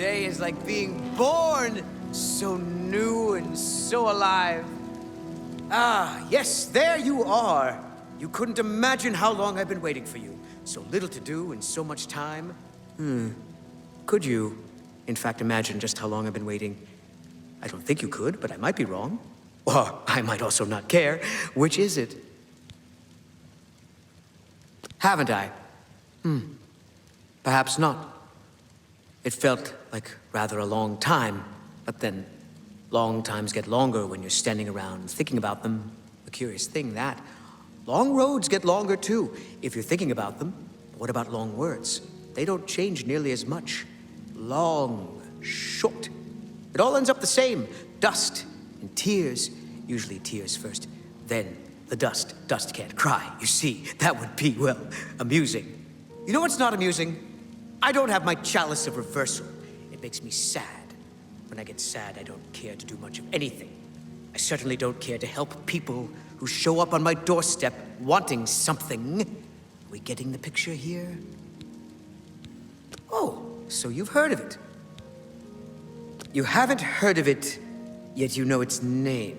Today is like being born, so new and so alive. Ah, yes, there you are. You couldn't imagine how long I've been waiting for you. So little to do and so much time. Could you, in fact, imagine just how long I've been waiting? I don't think you could, but I might be wrong. Or I might also not care. Which is it? Haven't I? Perhaps not. It felt like rather a long time, but then long times get longer when you're standing around thinking about them. A curious thing, that. Long roads get longer too, if you're thinking about them. But what about long words? They don't change nearly as much. Long, short. It all ends up the same. Dust and tears. Usually tears first, then the dust. Dust can't cry, you see. That would be, well, amusing. You know what's not amusing? I don't have my chalice of reversal. It makes me sad. When I get sad, I don't care to do much of anything. I certainly don't care to help people who show up on my doorstep wanting something. Are we getting the picture here? Oh, so you've heard of it. You haven't heard of it, yet you know its name.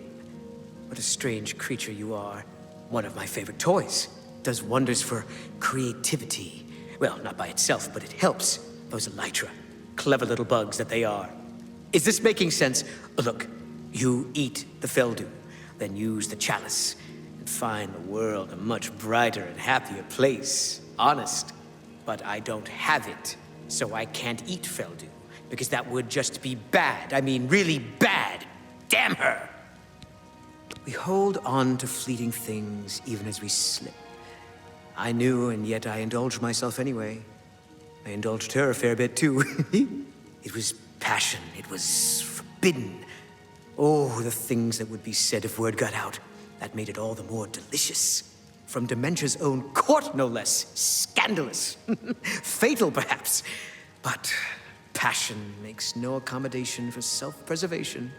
What a strange creature you are. One of my favorite toys. Does wonders for creativity. Well, not by itself, but it helps. Those elytra. Clever little bugs that they are. Is this making sense? Look, you eat the Feldu, then use the chalice, and find the world a much brighter and happier place. Honest. But I don't have it, so I can't eat Feldu, because that would just be bad. I mean, really bad. Damn her! We hold on to fleeting things even as we slip. I knew, and yet I indulged myself anyway. I indulged her a fair bit, too. It was passion. It was forbidden. Oh, the things that would be said if word got out. That made it all the more delicious. From Dementia's own court, no less. Scandalous. Fatal, perhaps. But passion makes no accommodation for self-preservation.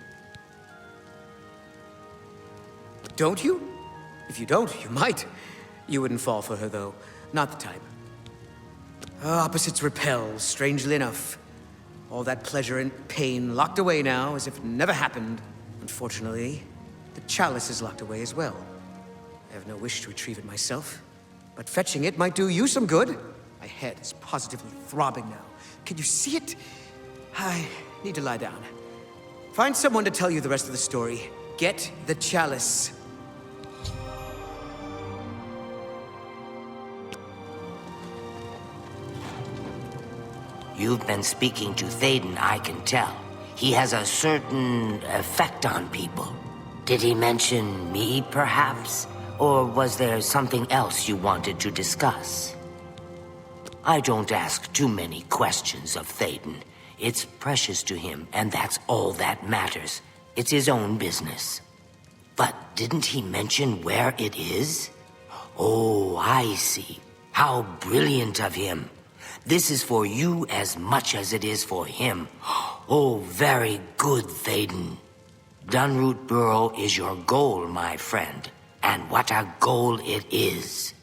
Don't you? If you don't, you might. You wouldn't fall for her, though. Not the type. Opposites repel, strangely enough. All that pleasure and pain locked away now, as if it never happened. Unfortunately, the chalice is locked away as well. I have no wish to retrieve it myself, but fetching it might do you some good. My head is positively throbbing now. Can you see it? I need to lie down. Find someone to tell you the rest of the story. Get the chalice. You've been speaking to Thaden, I can tell. He has a certain effect on people. Did he mention me, perhaps? Or was there something else you wanted to discuss? I don't ask too many questions of Thaden. It's precious to him, and that's all that matters. It's his own business. But didn't he mention where it is? Oh, I see. How brilliant of him. This is for you as much as it is for him. Oh, very good, Thaden. Dunroot Burrow is your goal, my friend. And what a goal it is.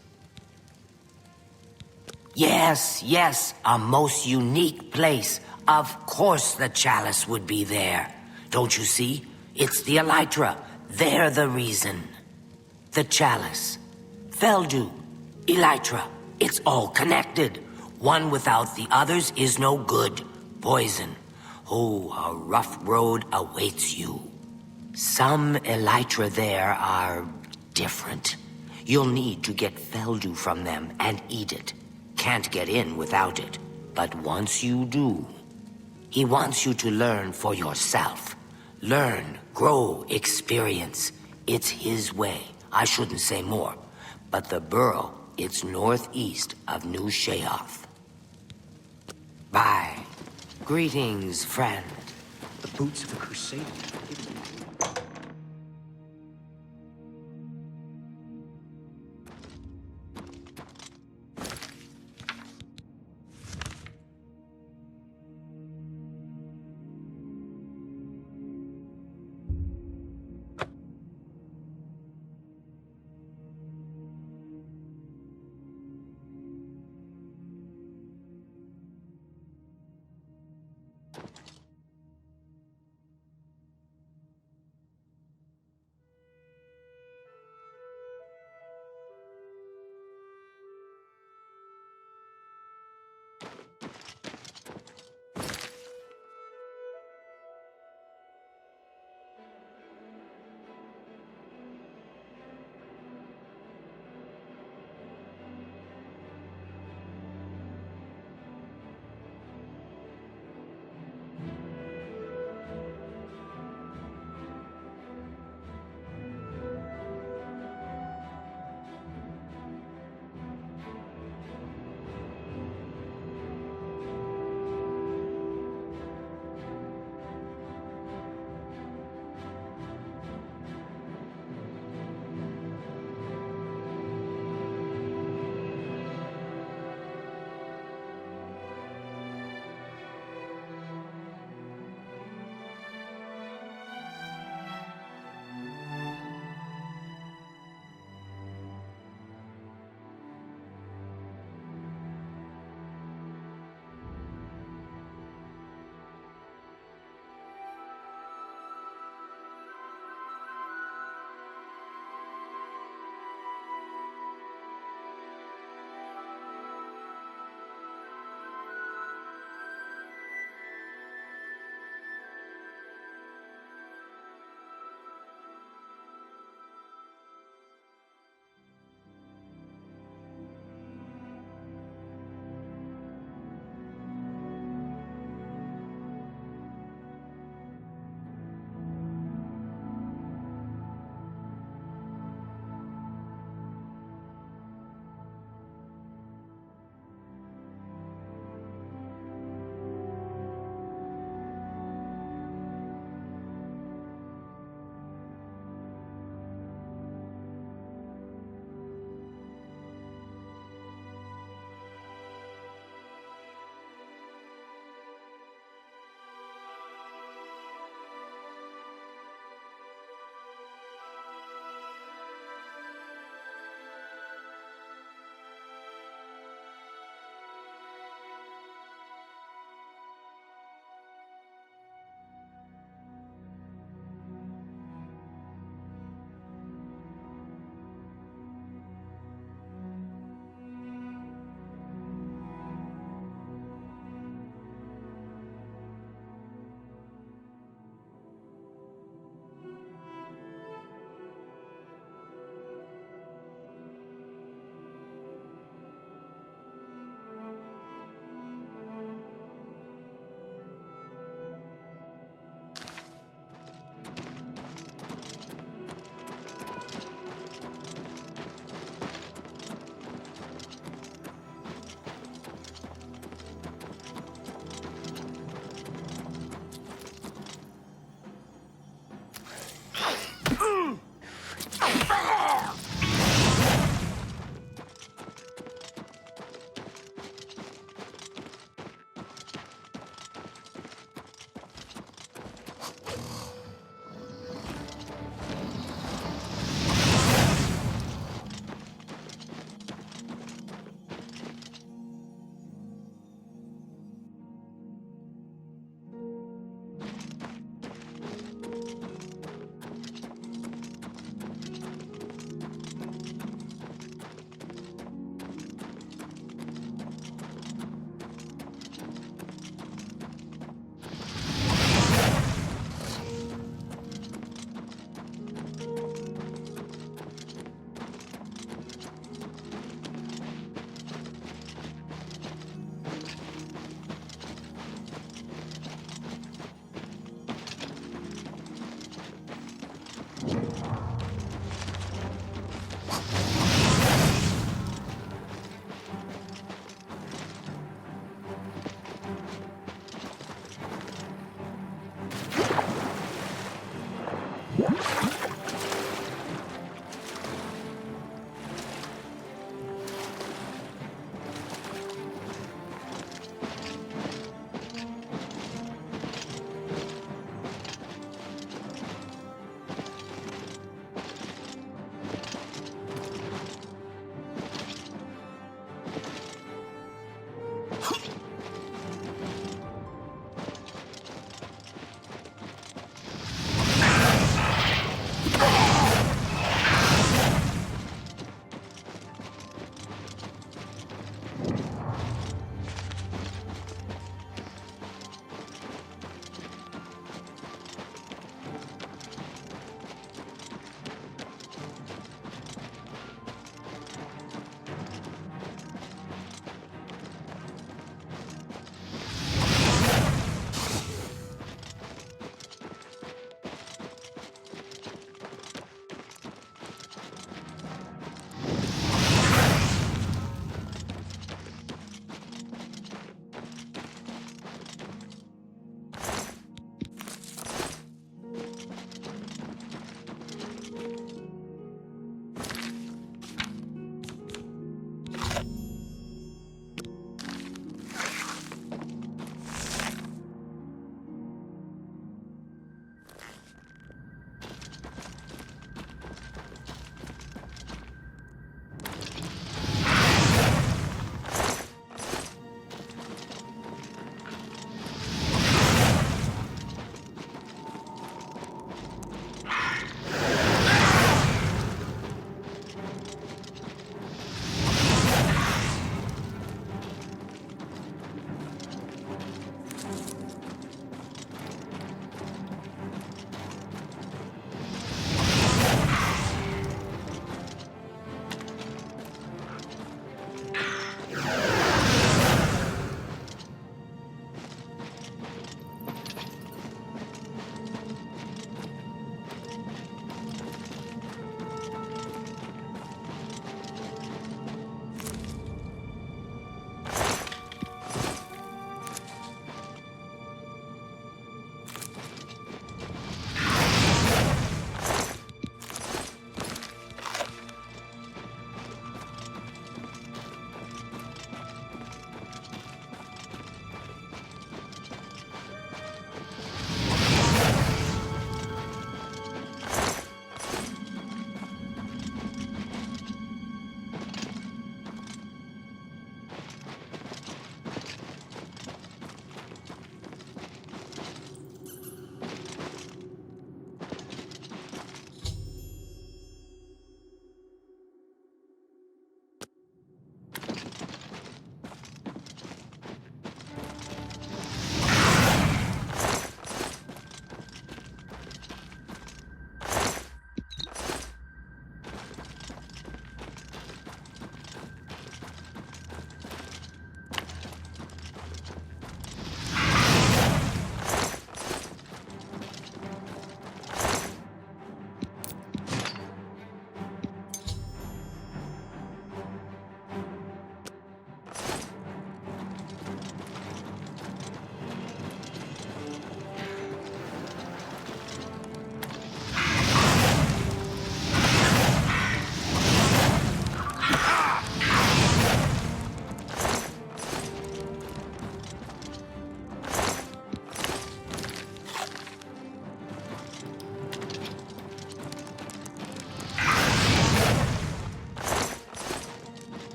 Yes, a most unique place. Of course the chalice would be there. Don't you see? It's the elytra. They're the reason. The chalice. Feldu. Elytra. It's all connected. One without the others is no good. Poison. Oh, a rough road awaits you. Some elytra there are different. You'll need to get Feldu from them and eat it. Can't get in without it. But once you do, he wants you to learn for yourself. Learn, grow, experience. It's his way. I shouldn't say more. But the burrow, it's northeast of New Sheoth. Bye. Greetings, friend. The boots of a crusader.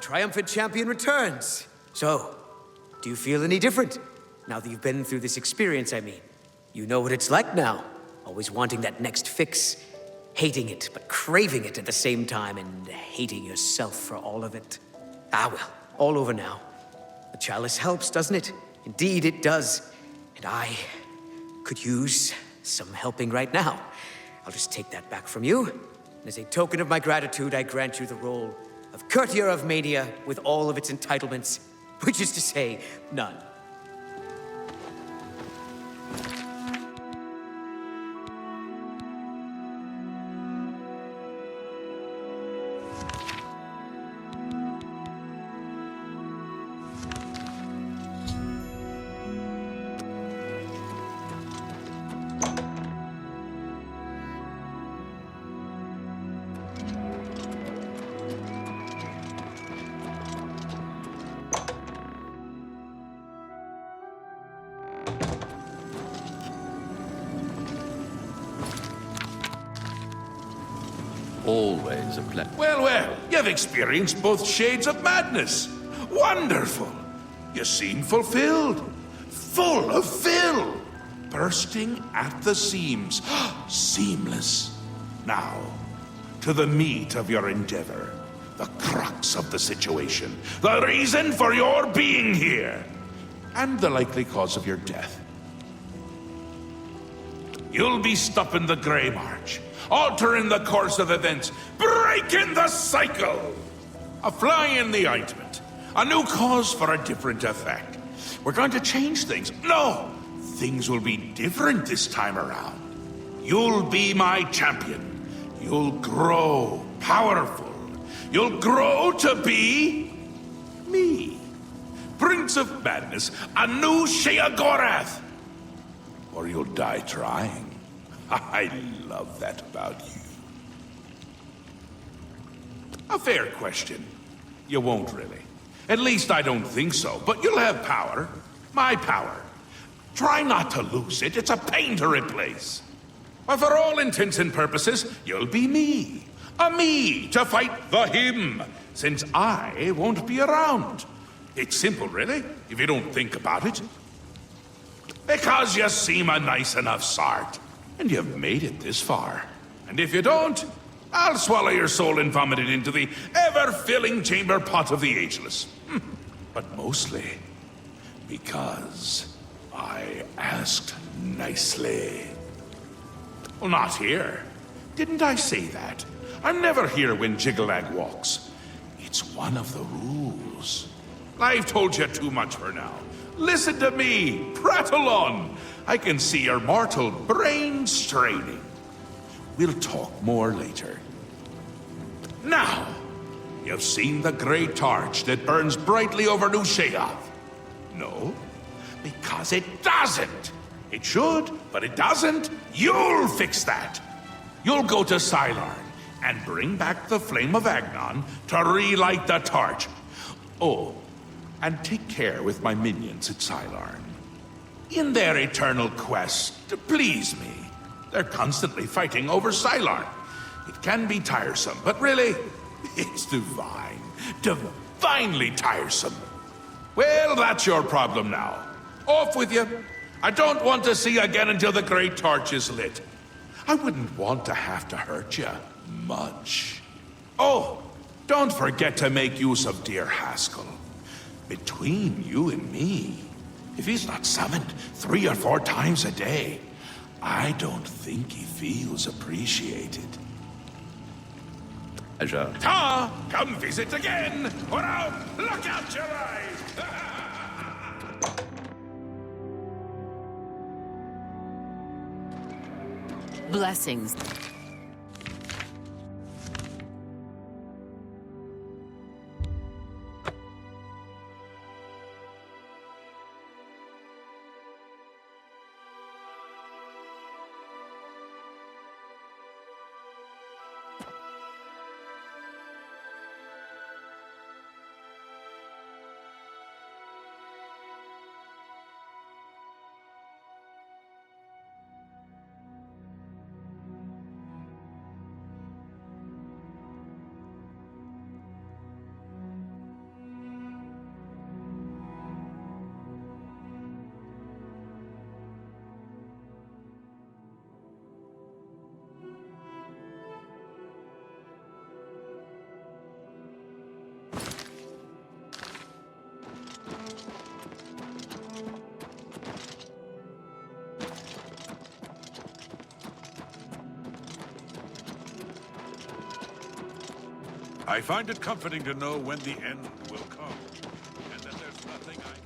Triumphant champion returns. So, do you feel any different? Now that you've been through this experience, I mean. You know what it's like now. Always wanting that next fix. Hating it, but craving it at the same time, and hating yourself for all of it. Ah well, all over now. The chalice helps, doesn't it? Indeed it does. And I could use some helping right now. I'll just take that back from you. And as a token of my gratitude, I grant you the role of Courtier of Mania with all of its entitlements, which is to say, none. Always a pleasure. Well, you've experienced both shades of madness. Wonderful. You seem fulfilled. Full of fill. Bursting at the seams. Seamless. Now, to the meat of your endeavor. The crux of the situation. The reason for your being here. And the likely cause of your death. You'll be stopping the Grey March. Altering the course of events, breaking the cycle! A fly in the ointment, a new cause for a different effect. We're going to change things. No! Things will be different this time around. You'll be my champion. You'll grow powerful. You'll grow to be... me. Prince of Madness, a new Sheogorath. Or you'll die trying. I love that about you. A fair question. You won't really. At least I don't think so, but you'll have power. My power. Try not to lose it. It's a pain to replace. But for all intents and purposes, you'll be me. A me to fight the him, since I won't be around. It's simple, really, if you don't think about it. Because you seem a nice enough sort. And you've made it this far. And if you don't, I'll swallow your soul and vomit it into the ever-filling chamber pot of the ageless. But mostly because I asked nicely. Well, not here. Didn't I say that? I'm never here when Jiggalag walks. It's one of the rules. I've told you too much for now. Listen to me, prattle on. I can see your mortal brain straining. We'll talk more later. Now, you've seen the great torch that burns brightly over New Sheoth. No, because it doesn't. It should, but it doesn't. You'll fix that. You'll go to Sylarn and bring back the Flame of Agnon to relight the torch. Oh, and take care with my minions at Sylarn. in their eternal quest to please me. They're constantly fighting over Sylar. It can be tiresome, but really, it's divine. Divinely tiresome. Well, that's your problem now. Off with you. I don't want to see you again until the great torch is lit. I wouldn't want to have to hurt you much. Oh, don't forget to make use of dear Haskell. Between you and me, if he's not summoned 3 or 4 times a day, I don't think he feels appreciated. Ta! Come visit again! Or I'll look out your eyes! Blessings. I find it comforting to know when the end will come, and that there's nothing I...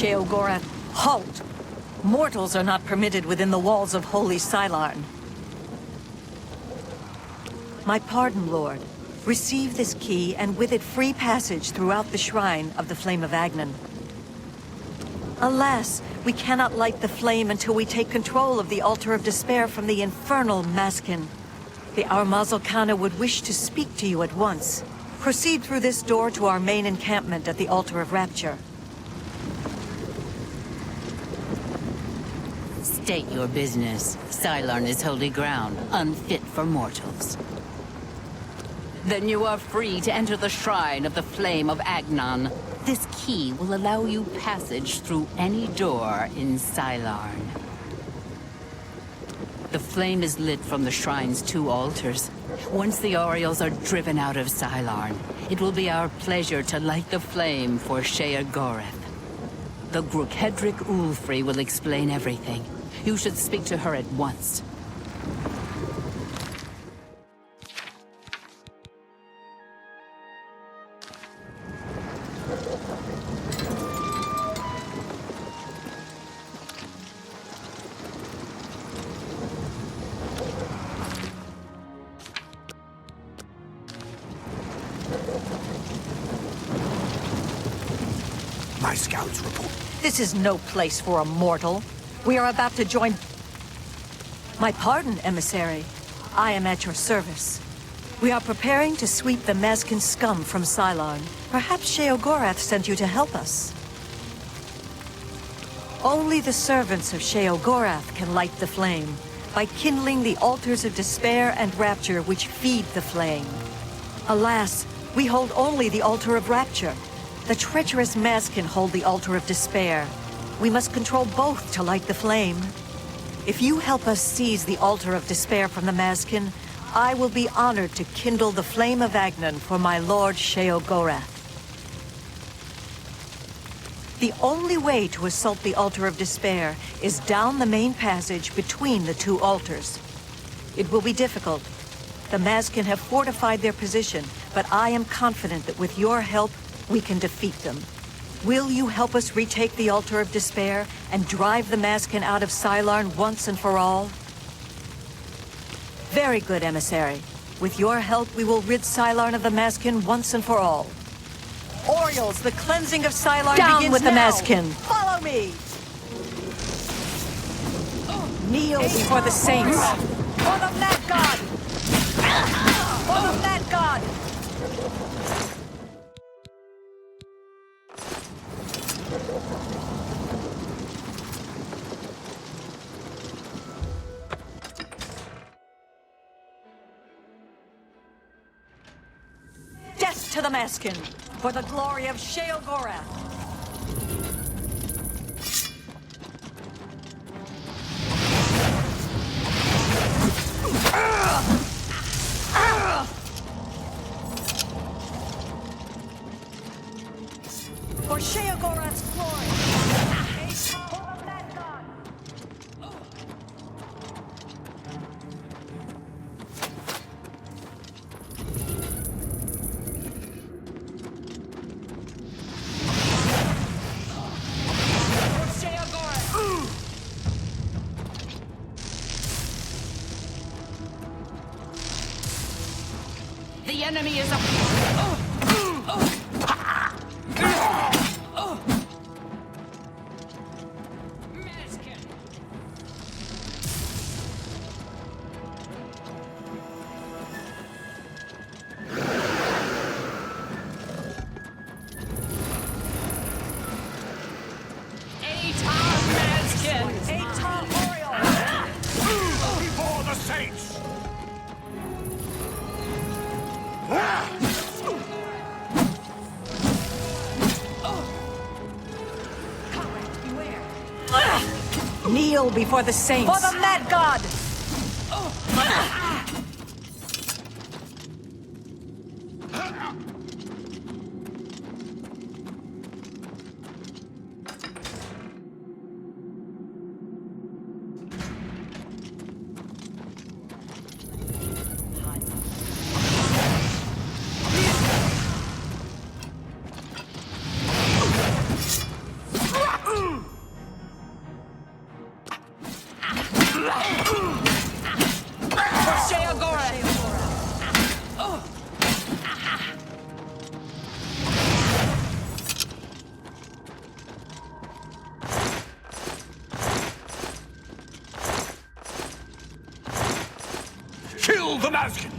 Sheogorath, halt! Mortals are not permitted within the walls of Holy Sylarn. My pardon, Lord. Receive this key, and with it free passage throughout the shrine of the Flame of Agnan. Alas, we cannot light the flame until we take control of the Altar of Despair from the infernal Maskin. The Armazal would wish to speak to you at once. Proceed through this door to our main encampment at the Altar of Rapture. State your business. Cylon is holy ground, unfit for mortals. Then you are free to enter the Shrine of the Flame of Agnon. This key will allow you passage through any door in Cylon. The flame is lit from the Shrine's 2 altars. Once the Orioles are driven out of Cylon, it will be our pleasure to light the flame for Sheogorath. The Grukhedric Ulfri will explain everything. You should speak to her at once. My scouts report. This is no place for a mortal. We are about to join... My pardon, emissary. I am at your service. We are preparing to sweep the Mazkin scum from Cylon. Perhaps Sheogorath sent you to help us. Only the servants of Sheogorath can light the flame, by kindling the altars of despair and rapture which feed the flame. Alas, we hold only the altar of rapture. The treacherous Mazkin hold the altar of despair. We must control both to light the flame. If you help us seize the altar of despair from the Mazkin, I will be honored to kindle the flame of Agnon for my lord Sheogorath. The only way to assault the altar of despair is down the main passage between the 2 altars. It will be difficult. The Mazkin have fortified their position, but I am confident that with your help, we can defeat them. Will you help us retake the Altar of Despair and drive the Mazkin out of Cylon once and for all? Very good, emissary. With your help, we will rid Cylon of the Mazkin once and for all. Orioles, the cleansing of Cylon begins with the Mazkin. Follow me! Kneel before the saints. For the Mad God! For the Mad God! Death to the Mazkin, for the glory of Sheogorath. For Sheogorath's glory. For the Mad God. The enemy is up. Before the saints! Kneel before the saints. For the Mad God! For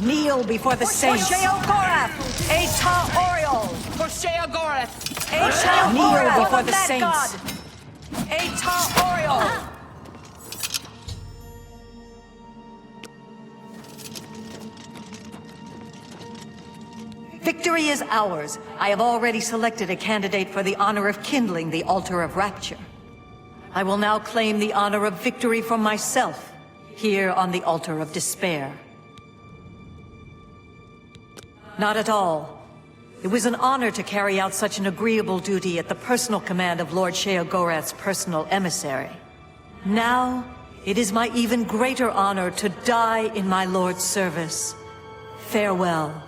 Kneel before the saints. For Sheo Gorath! Eta Oriole! For Shea Gorath! Kneel before the saints. Eta Oriole! Victory is ours. I have already selected a candidate for the honor of kindling the altar of rapture. I will now claim the honor of victory for myself, here on the altar of despair. Not at all. It was an honor to carry out such an agreeable duty at the personal command of Lord Sheogorath's personal emissary. Now, it is my even greater honor to die in my lord's service. Farewell.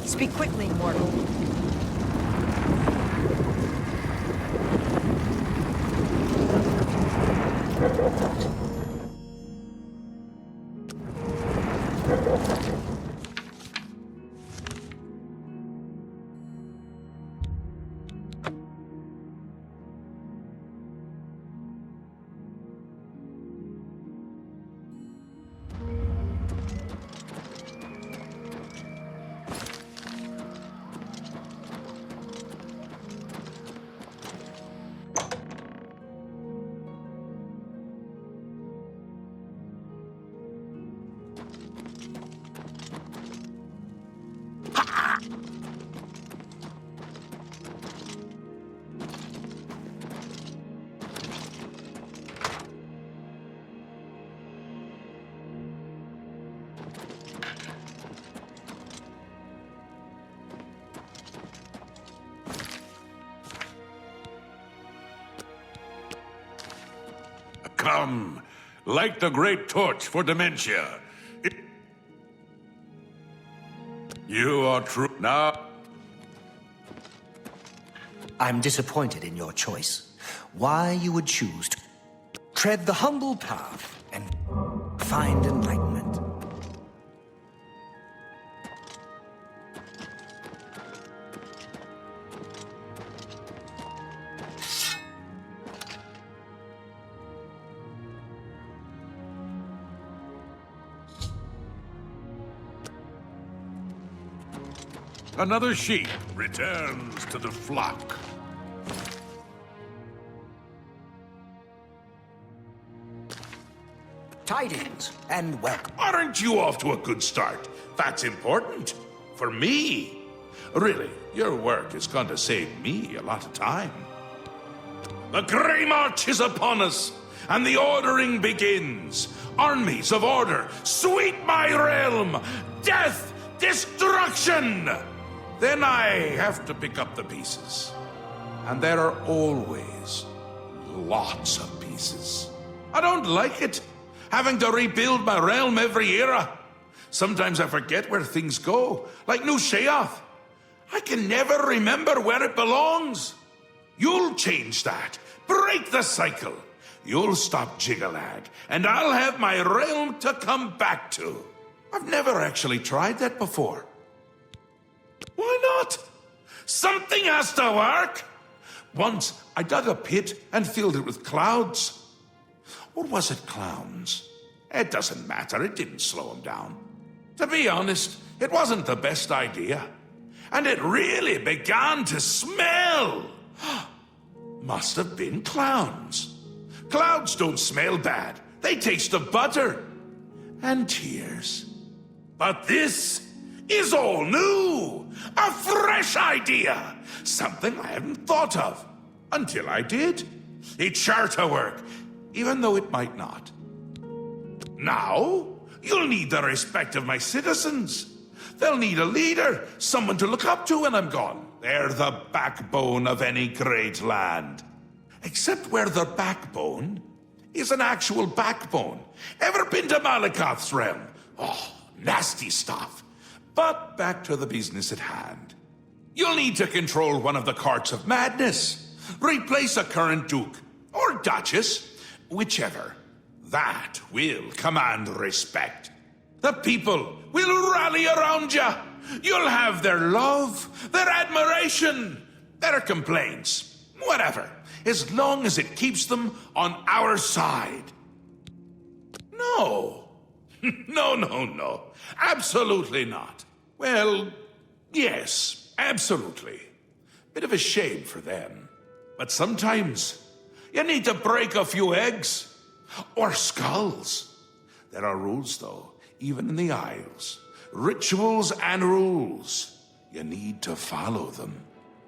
Speak quickly, mortal. Come, light the great torch for dementia. You are true now. I'm disappointed in your choice. Why you would choose to tread the humble path and find enlightenment. Another sheep returns to the flock. tidings and welcome. Aren't you off to a good start? That's important. For me. Really, your work is going to save me a lot of time. The Grey March is upon us, and the ordering begins. Armies of order, sweep my realm! Death! Destruction! Then I have to pick up the pieces. And there are always lots of pieces. I don't like it, having to rebuild my realm every era. Sometimes I forget where things go, like New Sheoth. I can never remember where it belongs. You'll change that. Break the cycle. You'll stop Jiggalag, and I'll have my realm to come back to. I've never actually tried that before. Why not? Something has to work. Once, I dug a pit and filled it with clouds. Or was it clowns? It doesn't matter, it didn't slow them down. To be honest, it wasn't the best idea. And it really began to smell. Must have been clowns. Clouds don't smell bad. They taste of butter. And tears. But this is all new. A fresh idea. Something I hadn't thought of. Until I did. It's sure to work, even though it might not. Now, you'll need the respect of my citizens. They'll need a leader, someone to look up to when I'm gone. They're the backbone of any great land. Except where the backbone is an actual backbone. Ever been to Malakoth's realm? Oh, nasty stuff. But back to the business at hand. You'll need to control one of the Courts of Madness. Replace a current duke, or duchess, whichever. That will command respect. The people will rally around you. You'll have their love, their admiration, their complaints, whatever, as long as it keeps them on our side. No. No. Absolutely not. Well, yes, absolutely. Bit of a shame for them. But sometimes you need to break a few eggs. Or skulls. There are rules, though, even in the Isles. Rituals and rules. You need to follow them.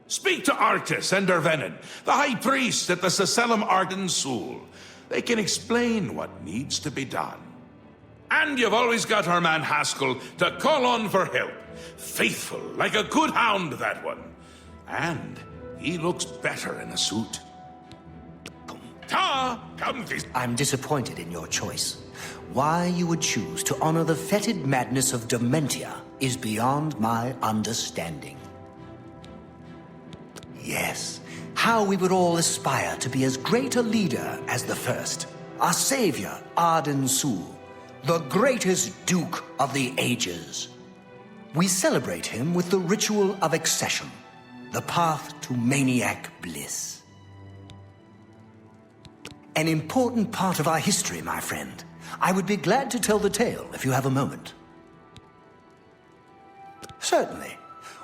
Speak to Arctis and Dervenin, the High Priest at the Sacelum Arden Sul. They can explain what needs to be done. And you've always got our man Haskell to call on for help. Faithful, like a good hound, that one. And he looks better in a suit. Come this. I'm disappointed in your choice. Why you would choose to honor the fetid madness of Dementia is beyond my understanding. Yes, how we would all aspire to be as great a leader as the first. Our savior, Arden Sul, the greatest Duke of the Ages. We celebrate him with the ritual of accession, the path to maniac bliss. An important part of our history, my friend. I would be glad to tell the tale if you have a moment. Certainly.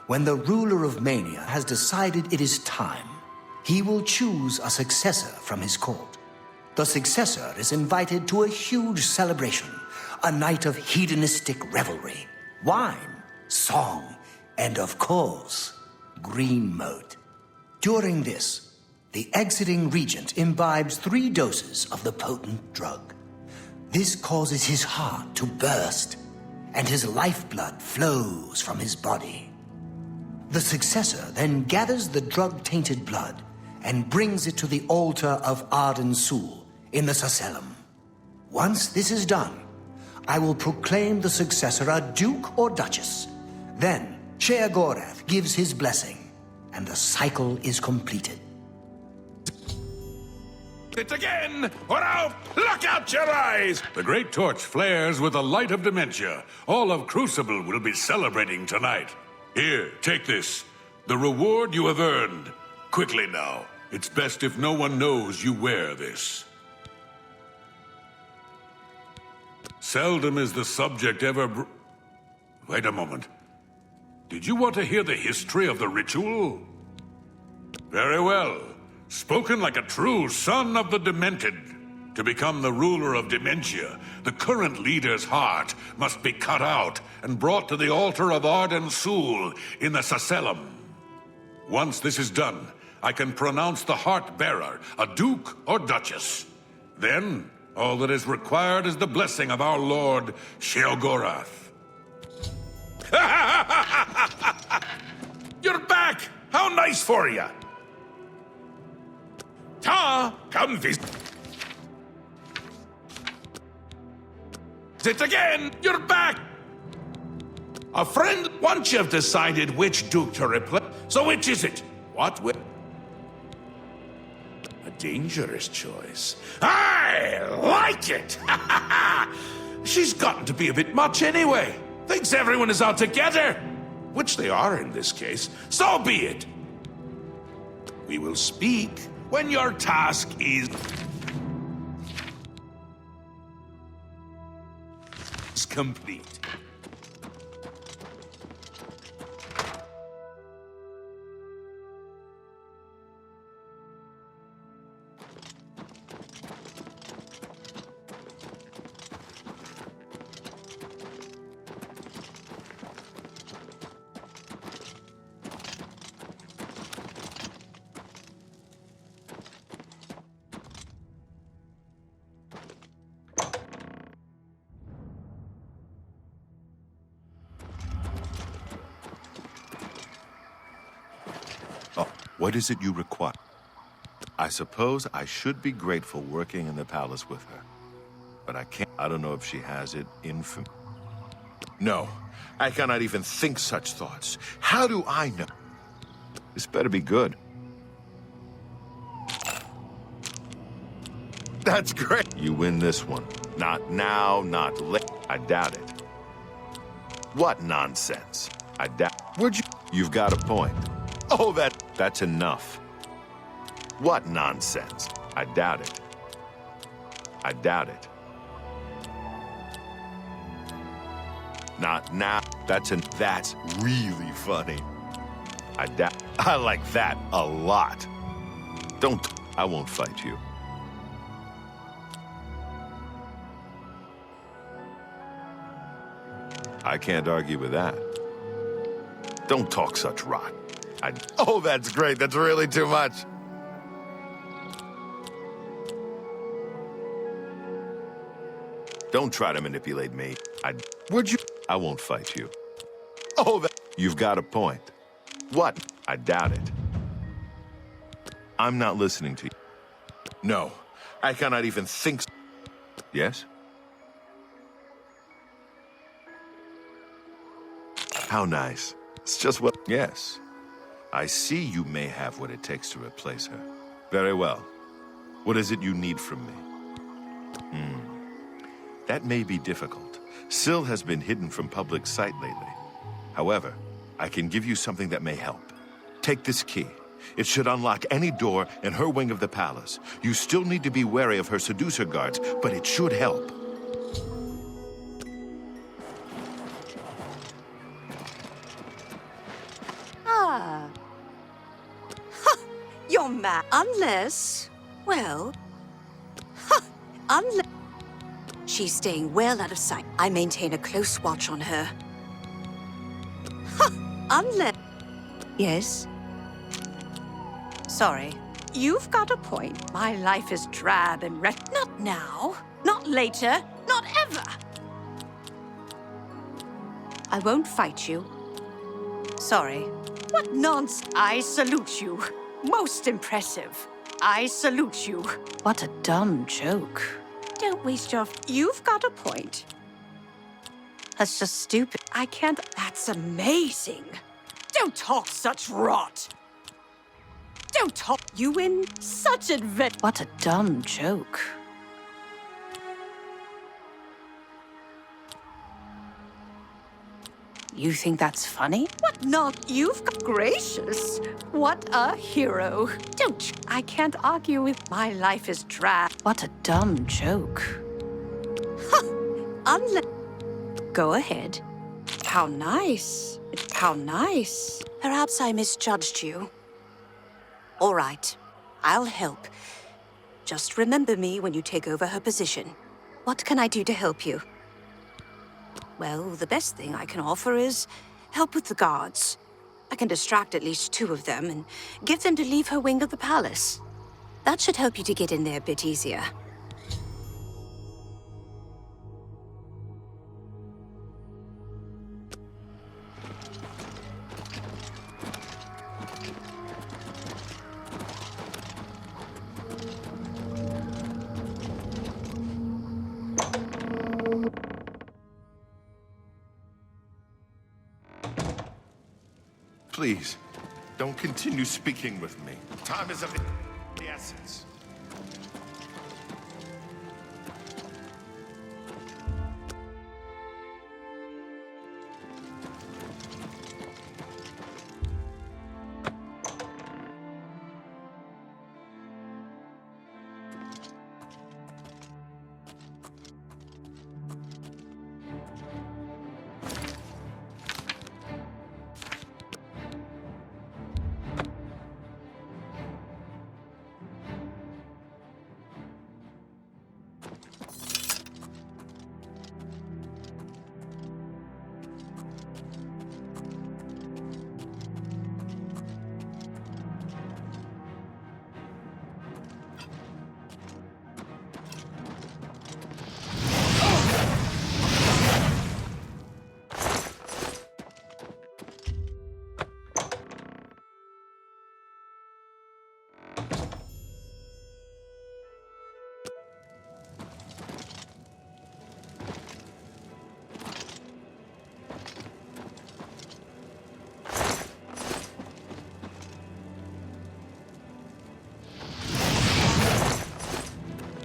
When the ruler of Mania has decided it is time, he will choose a successor from his court. The successor is invited to a huge celebration, a night of hedonistic revelry, wine, song, and of course, green moat. During this, the exiting regent imbibes 3 doses of the potent drug. This causes his heart to burst, and his lifeblood flows from his body. The successor then gathers the drug-tainted blood and brings it to the altar of Arden Sul in the Sacelum. Once this is done, I will proclaim the successor a duke or duchess. Then Sheogorath Gorath gives his blessing, and the cycle is completed. It again, or I'll pluck out your eyes! The great torch flares with the light of Dementia. All of Crucible will be celebrating tonight. Here, take this. The reward you have earned. Quickly now. It's best if no one knows you wear this. Seldom is the subject ever Wait a moment. Did you want to hear the history of the ritual? Very well. Spoken like a true son of the Demented. To become the ruler of Dementia, the current leader's heart must be cut out and brought to the altar of Arden Sul in the Sacellum. Once this is done, I can pronounce the heart bearer a duke or duchess. Then, all that is required is the blessing of our lord, Sheogorath. You're back! How nice for you! Ta, come visit again! You're back! A friend, once you've decided which duke to replace, so which is it? What will... A dangerous choice. I like it! She's gotten to be a bit much anyway. Thinks everyone is out together. Which they are in this case. So be it. We will speak when your task is complete. What is it you require? I suppose I should be grateful working in the palace with her. But I can't. I don't know if she has it in for me. No, I cannot even think such thoughts. How do I know? This better be good. That's great. You win this one. Not now, not later. I doubt it. What nonsense. I doubt. Would you? You've got a point. Oh, that's enough. What nonsense. I doubt it. I doubt it. Not now. That's really funny. I like that a lot. I won't fight you. I can't argue with that. Don't talk such rot. Oh, that's great. That's really too much. Don't try to manipulate me. Would you? I won't fight you. Oh, you've got a point. What? I doubt it. I'm not listening to you. No, I cannot even think. Yes? How nice. It's just what... Yes. I see you may have what it takes to replace her. Very well. What is it you need from me? That may be difficult. Syl has been hidden from public sight lately. However, I can give you something that may help. Take this key. It should unlock any door in her wing of the palace. You still need to be wary of her seducer guards, but it should help. You're mad. Unless... Well... Unless... She's staying well out of sight. I maintain a close watch on her. Unless... Yes? Sorry. You've got a point. My life is drab and Not now. Not later. Not ever. I won't fight you. Sorry. What nonsense. I salute you. Most impressive. I salute you. What a dumb joke. Don't waste your... You've got a point. That's just stupid. I can't... That's amazing. Don't talk such rot. Don't talk... You win such adventure. What a dumb joke. You think that's funny? What not? You've got... Gracious. What a hero. Don't... I can't argue with... My life is drab. What a dumb joke. Unless... Go ahead. How nice. How nice. Perhaps I misjudged you. All right. I'll help. Just remember me when you take over her position. What can I do to help you? Well, the best thing I can offer is help with the guards. I can distract at least 2 of them and get them to leave her wing of the palace. That should help you to get in there a bit easier. Please, don't continue speaking with me. Time is of the essence.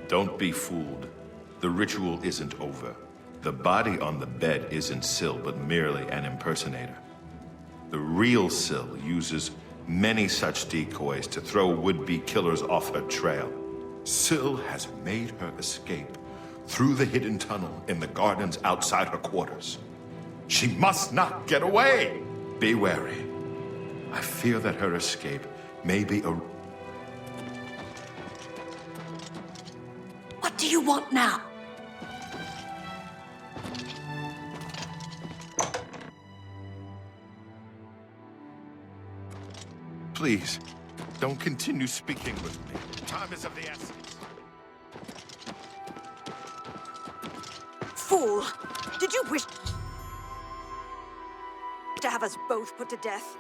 Don't be fooled. The ritual isn't over. The body on the bed isn't Syl, but merely an impersonator. The real Syl uses many such decoys to throw would-be killers off her trail. Syl has made her escape through the hidden tunnel in the gardens outside her quarters. She must not get away! Be wary. I fear that her escape may be a... What do you want now? Please, don't continue speaking with me. Time is of the essence. Fool! Did you wish to have us both put to death?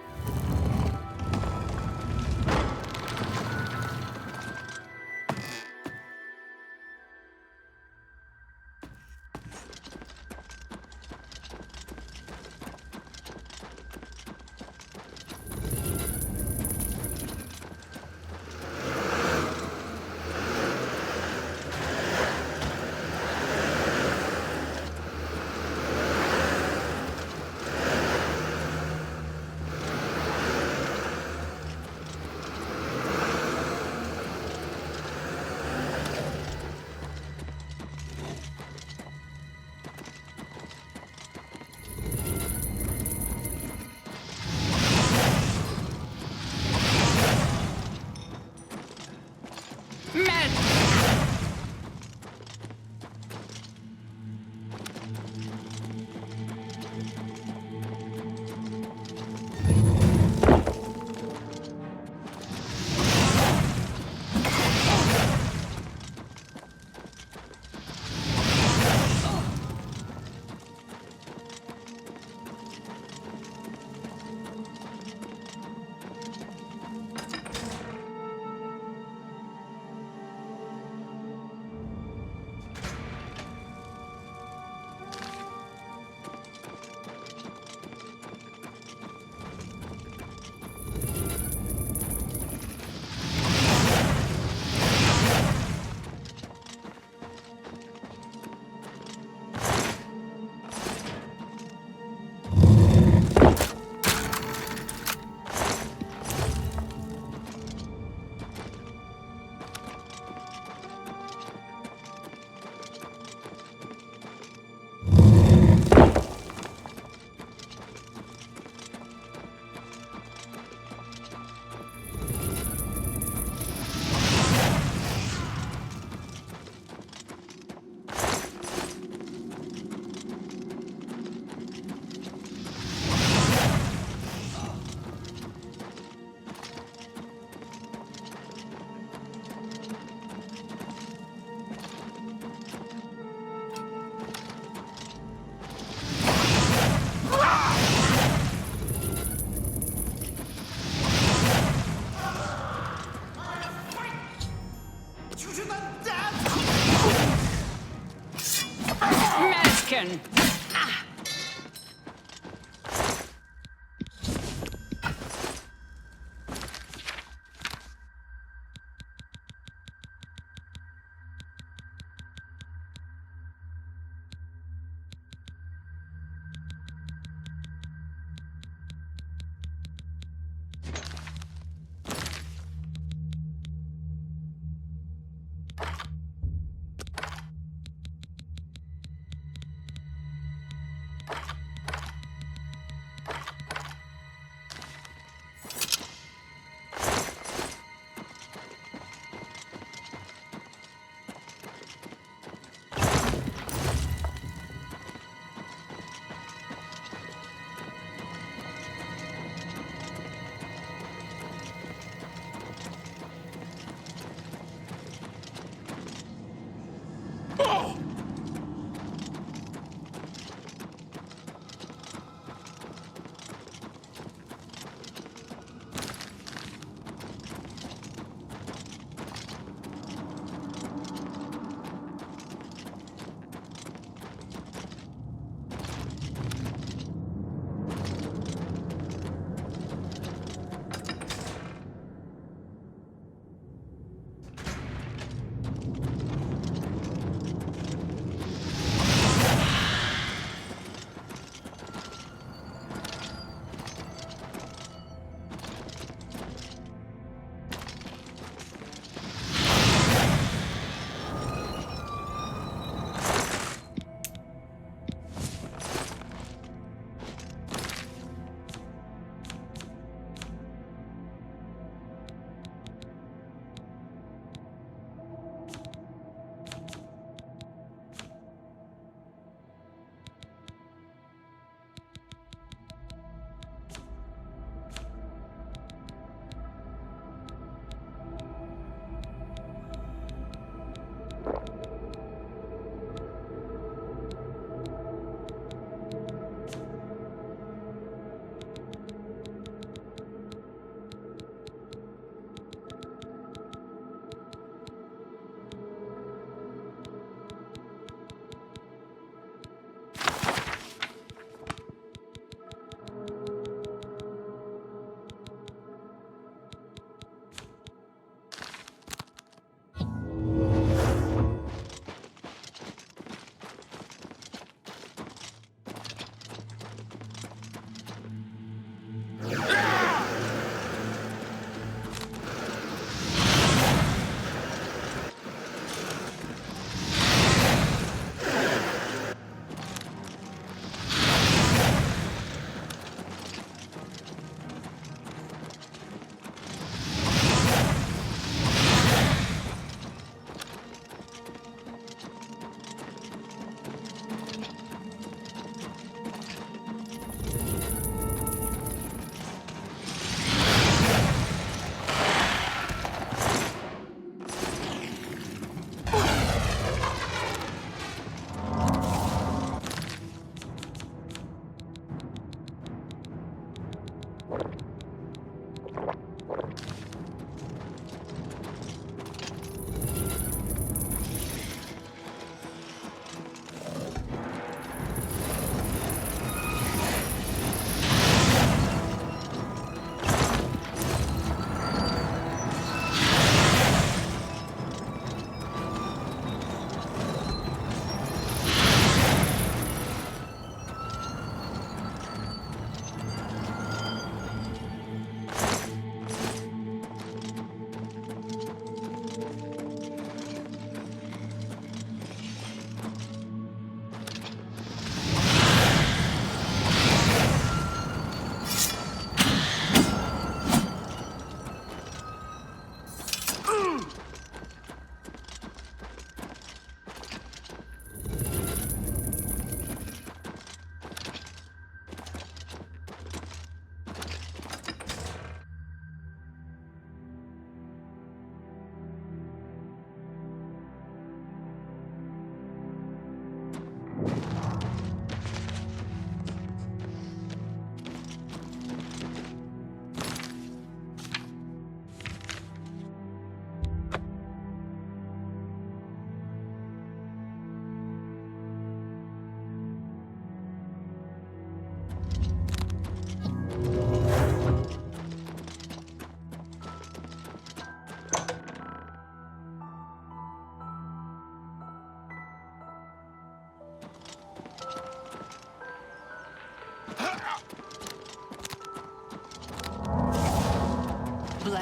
taken!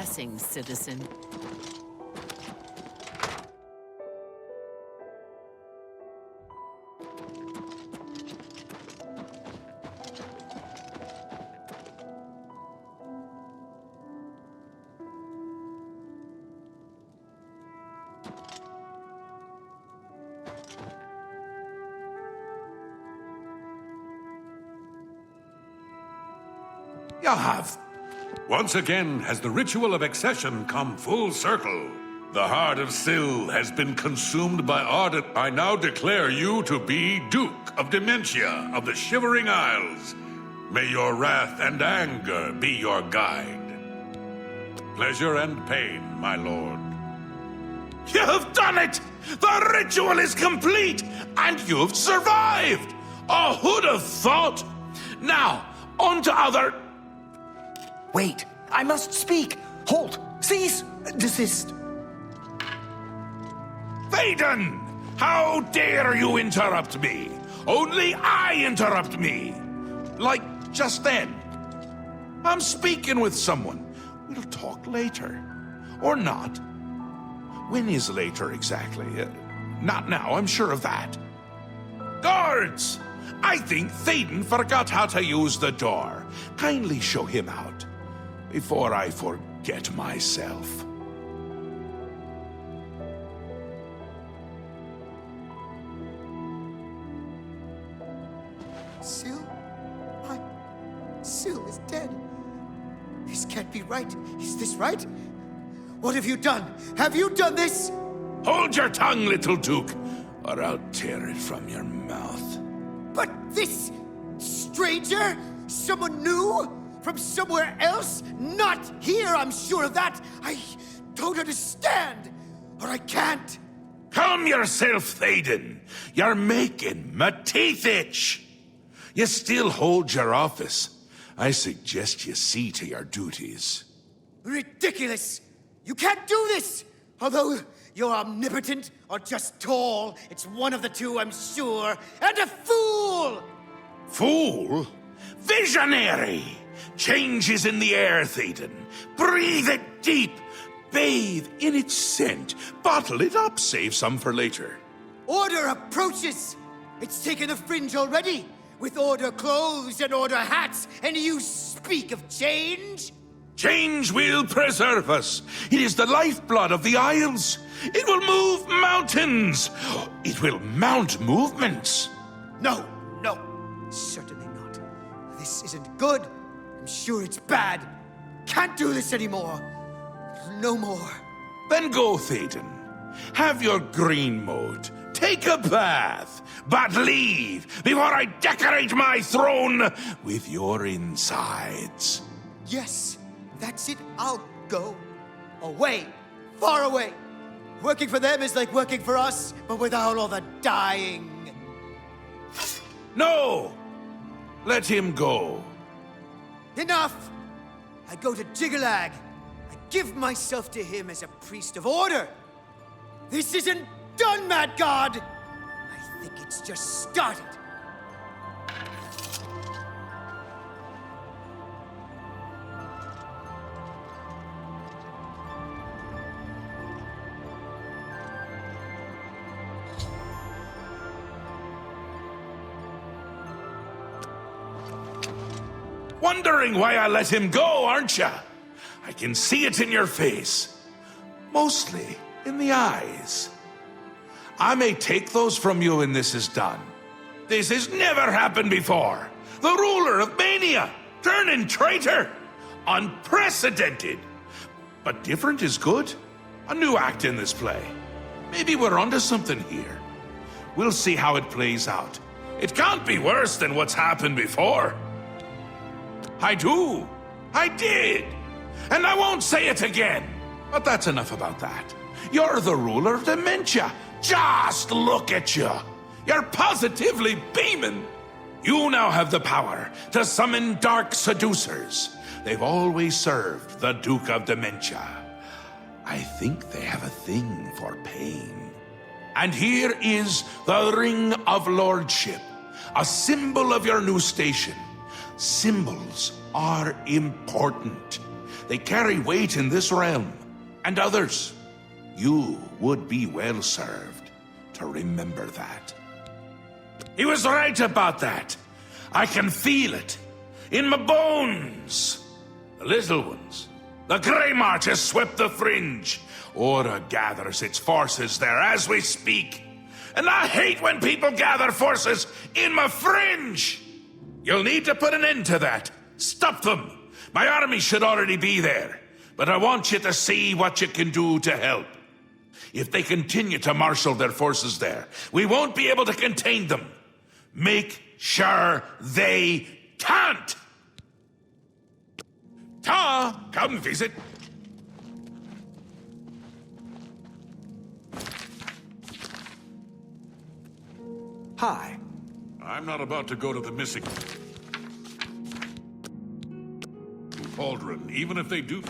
passing, citizen. You have. Once again has the ritual of accession come full circle. The heart of Syl has been consumed by ardent. I now declare you to be Duke of Dementia of the Shivering Isles. May your wrath and anger be your guide. Pleasure and pain, my lord. You have done it! The ritual is complete, and you've survived! Oh, who'd have thought? Now, on to other... Wait, I must speak. Halt, cease, desist. Thaden! How dare you interrupt me? Only I interrupt me! Like just then. I'm speaking with someone. We'll talk later. Or not. When is later exactly? Not now, I'm sure of that. Guards! I think Thaden forgot how to use the door. Kindly show him out. Before I forget myself. Syl? Syl is dead. This can't be right. Is this right? What have you done? Have you done this? Hold your tongue, little Duke, or I'll tear it from your mouth. But this stranger? Someone new? From somewhere else? Not here, I'm sure of that. I don't understand. Or I can't. Calm yourself, Thaden. You're making my teeth itch. You still hold your office. I suggest you see to your duties. Ridiculous! You can't do this! Although you're omnipotent or just tall, it's one of the two, I'm sure. And a fool! Fool? Visionary! Change is in the air, Thaden. Breathe it deep. Bathe in its scent. Bottle it up, save some for later. Order approaches! It's taken the fringe already, with order clothes and order hats, and you speak of change? Change will preserve us. It is the lifeblood of the Isles. It will move mountains. It will mount movements. No, certainly not. This isn't good. I'm sure it's bad. Can't do this anymore. No more. Then go, Thaden. Have your green mode. Take a bath. But leave before I decorate my throne with your insides. Yes, that's it. I'll go. Away. Far away. Working for them is like working for us, but without all the dying. No! Let him go. Enough! I go to Jiggalag. I give myself to him as a priest of order. This isn't done, Mad God! I think it's just started. Wondering why I let him go, aren't ya? I can see it in your face. Mostly in the eyes. I may take those from you when this is done. This has never happened before. The ruler of Mania, turning traitor. Unprecedented. But different is good. A new act in this play. Maybe we're onto something here. We'll see how it plays out. It can't be worse than what's happened before. I do. I did. And I won't say it again. But that's enough about that. You're the ruler of Dementia. Just look at you. You're positively beaming. You now have the power to summon dark seducers. They've always served the Duke of Dementia. I think they have a thing for pain. And here is the Ring of Lordship, a symbol of your new station. Symbols are important. They carry weight in this realm, and others. You would be well served to remember that. He was right about that. I can feel it. In my bones. The little ones. The Grey March has swept the fringe. Aura gathers its forces there as we speak. And I hate when people gather forces in my fringe! You'll need to put an end to that. Stop them! My army should already be there. But I want you to see what you can do to help. If they continue to marshal their forces there, we won't be able to contain them. Make sure they can't! Ta! Come visit. Hi. I'm not about to go to the missing Pauldron, even if they do.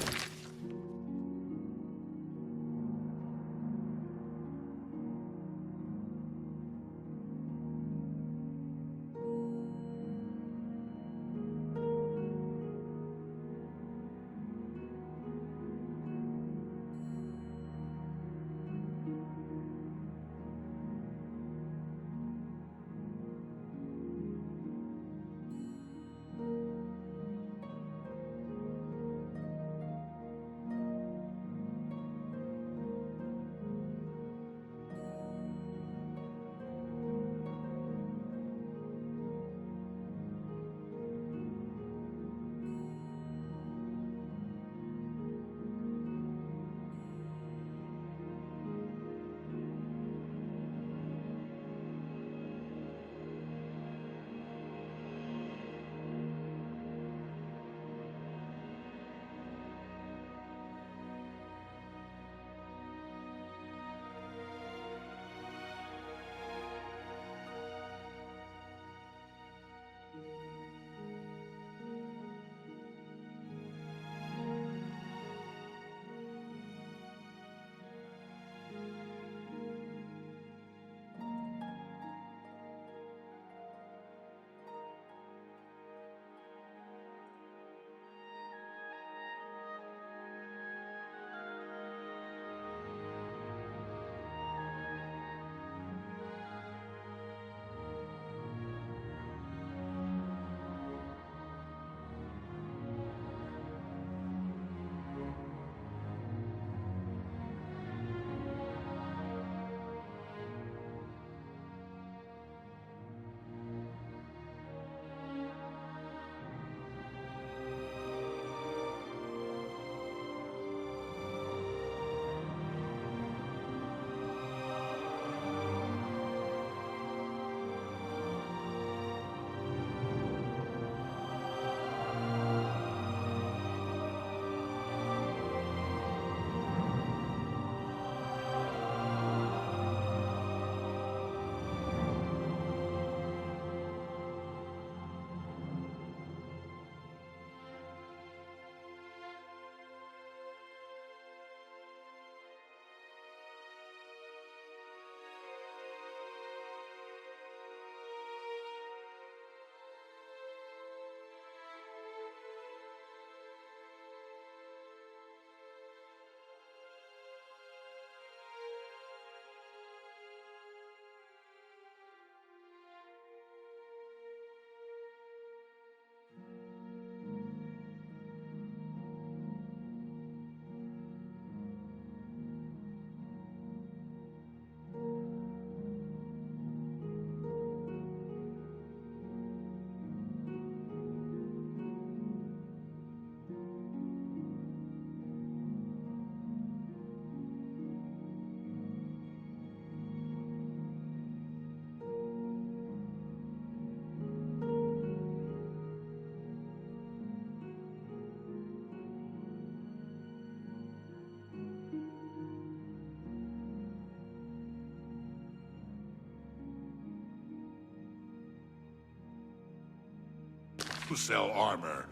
To sell armor.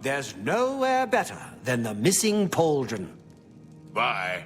There's nowhere better than the missing Pauldron. Bye.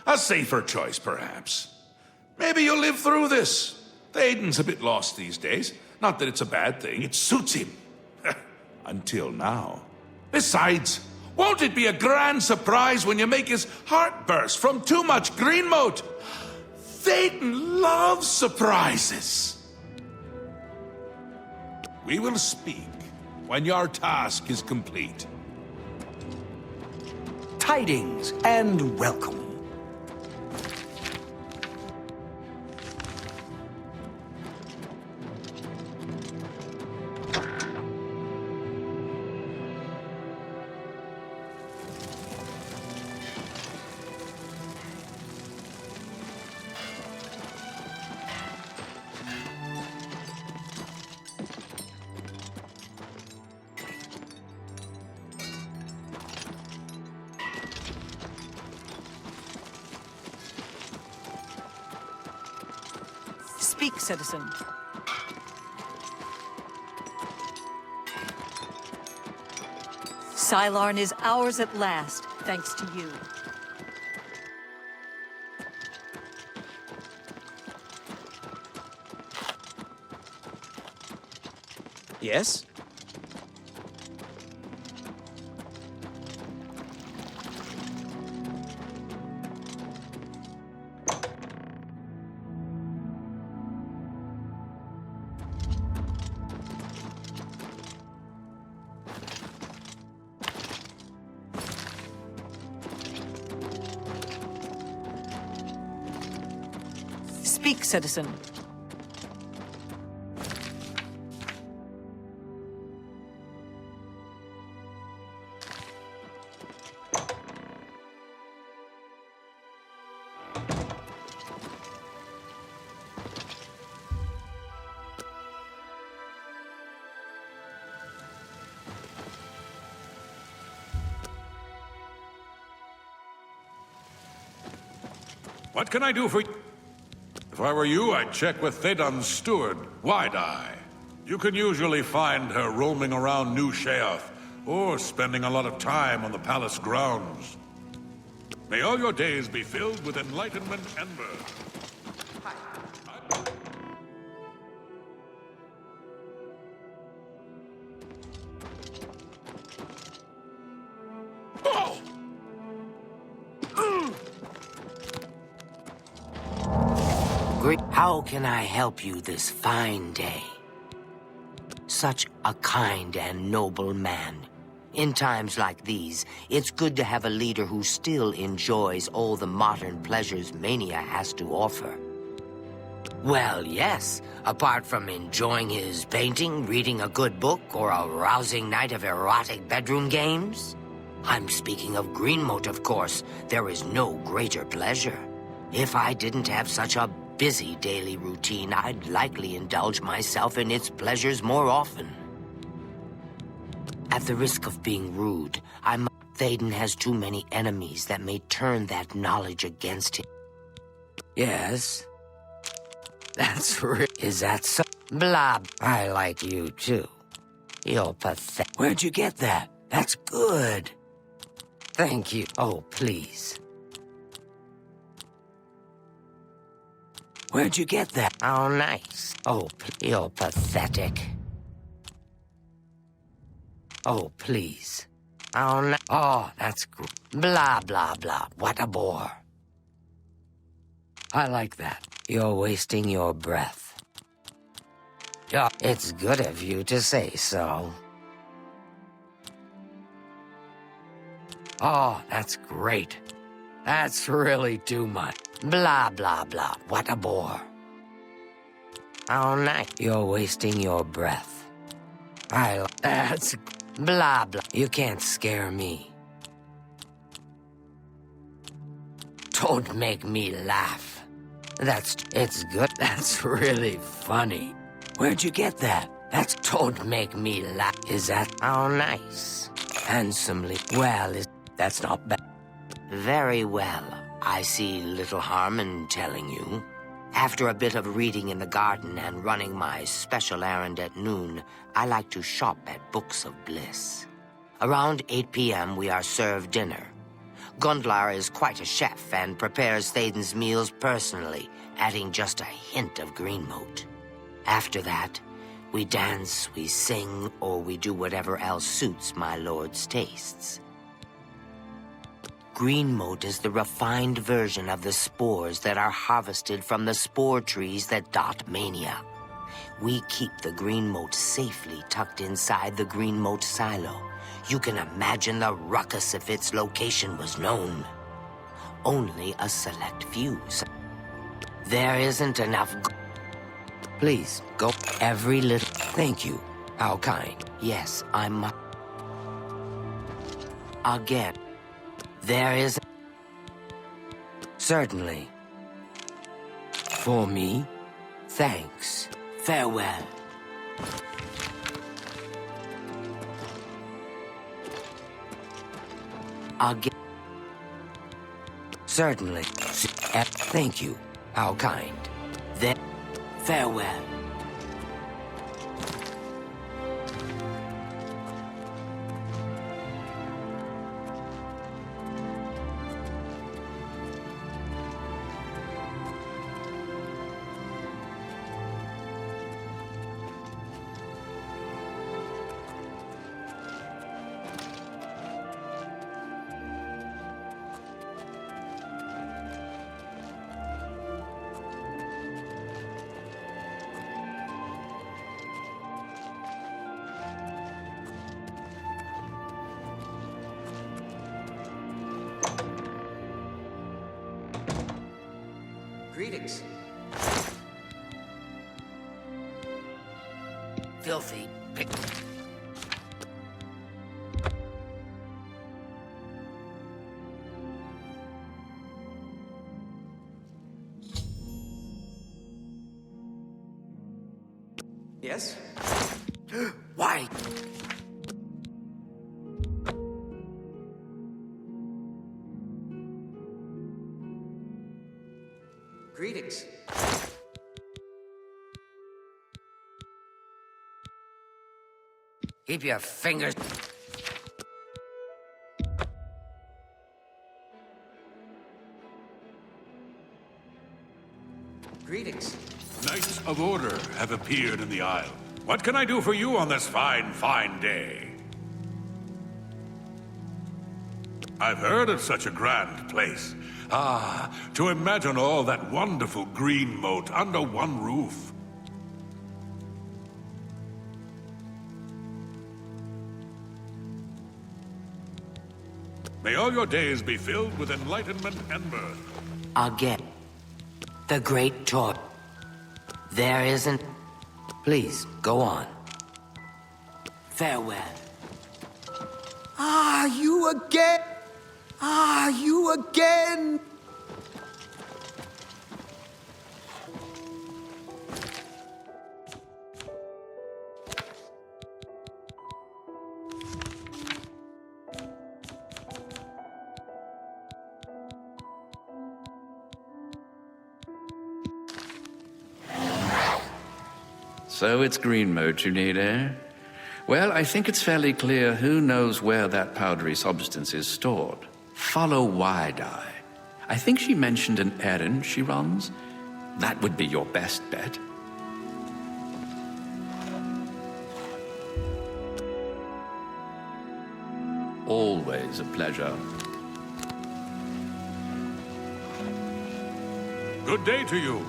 A safer choice, perhaps. Maybe you'll live through this. Théoden's a bit lost these days. Not that it's a bad thing. It suits him. Until now. Besides, won't it be a grand surprise when you make his heart burst from too much green moat? Théoden loves surprises. We will speak when your task is complete. Tidings and welcome. Speak, citizen. Sylarn is ours at last, thanks to you. Yes? Speak, citizen. What can I do for you? If I were you, I'd check with Théoden's steward, Wide-Eye. You can usually find her roaming around New Sheoth, or spending a lot of time on the palace grounds. May all your days be filled with enlightenment and mirth. How can I help you this fine day? Such a kind and noble man. In times like these, it's good to have a leader who still enjoys all the modern pleasures Mania has to offer. Well, yes. Apart from enjoying his painting, reading a good book, or a rousing night of erotic bedroom games. I'm speaking of Greenmote, of course. There is no greater pleasure. If I didn't have such a busy daily routine, I'd likely indulge myself in its pleasures more often. At the risk of being rude, Théoden has too many enemies that may turn that knowledge against him. Yes? That's real. Is that so? Blah. I like you, too. You're pathetic. Where'd you get that? That's good. Thank you. Oh, please. Where'd you get that? Oh, nice. Oh, you're pathetic. Oh, please. Oh, no. Oh, that's good. Blah, blah, blah. What a bore. I like that. You're wasting your breath. Yeah, it's good of you to say so. Oh, that's great. That's really too much. Blah, blah, blah. What a bore. Oh, nice. You're wasting your breath. That's... Blah, blah. You can't scare me. Don't make me laugh. It's good. That's really funny. Where'd you get that? Don't make me laugh. Is that... Oh, nice. Handsomely. Well, that's not bad. Very well. I see little harm in telling you. After a bit of reading in the garden and running my special errand at noon, I like to shop at Books of Bliss. Around 8 p.m., we are served dinner. Gundlar is quite a chef and prepares Thaden's meals personally, adding just a hint of green moat. After that, we dance, we sing, or we do whatever else suits my lord's tastes. Green moat is the refined version of the spores that are harvested from the spore trees that dot Mania. We keep the green moat safely tucked inside the green moat silo. You can imagine the ruckus if its location was known. Only a select few. There isn't enough. Please, go. Every little. Thank you. How kind. Yes, I'm. Again. There is. Certainly. For me? Thanks. Farewell. Again. Certainly. Thank you. How kind. Then. Farewell. Greetings. Filthy. Yes? Why? Greetings. Keep your fingers. Greetings. Knights of Order have appeared in the Isle. What can I do for you on this fine, fine day? I've heard of such a grand place. Ah, to imagine all that wonderful green moat under one roof. May all your days be filled with enlightenment and mirth. Again. The Great Tour. There isn't... Please, go on. Farewell. Ah, you again! Ah, you again! So it's green moat you need, eh? Well, I think it's fairly clear who knows where that powdery substance is stored. Follow Wide-Eye. I think she mentioned an errand she runs. That would be your best bet. Always a pleasure. Good day to you.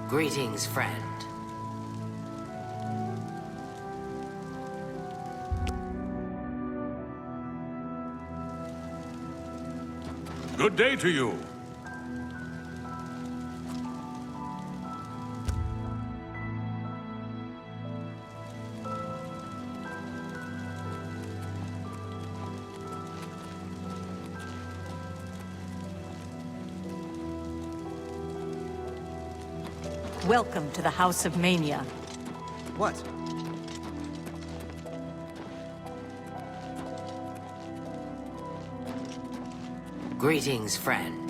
Greetings, friend. Good day to you. Welcome to the House of Mania. What? Greetings, friend.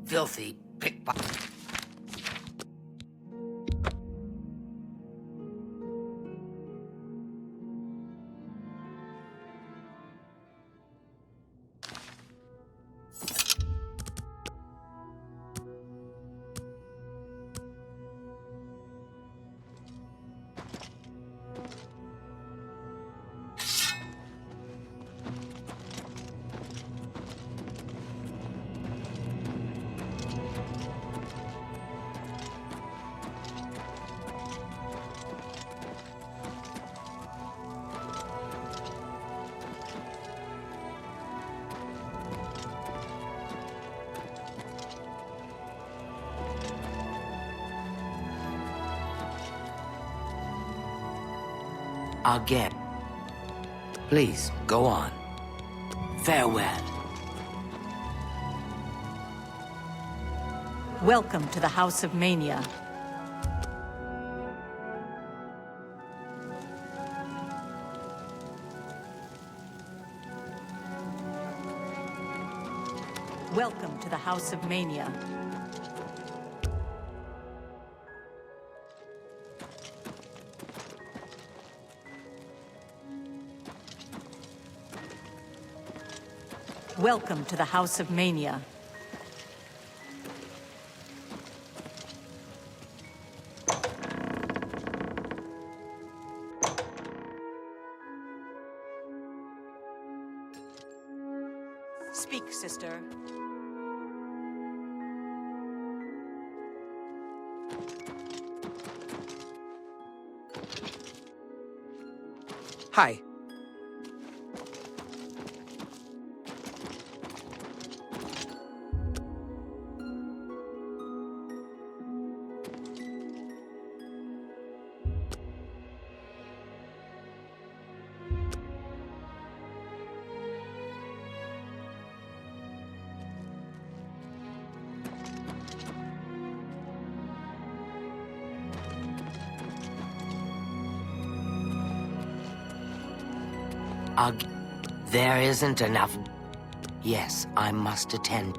Filthy pickpocket. Again. Please, go on. Farewell. Welcome to the House of Mania. Welcome to the House of Mania. Welcome to the House of Mania. Speak, sister. Hi. There isn't enough. Yes, I must attend.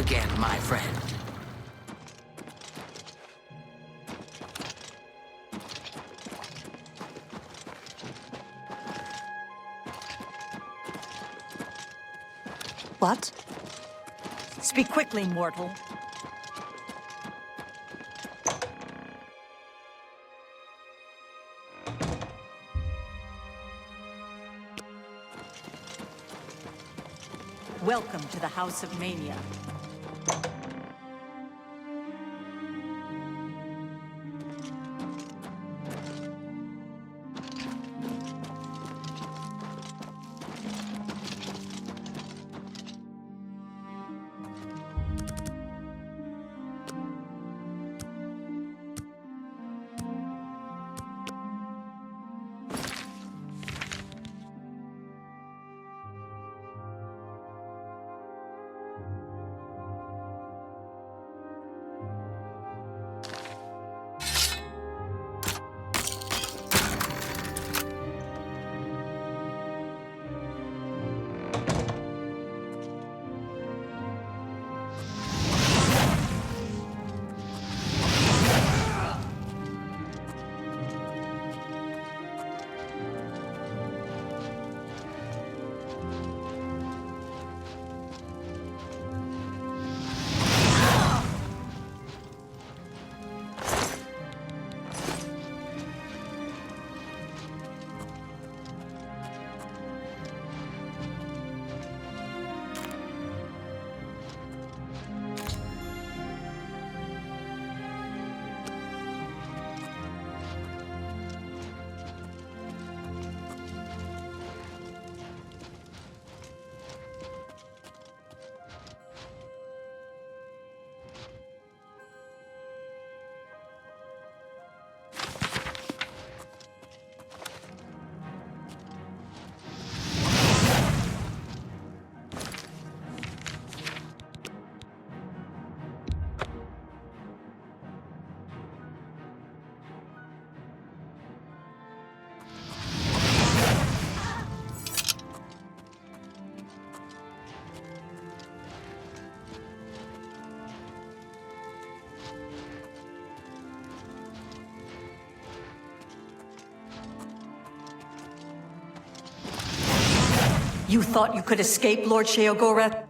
again, my friend. What? Speak quickly, mortal. Welcome to the House of Mania. You thought you could escape, Lord Sheogorath?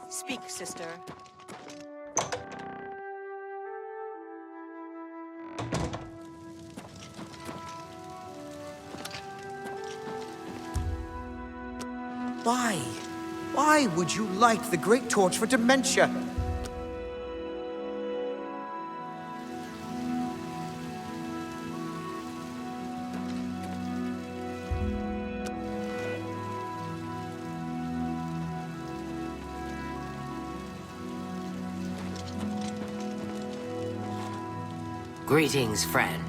Speak, sister. Why? Why would you light the great torch for dementia? Greetings, friend.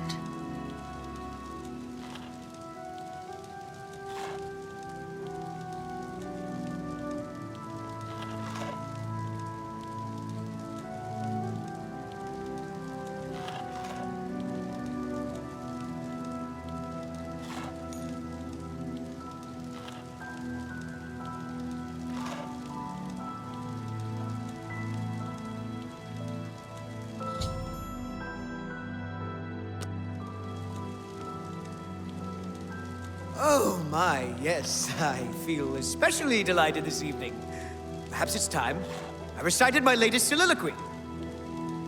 Oh, my, yes. I feel especially delighted this evening. Perhaps it's time I recited my latest soliloquy.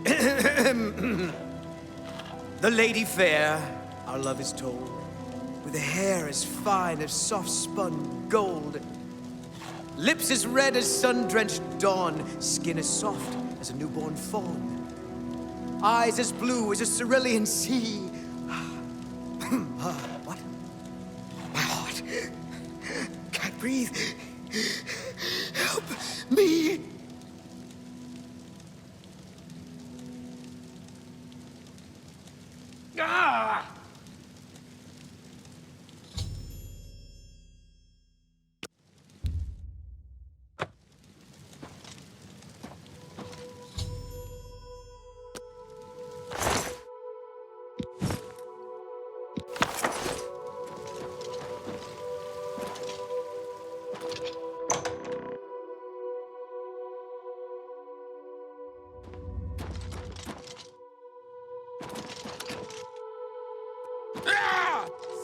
The lady fair, our love is told, with a hair as fine as soft-spun gold, lips as red as sun-drenched dawn, skin as soft as a newborn fawn, eyes as blue as a cerulean sea. What? My heart can't breathe. Help me. Ah!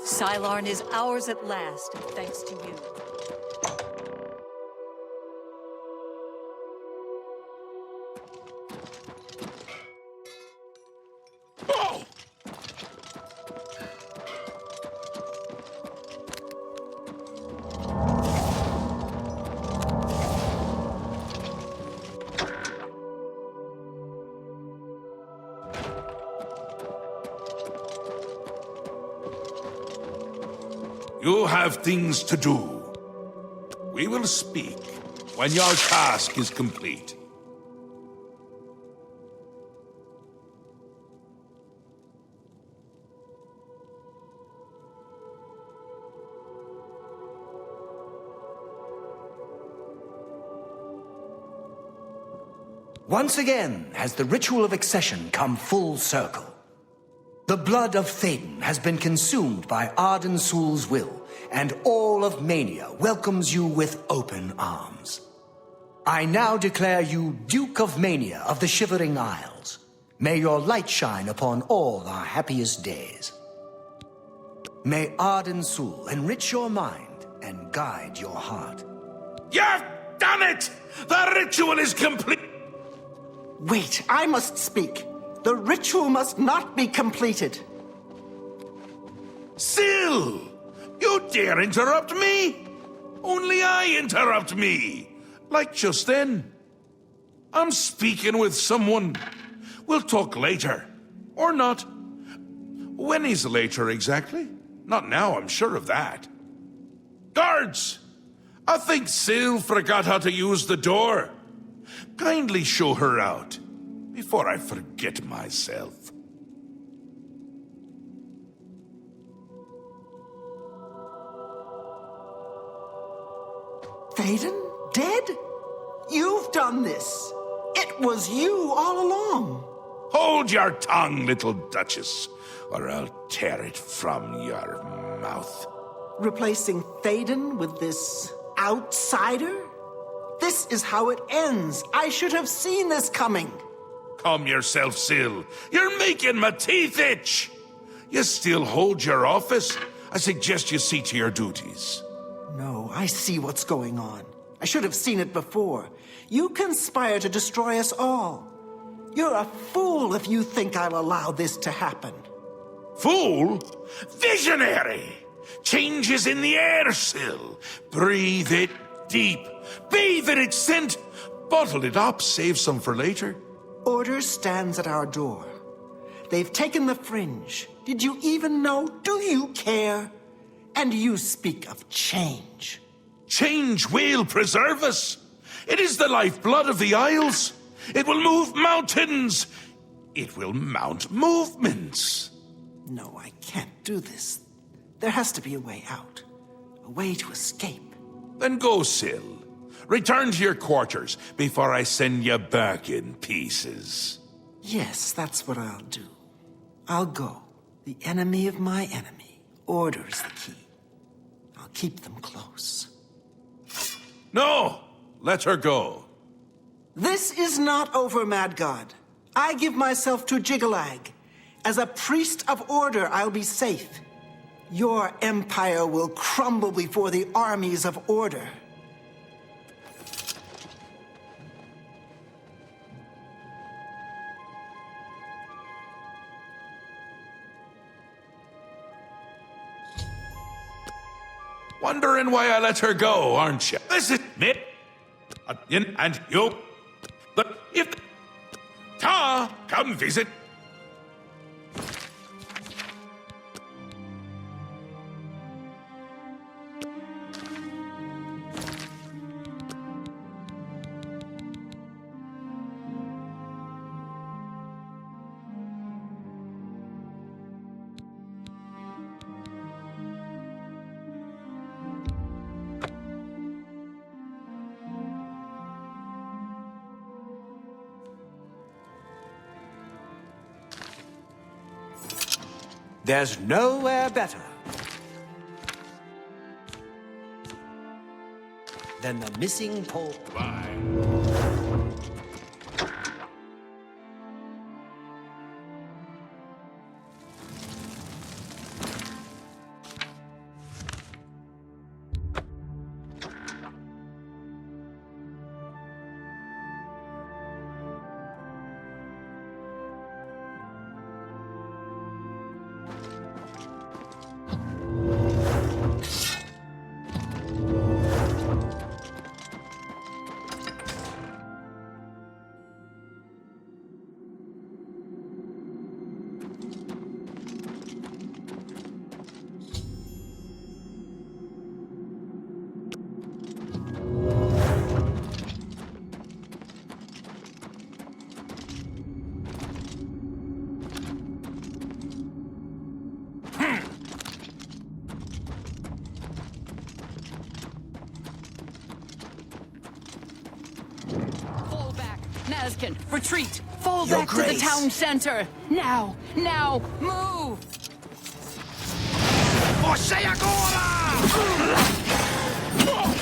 Sylarn is ours at last, thanks to you. You have things to do. We will speak when your task is complete. Once again has the ritual of accession come full circle. The blood of Théden has been consumed by Arden Sul's will, and all of Mania welcomes you with open arms. I now declare you Duke of Mania of the Shivering Isles. May your light shine upon all our happiest days. May Arden Sul enrich your mind and guide your heart. You've done it! The ritual is complete! Wait, I must speak. The ritual must not be completed. Syl! You dare interrupt me? Only I interrupt me. Like just then. I'm speaking with someone. We'll talk later. Or not. When is later exactly? Not now, I'm sure of that. Guards! I think Syl forgot how to use the door. Kindly show her out, before I forget myself. Théden? Dead? You've done this. It was you all along. Hold your tongue, little Duchess, or I'll tear it from your mouth. Replacing Théden with this outsider? This is how it ends. I should have seen this coming. Calm yourself, Syl. You're making my teeth itch. You still hold your office? I suggest you see to your duties. No, I see what's going on. I should have seen it before. You conspire to destroy us all. You're a fool if you think I'll allow this to happen. Fool? Visionary! Change is in the air, Syl. Breathe it deep. Bathe in its scent. Bottle it up, save some for later. Order stands at our door. They've taken the fringe. Did you even know? Do you care? And you speak of change. Change will preserve us. It is the lifeblood of the Isles. It will move mountains. It will mount movements. No, I can't do this. There has to be a way out. A way to escape. Then go, Syl. Return to your quarters before I send you back in pieces. Yes, that's what I'll do. I'll go. The enemy of my enemy orders the key. I'll keep them close. No! Let her go. This is not over, Mad God. I give myself to Jiggalag. As a priest of order, I'll be safe. Your empire will crumble before the armies of order. Wondering why I let her go, aren't you? This is me. And you. But if... Ta, come visit. There's nowhere better than the missing pole. Bye. Nazkin, retreat! Fall Your back to Grace. the town center! Now! Now! Move!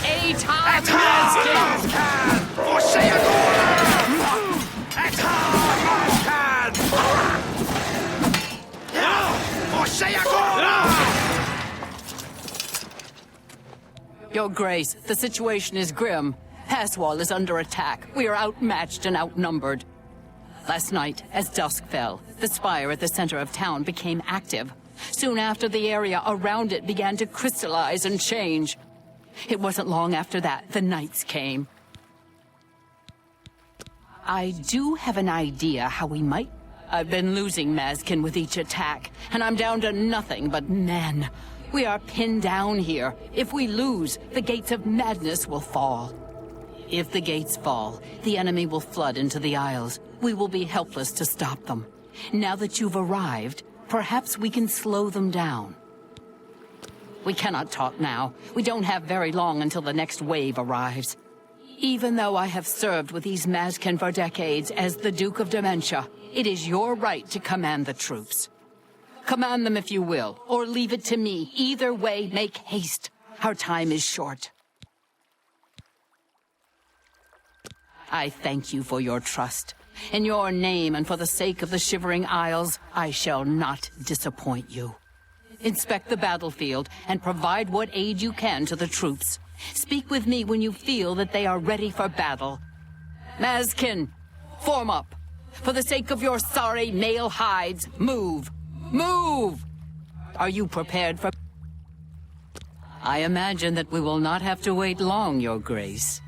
A-time, Nazkin! Your Grace, the situation is grim. Passwall is under attack. We are outmatched and outnumbered. Last night, as dusk fell, the spire at the center of town became active. Soon after, the area around it began to crystallize and change. It wasn't long after that the knights came. I do have an idea how we might... I've been losing Mazkin with each attack, and I'm down to nothing but men. We are pinned down here. If we lose, the gates of madness will fall. If the gates fall, the enemy will flood into the Isles. We will be helpless to stop them. Now that you've arrived, perhaps we can slow them down. We cannot talk now. We don't have very long until the next wave arrives. Even though I have served with these Mazkin for decades as the Duke of Dementia, it is your right to command the troops. Command them if you will, or leave it to me. Either way, make haste. Our time is short. I thank you for your trust. In your name and for the sake of the Shivering Isles, I shall not disappoint you. Inspect the battlefield and provide what aid you can to the troops. Speak with me when you feel that they are ready for battle. Mazkin, form up. For the sake of your sorry male hides, move. Move! Are you prepared for... I imagine that we will not have to wait long, Your Grace.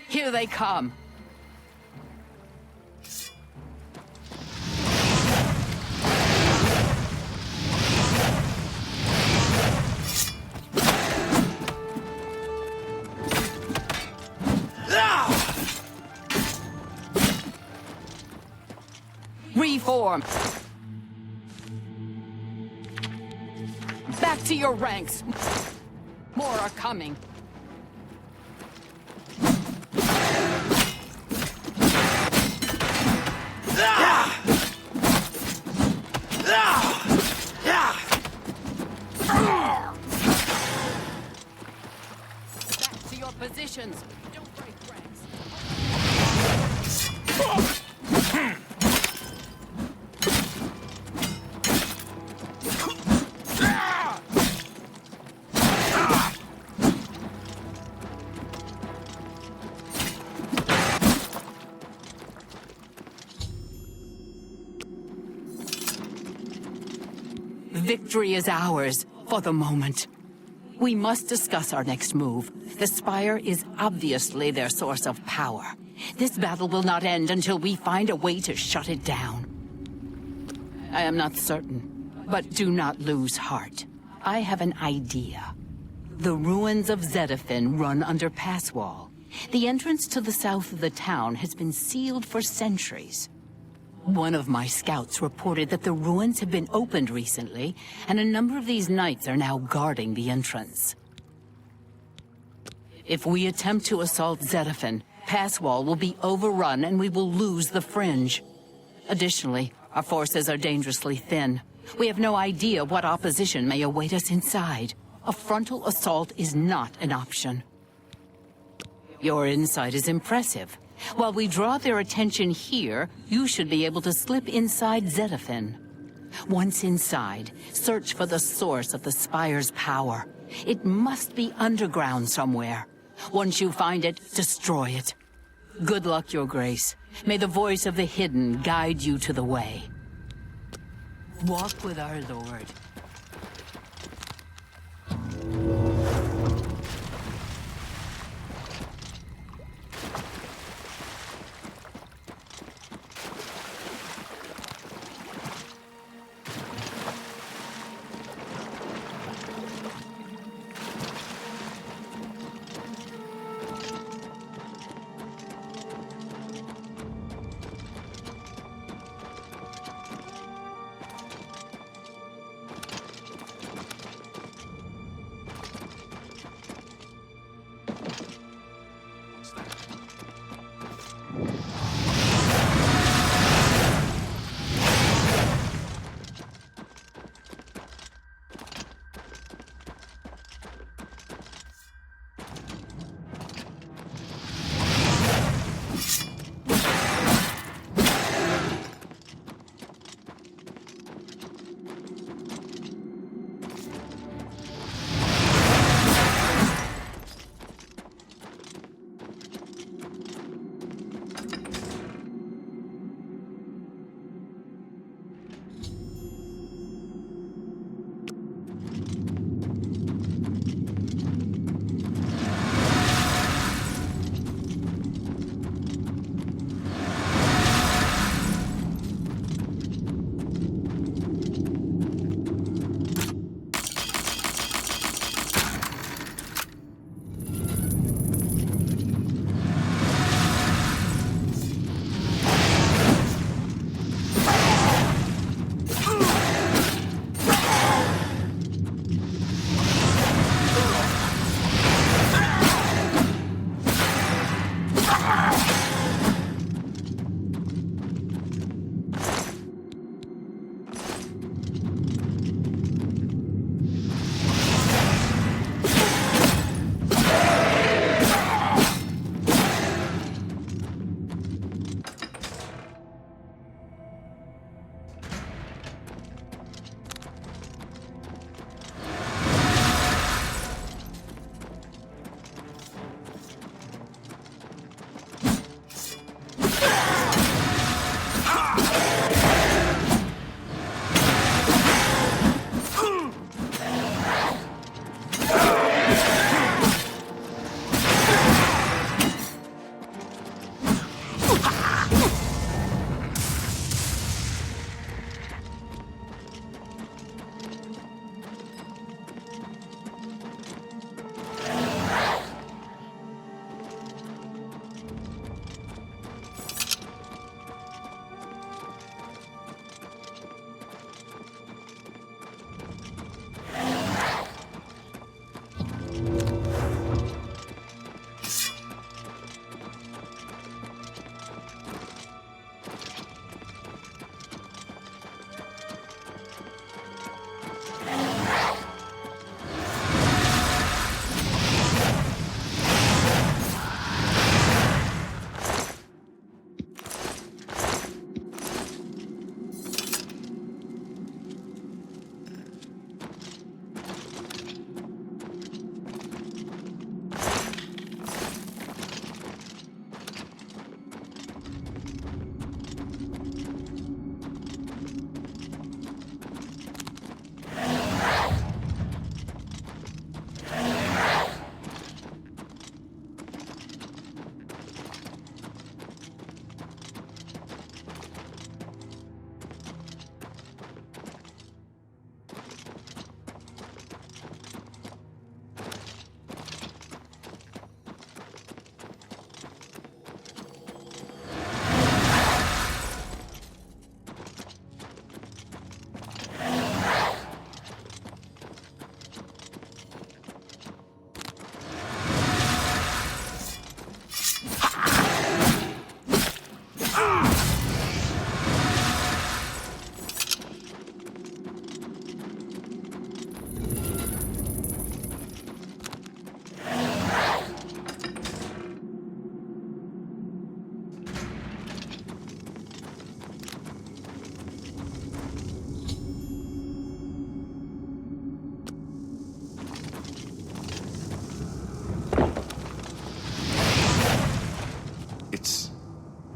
Here they come. Reform. Back to your ranks. More are coming. Back to your positions. Don't break ranks. Victory is ours, for the moment. We must discuss our next move. The Spire is obviously their source of power. This battle will not end until we find a way to shut it down. I am not certain, but do not lose heart. I have an idea. The ruins of Zedafin run under pass wall. The entrance to the south of the town has been sealed for centuries. One of my scouts reported that the ruins have been opened recently, and a number of these knights are now guarding the entrance. If we attempt to assault Zedafin, Passwall will be overrun and we will lose the Fringe. Additionally, our forces are dangerously thin. We have no idea what opposition may await us inside. A frontal assault is not an option. Your insight is impressive. While we draw their attention here, you should be able to slip inside Zedafin. Once inside, search for the source of the Spire's power. It must be underground somewhere. Once you find it, destroy it. Good luck, Your Grace. May the voice of the hidden guide you to the way. Walk with our Lord.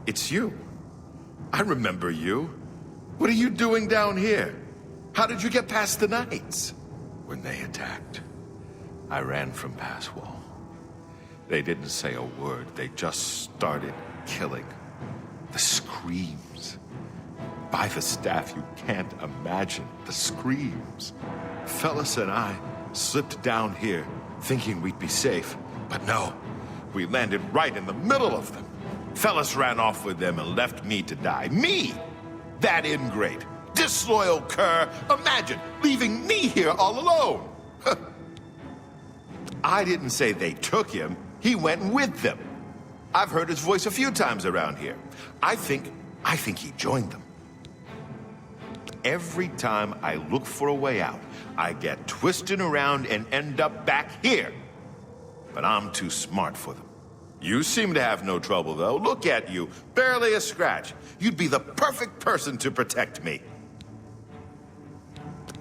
It's you. I remember you. What are you doing down here? How did you get past the knights? When they attacked, I ran from Passwall. They didn't say a word. They just started killing. The screams. By the staff, you can't imagine the screams. Fellas and I slipped down here, thinking we'd be safe. But no, we landed right in the middle of them. Fellas ran off with them and left me to die. Me! That ingrate, disloyal cur. Imagine leaving me here all alone. I didn't say they took him. He went with them. I've heard his voice a few times around here. I think he joined them. Every time I look for a way out, I get twisted around and end up back here. But I'm too smart for them. You seem to have no trouble, though. Look at you. Barely a scratch. You'd be the perfect person to protect me.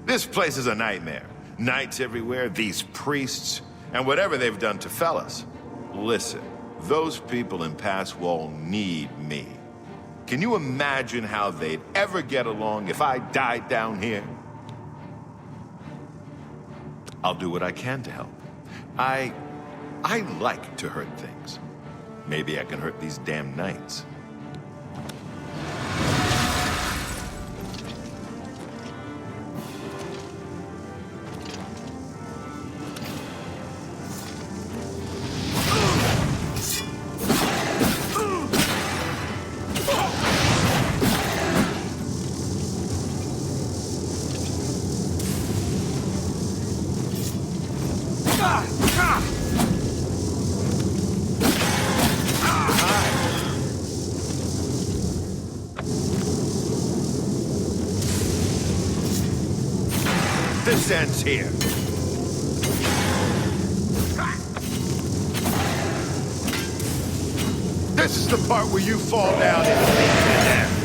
This place is a nightmare. Knights everywhere, these priests, and whatever they've done to fellas. Listen, those people in Passwall need me. Can you imagine how they'd ever get along if I died down here? I'll do what I can to help. I like to hurt things. Maybe I can hurt these damn knights. This ends here. This is the part where you fall down and meet to death.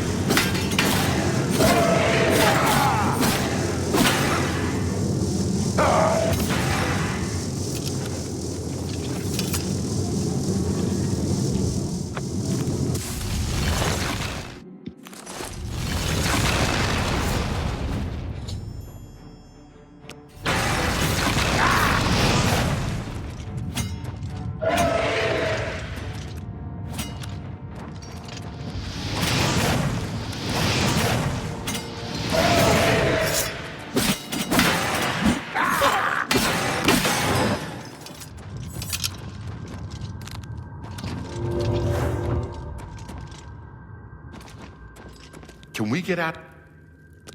Can we get out?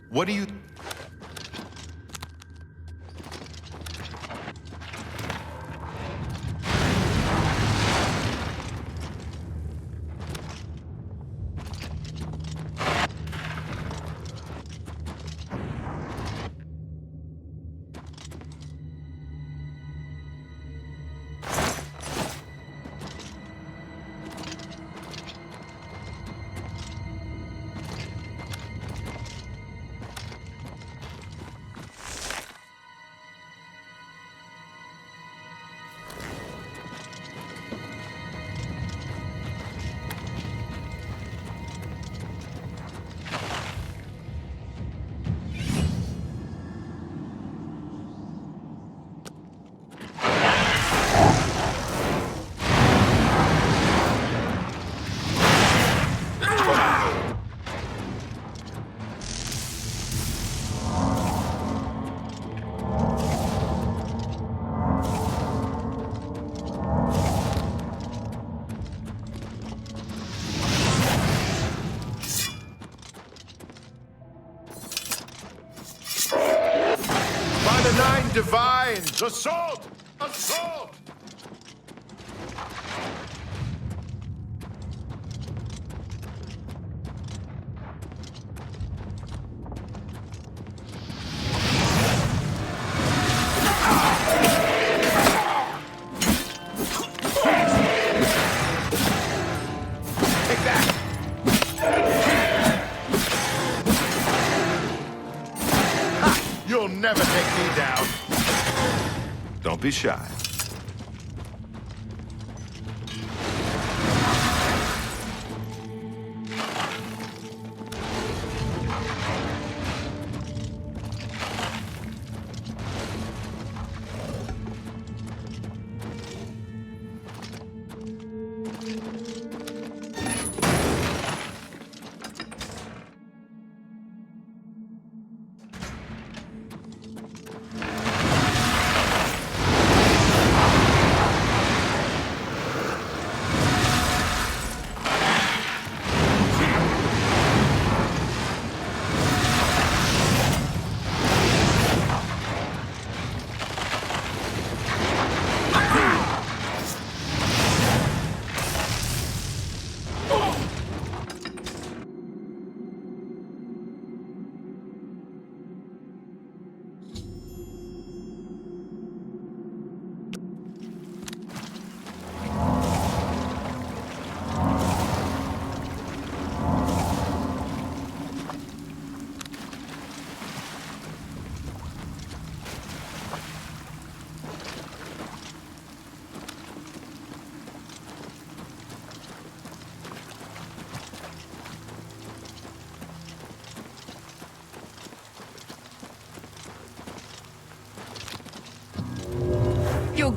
What do you... Divines! Assault! Assault! Take that! Ha! You'll never take me down! Don't be shy.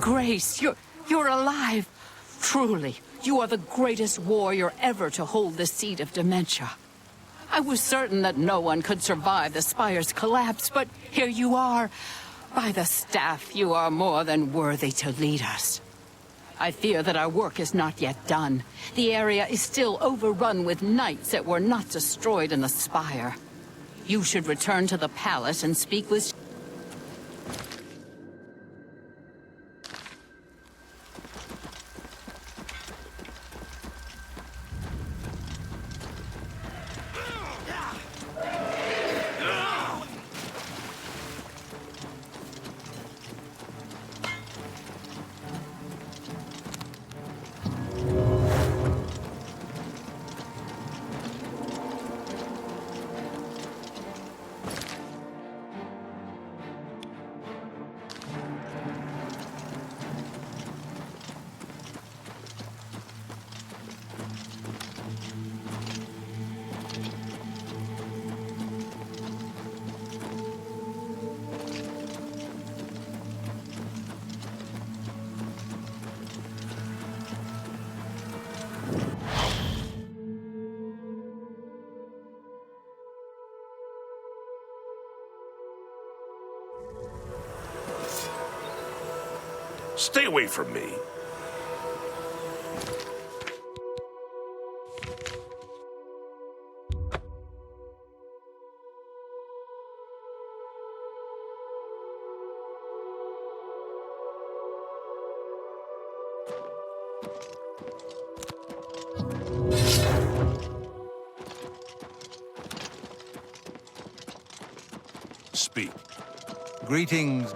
Grace, you're alive. Truly, you are the greatest warrior ever to hold the seat of dementia. I was certain that no one could survive the Spire's collapse, but here you are. By the staff, you are more than worthy to lead us. I fear that our work is not yet done. The area is still overrun with knights that were not destroyed in the Spire. You should return to the palace and speak with... Stay away from me. Speak. Greetings.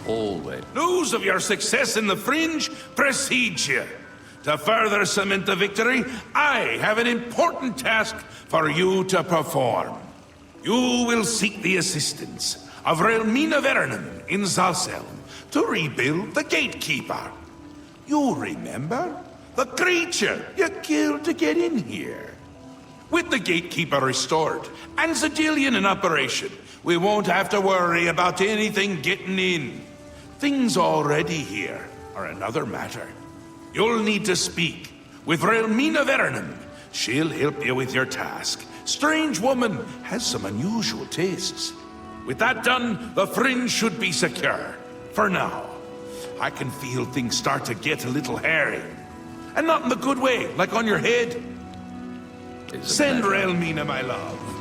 Always. News of your success in the Fringe precedes you. To further cement the victory, I have an important task for you to perform. You will seek the assistance of Relmina Vernum in Zalselm to rebuild the Gatekeeper. You remember? The creature you killed to get in here. With the Gatekeeper restored and Zedillion in operation, we won't have to worry about anything getting in. Things already here are another matter. You'll need to speak with Relmina Vernum. She'll help you with your task. Strange woman has some unusual tastes. With that done, the Fringe should be secure. For now. I can feel things start to get a little hairy. And not in the good way, like on your head. Send Relmina my love.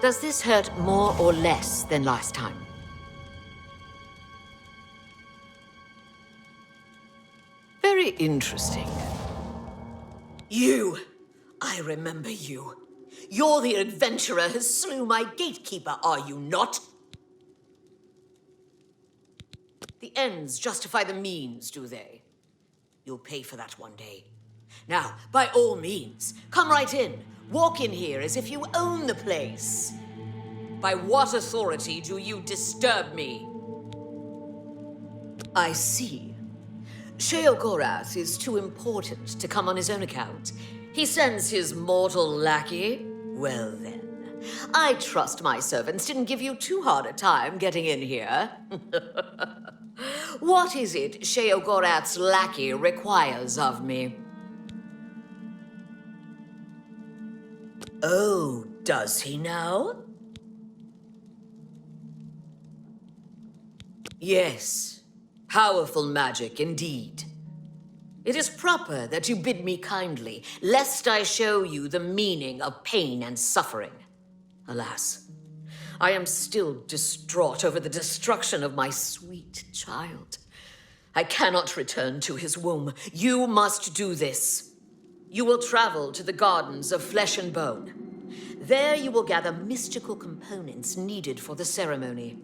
Does this hurt more or less than last time? Very interesting. You! I remember you. You're the adventurer who slew my gatekeeper, are you not? The ends justify the means, do they? You'll pay for that one day. Now, by all means, come right in. Walk in here as if you own the place. By what authority do you disturb me? I see. Sheogorath is too important to come on his own account. He sends his mortal lackey. Well then, I trust my servants didn't give you too hard a time getting in here. What is it Sheogorath's lackey requires of me? Oh, does he now? Yes, powerful magic indeed. It is proper that you bid me kindly, lest I show you the meaning of pain and suffering. Alas, I am still distraught over the destruction of my sweet child. I cannot return to his womb. You must do this. You will travel to the Gardens of Flesh and Bone. There you will gather mystical components needed for the ceremony.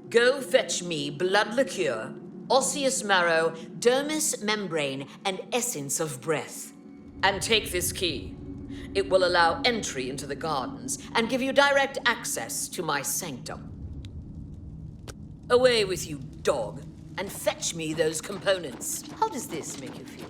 Go fetch me blood liqueur, osseous marrow, dermis membrane, and essence of breath. And take this key. It will allow entry into the gardens and give you direct access to my sanctum. Away with you, dog, and fetch me those components. How does this make you feel?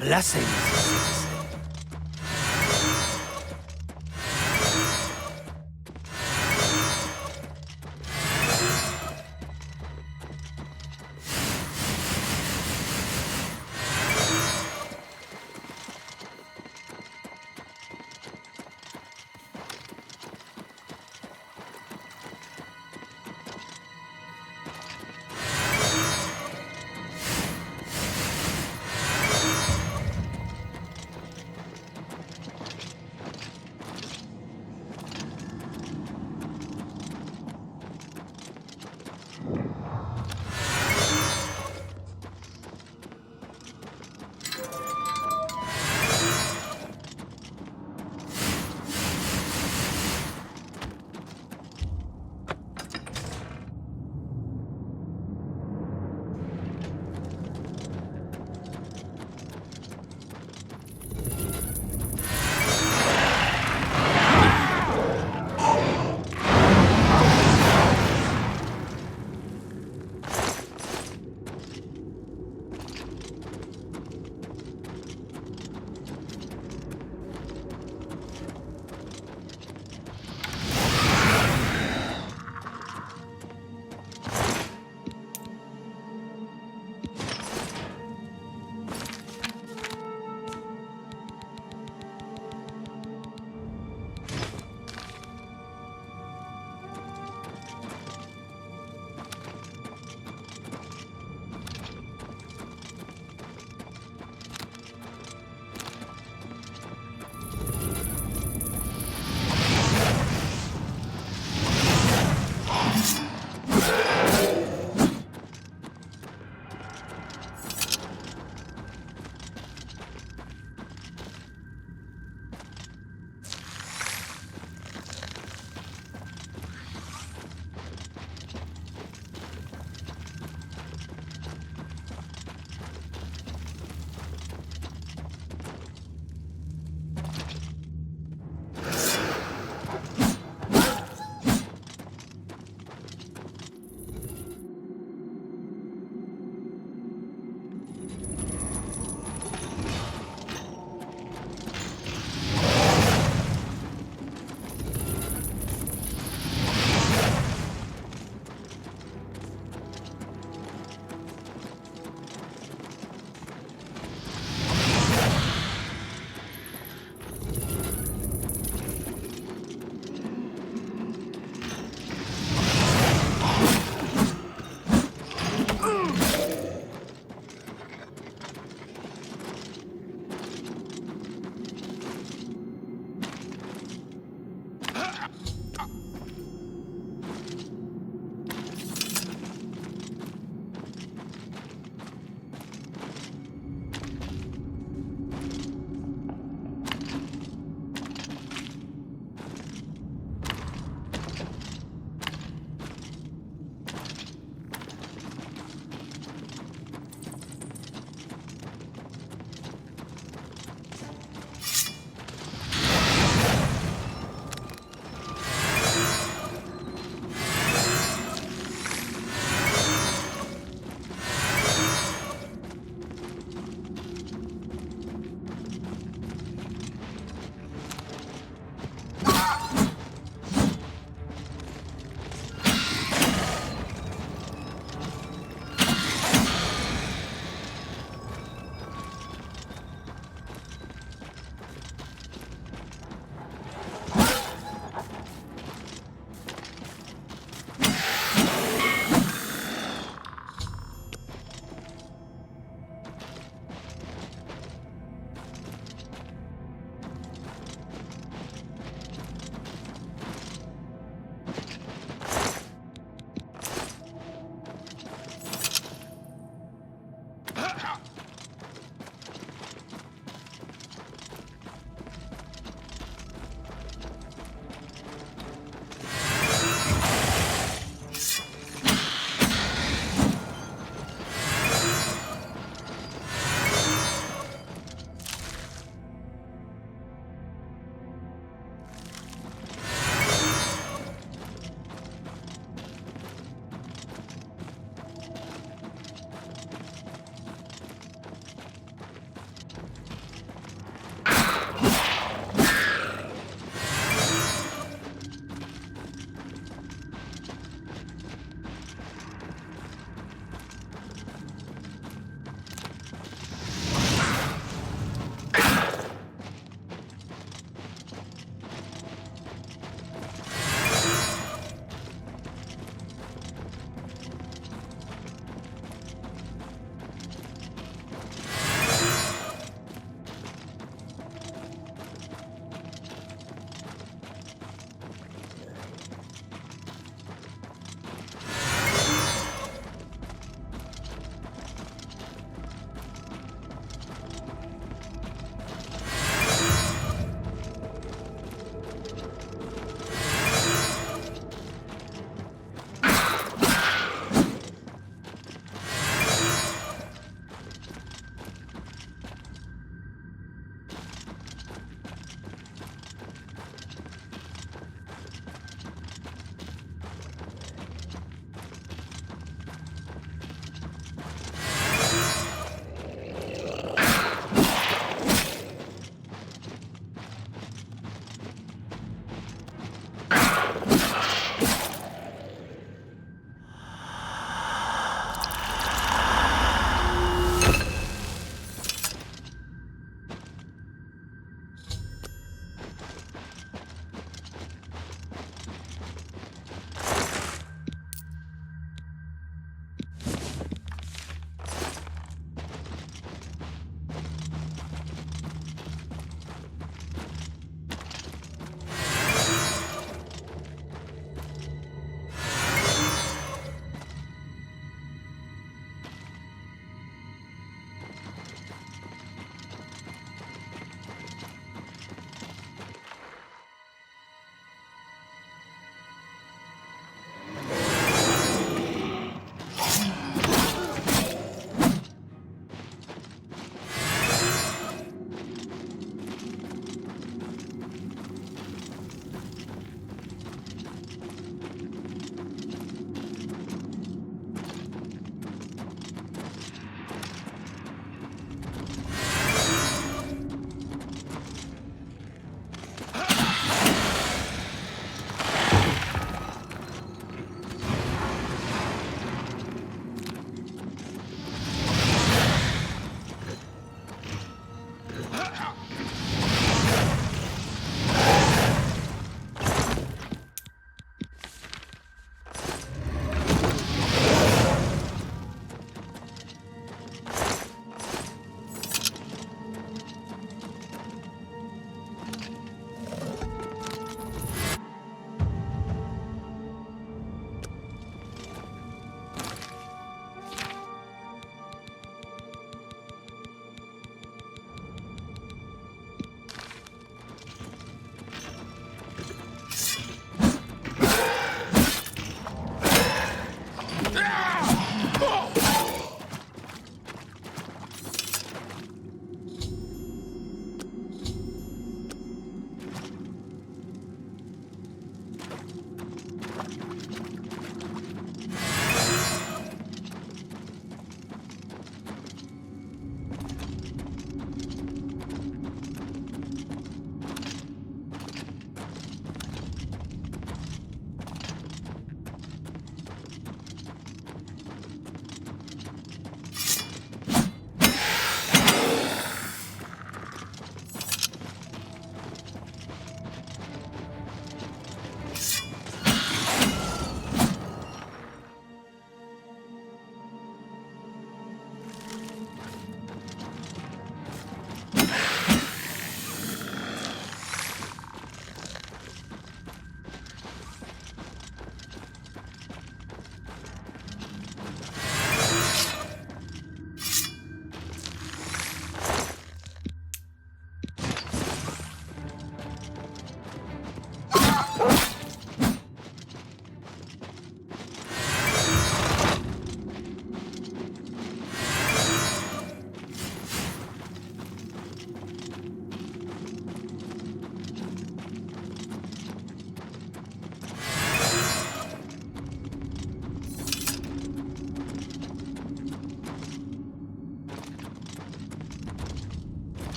Blessings.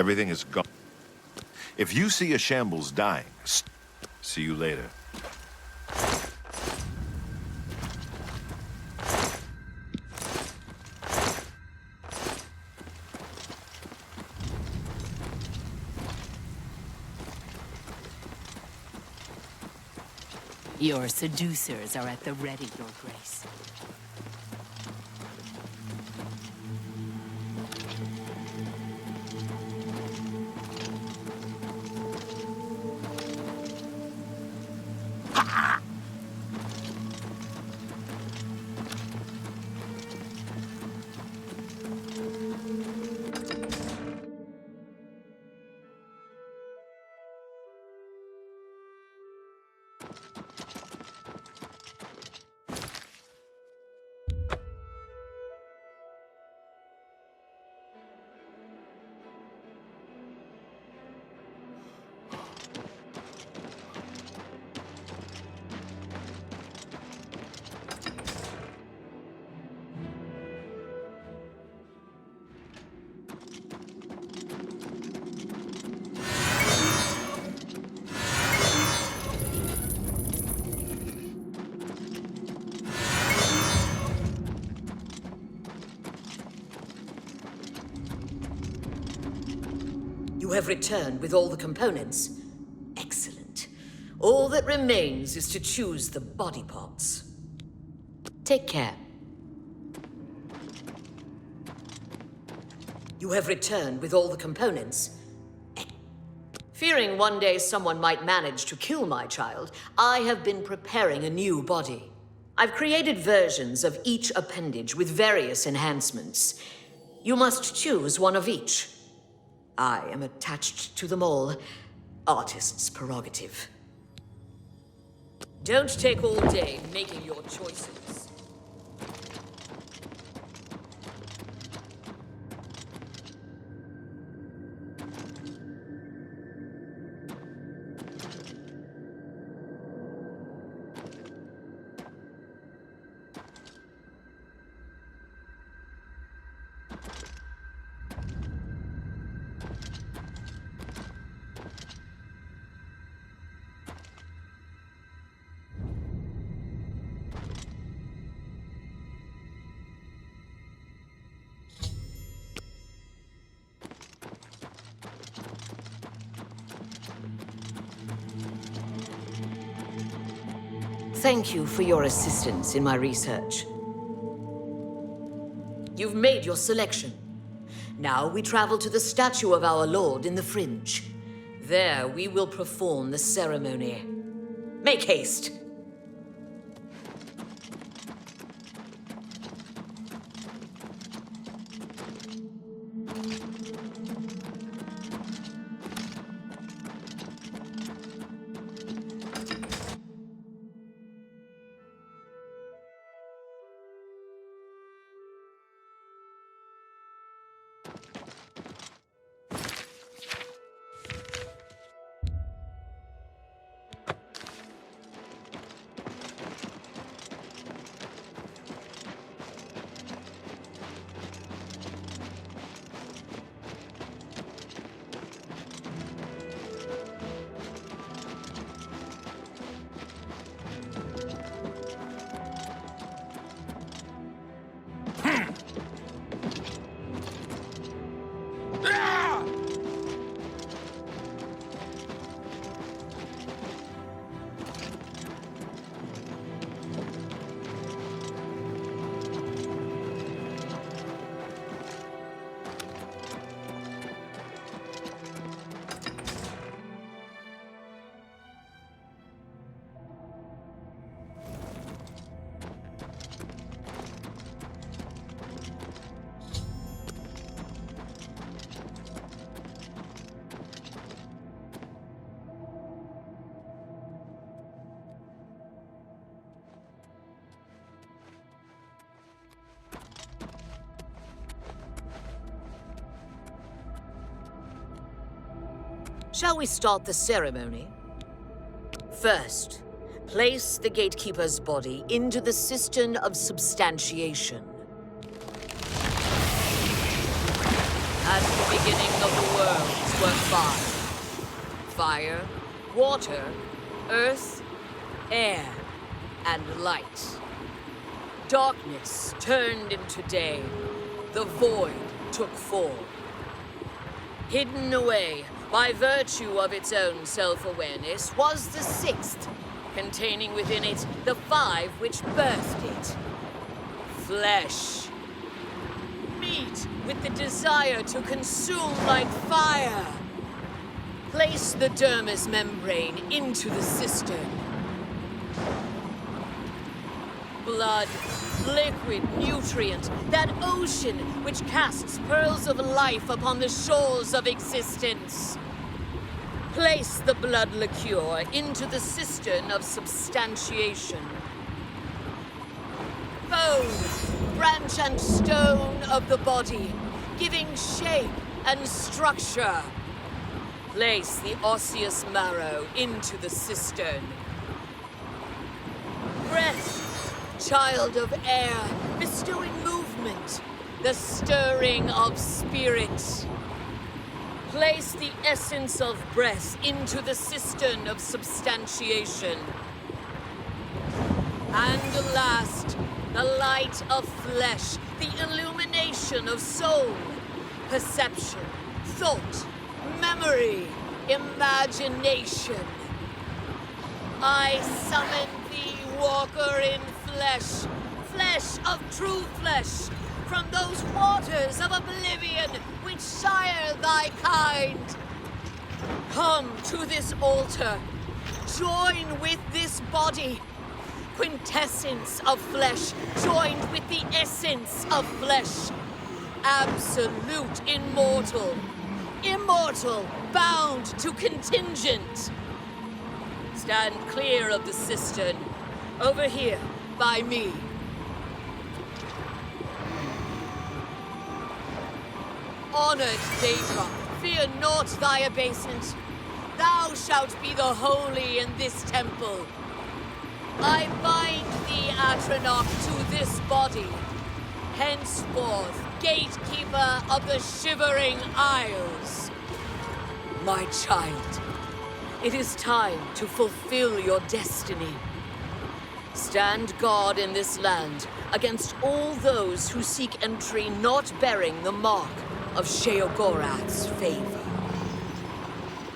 Everything is gone. If you see a shambles dying, see you later. Your seducers are at the ready, Your Grace. You have returned with all the components. Excellent. All that remains is to choose the body parts. Take care. You have returned with all the components. Fearing one day someone might manage to kill my child, I have been preparing a new body. I've created versions of each appendage with various enhancements. You must choose one of each. I am attached to them all. Artist's prerogative. Don't take all day making your choices. Thank you for your assistance in my research. You've made your selection. Now we travel to the statue of our Lord in the Fringe. There we will perform the ceremony. Make haste! Shall we start the ceremony? First, place the gatekeeper's body into the cistern of substantiation. At the beginning of the world, were five. Fire, water, earth, air, and light. Darkness turned into day. The void took form. Hidden away by virtue of its own self-awareness was the sixth, containing within it the five which birthed it. Flesh. Meat with the desire to consume like fire. Place the dermis membrane into the cistern. Blood, liquid, nutrient, that ocean which casts pearls of life upon the shores of existence. Place the blood liqueur into the cistern of substantiation. Bone, branch and stone of the body, giving shape and structure. Place the osseous marrow into the cistern. Breath, child of air, bestowing movement, the stirring of spirit. Place the essence of breath into the cistern of substantiation. And last, the light of flesh, the illumination of soul, perception, thought, memory, imagination. I summon thee, walker in flesh, flesh of true flesh, from those waters of oblivion which sire thy kind. Come to this altar, join with this body, quintessence of flesh, joined with the essence of flesh, absolute immortal, immortal, bound to contingent. Stand clear of the cistern, over here, by me. Honored Daedra, fear not thy abasement. Thou shalt be the holy in this temple. I bind thee, Atronach, to this body, henceforth gatekeeper of the Shivering Isles. My child, it is time to fulfill your destiny. Stand guard in this land against all those who seek entry not bearing the mark of Sheogorath's favor.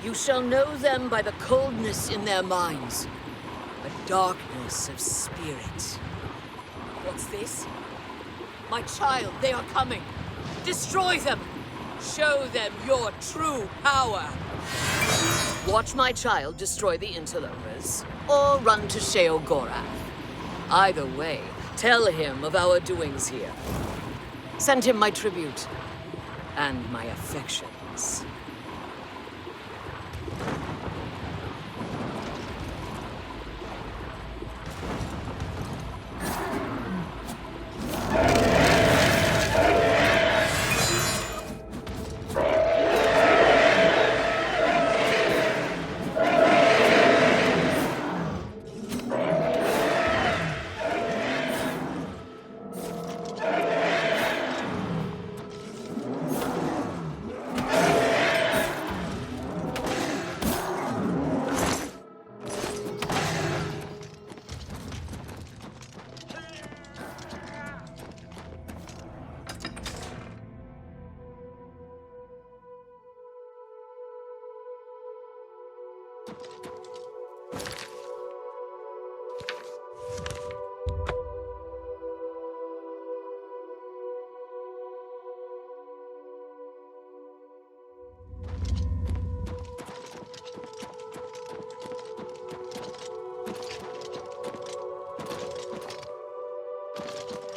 You shall know them by the coldness in their minds, a darkness of spirit. What's this? My child, they are coming. Destroy them! Show them your true power! Watch my child destroy the interlopers, or run to Sheogorath. Either way, tell him of our doings here. Send him my tribute, and my affections.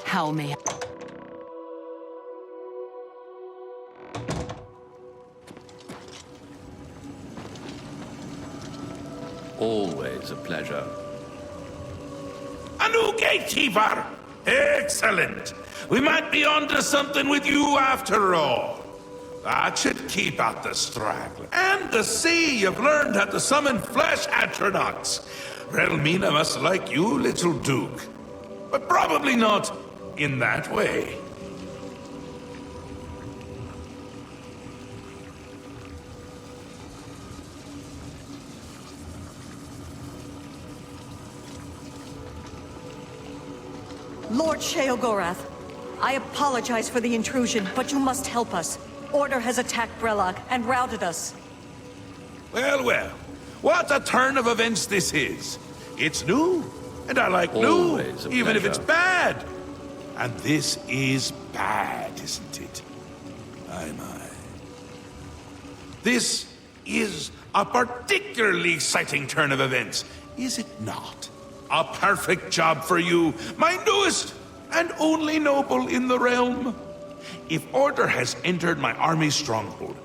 How may I? Always a pleasure. A new gatekeeper! Excellent! We might be onto something with you after all. That should keep out the straggler. And to see you've learned how to summon flesh atronachs. Relmina must like you, little Duke. But probably not in that way. Lord Sheogorath, I apologize for the intrusion, but you must help us. Order has attacked Brellock and routed us. Well, well. What a turn of events this is. It's new, and I like Always new, a even if pleasure. it's bad. And this is bad, isn't it? My. This is a particularly exciting turn of events, is it not? A perfect job for you, my newest and only noble in the realm. If Order has entered my army's stronghold,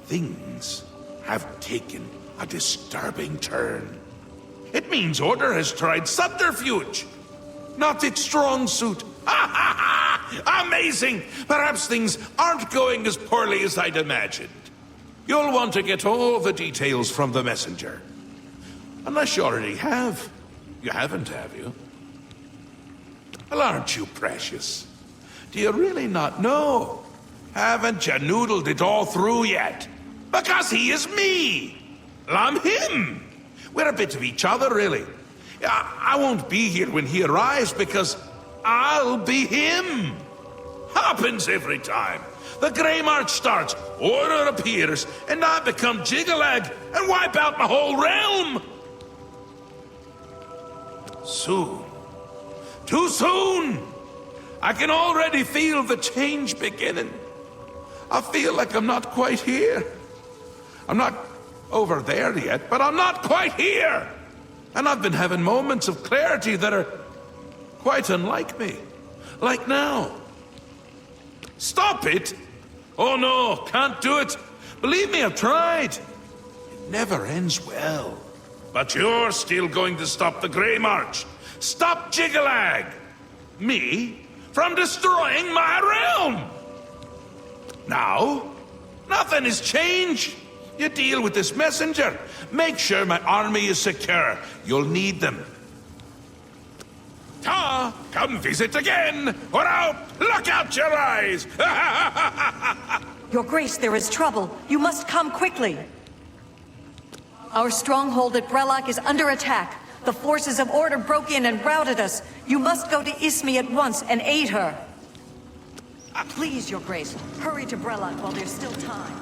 things have taken a disturbing turn. It means Order has tried subterfuge, not its strong suit. Ha ha ha! Amazing! Perhaps things aren't going as poorly as I'd imagined. You'll want to get all the details from the messenger. Unless you already have. You haven't, have you? Well, aren't you precious? Do you really not know? Haven't you noodled it all through yet? Because he is me! Well, I'm him! We're a bit of each other, really. I won't be here when he arrives because I'll be him! Happens every time. The Grey March starts, Order appears, and I become Jiggalag and wipe out my whole realm! Soon. Too soon! I can already feel the change beginning. I feel like I'm not quite here. I'm not over there yet, but I'm not quite here! And I've been having moments of clarity that are quite unlike me. Like now. Stop it! Oh no, can't do it. Believe me, I've tried. It never ends well. But you're still going to stop the Grey March. Stop Jiggalag! Me? From destroying my realm! Now, nothing has changed. You deal with this messenger. Make sure my army is secure. You'll need them. Ta! Come visit again, or I'll pluck out your eyes! Your Grace, there is trouble. You must come quickly. Our stronghold at Brellock is under attack. The forces of Order broke in and routed us. You must go to Ismi at once and aid her. Please, Your Grace, hurry to Brellock while there's still time.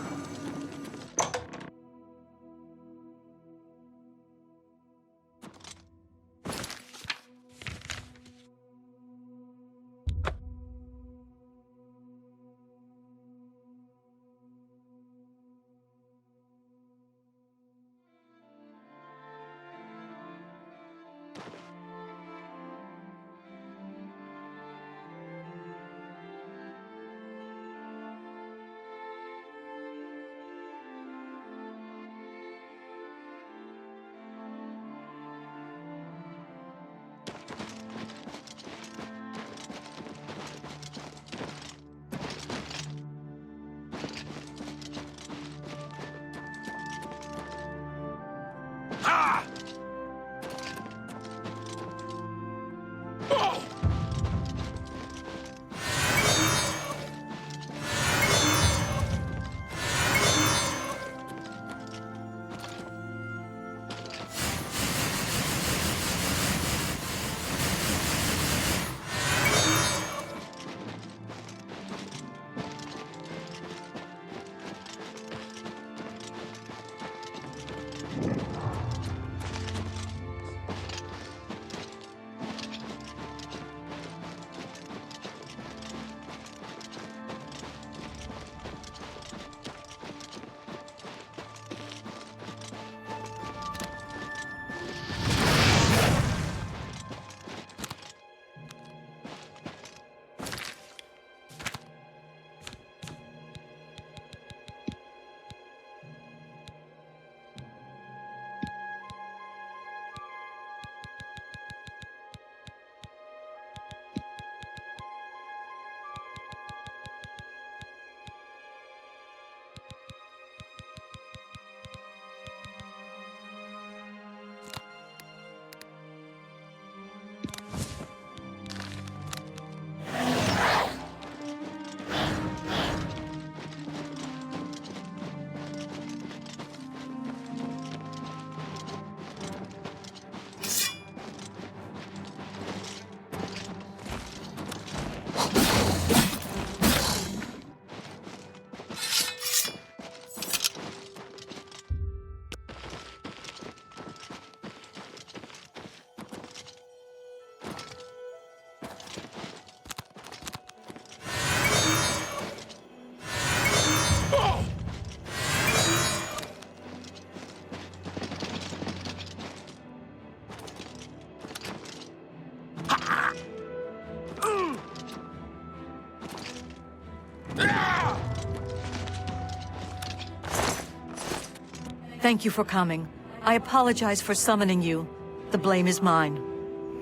Thank you for coming. I apologize for summoning you. The blame is mine.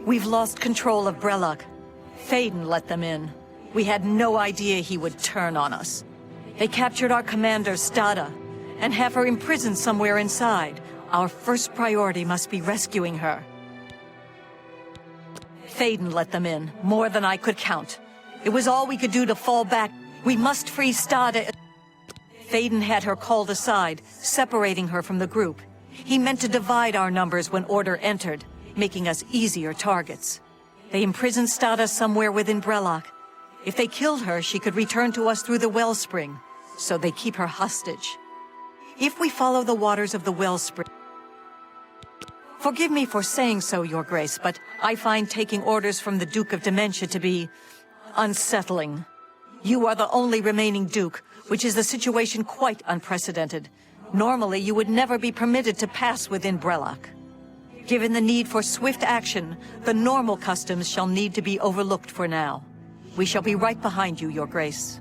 We've lost control of Brellock. Thaden let them in. We had no idea he would turn on us. They captured our commander, Stada, and have her imprisoned somewhere inside. Our first priority must be rescuing her. Thaden let them in, more than I could count. It was all we could do to fall back. We must free Stada. Thaden had her called aside, separating her from the group. He meant to divide our numbers when Order entered, making us easier targets. They imprisoned Stada somewhere within Brellock. If they killed her, she could return to us through the wellspring, so they keep her hostage. If we follow the waters of the wellspring... Forgive me for saying so, Your Grace, but I find taking orders from the Duke of Dementia to be unsettling. You are the only remaining Duke, which is a situation quite unprecedented. Normally, you would never be permitted to pass within Brellock. Given the need for swift action, the normal customs shall need to be overlooked for now. We shall be right behind you, Your Grace.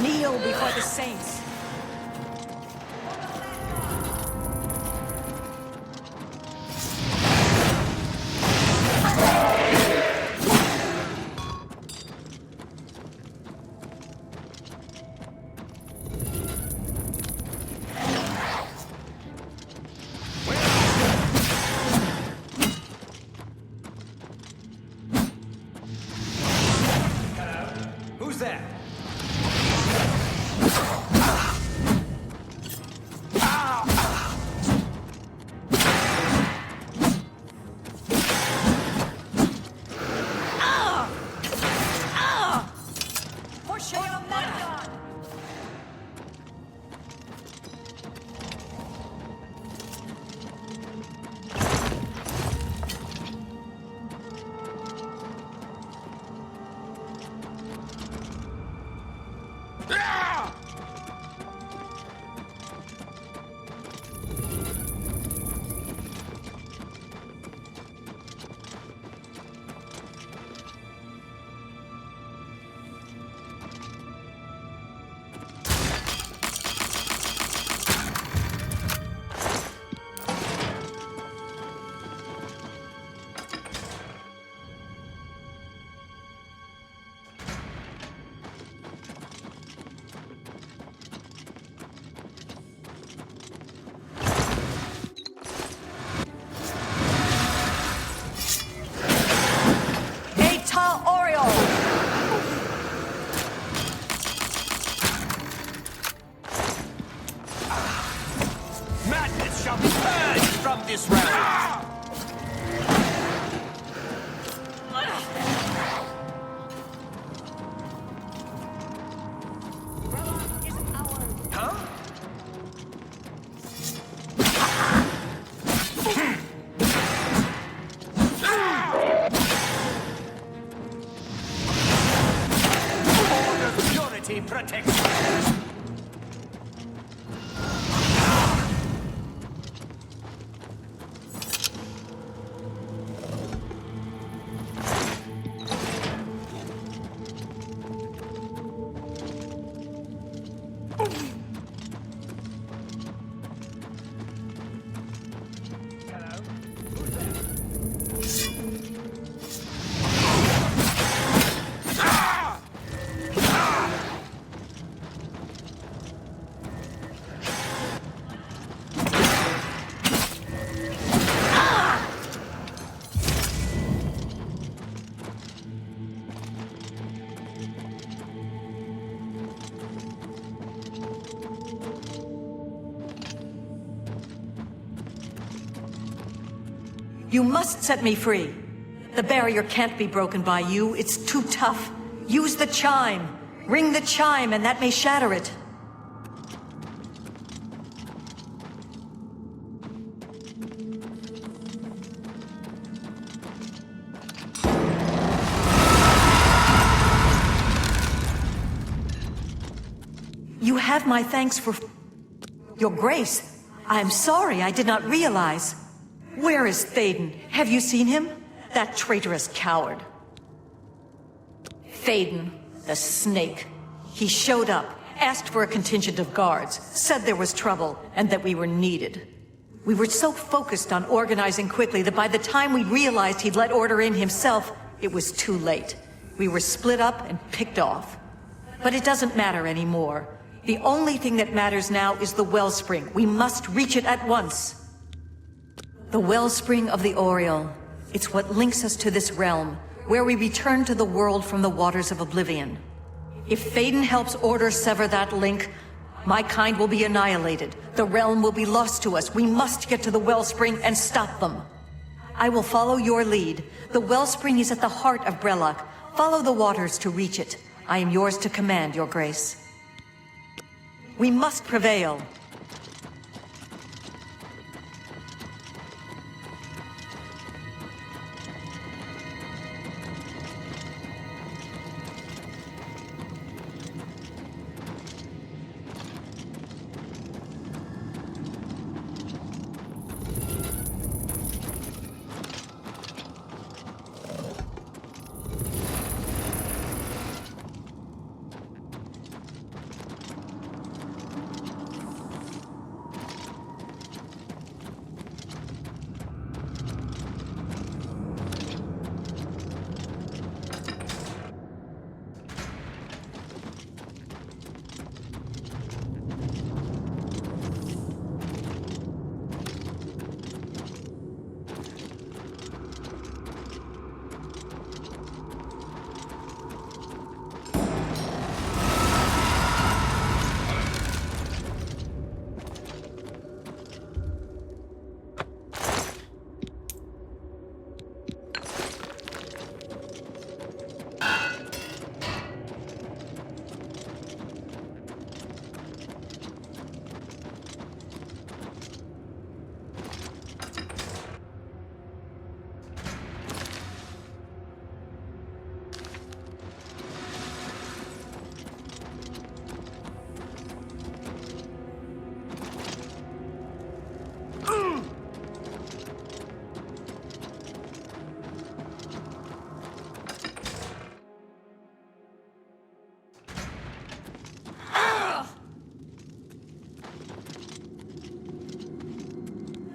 Kneel before the saints. Who's that? Madness shall be purged from this realm! Purity protects. You must set me free. The barrier can't be broken by you. It's too tough. Use the chime. Ring the chime, and that may shatter it. have my thanks for... Your Grace, I am sorry, I did not realize. Where is Thaden? Have you seen him? That traitorous coward. Thaden, the snake. He showed up, asked for a contingent of guards, said there was trouble, and that we were needed. We were so focused on organizing quickly that by the time we realized he'd let order in himself, it was too late. We were split up and picked off. But it doesn't matter anymore. The only thing that matters now is the wellspring. We must reach it at once. The wellspring of the Oriole. It's what links us to this realm, where we return to the world from the waters of Oblivion. If Thaden helps Order sever that link, my kind will be annihilated. The realm will be lost to us. We must get to the wellspring and stop them. I will follow your lead. The wellspring is at the heart of Brellock. Follow the waters to reach it. I am yours to command, Your Grace. We must prevail.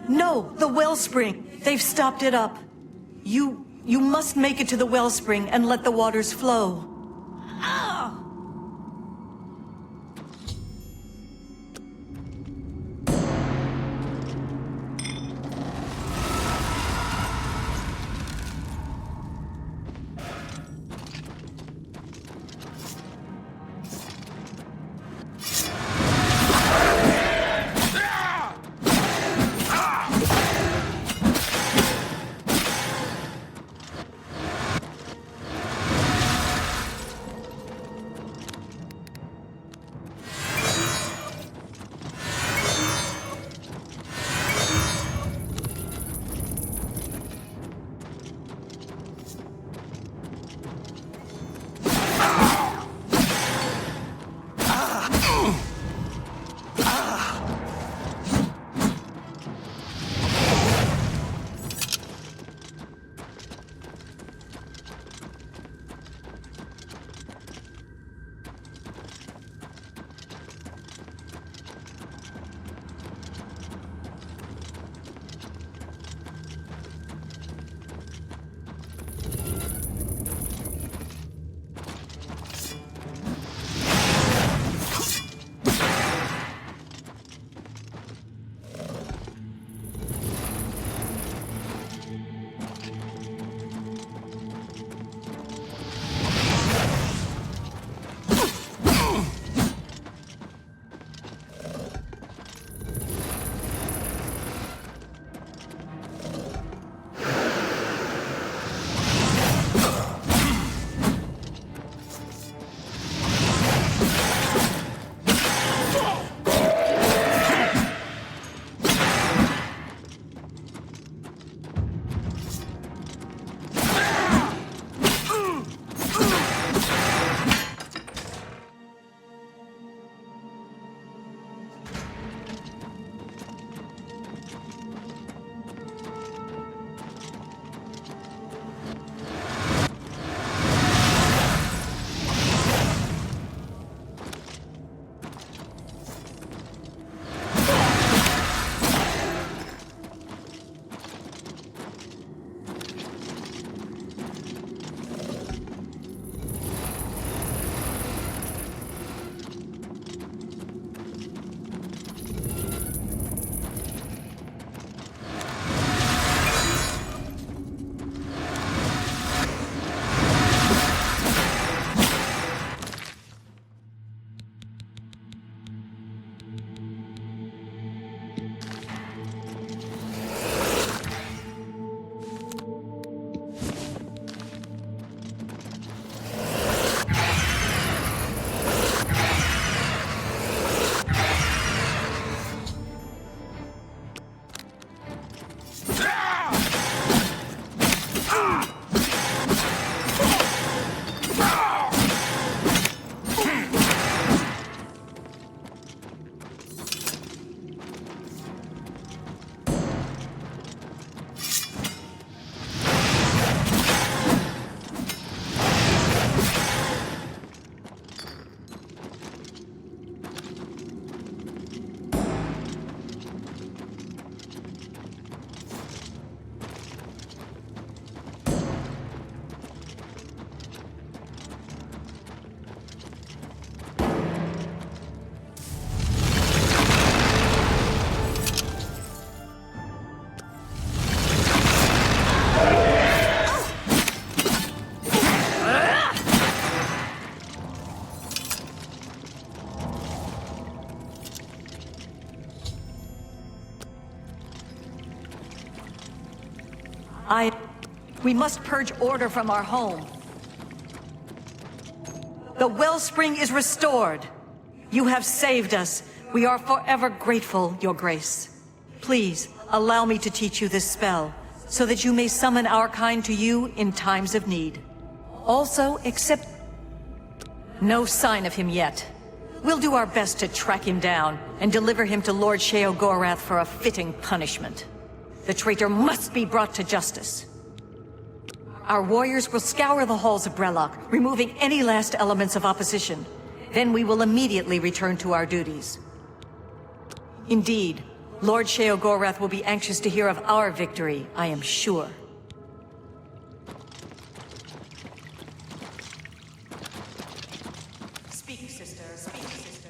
No, the wellspring. They've stopped it up. You must make it to the wellspring and let the waters flow. We must purge order from our home. The wellspring is restored. You have saved us. We are forever grateful, Your Grace. Please, allow me to teach you this spell, so that you may summon our kind to you in times of need. Also, accept... No sign of him yet. We'll do our best to track him down and deliver him to Lord Sheogorath for a fitting punishment. The traitor must be brought to justice. Our warriors will scour the halls of Brellock, removing any last elements of opposition. Then we will immediately return to our duties. Indeed, Lord Sheogorath will be anxious to hear of our victory, I am sure. Speak, sister. Speak, sister.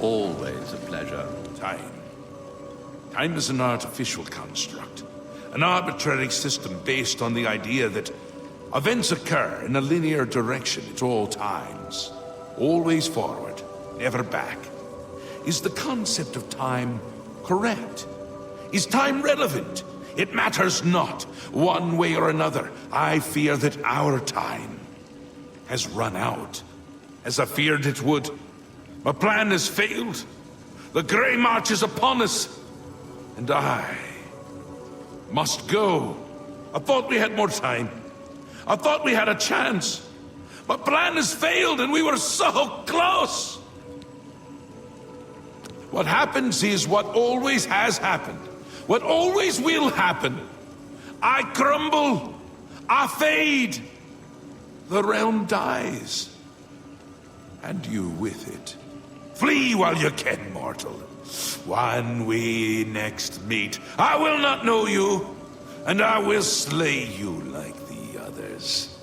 Always a pleasure. Time. Time is an artificial construct. An arbitrary system based on the idea that events occur in a linear direction at all times. Always forward, never back. Is the concept of time correct? Is time relevant? It matters not. One way or another, I fear that our time has run out, as I feared it would. My plan has failed. The Grey March is upon us. And I must go. I thought we had more time. I thought we had a chance. My plan has failed and we were so close. What happens is what always has happened. What always will happen. I crumble. I fade. The realm dies. And you with it. Flee while you can, mortal. When we next meet, I will not know you, and I will slay you like the others.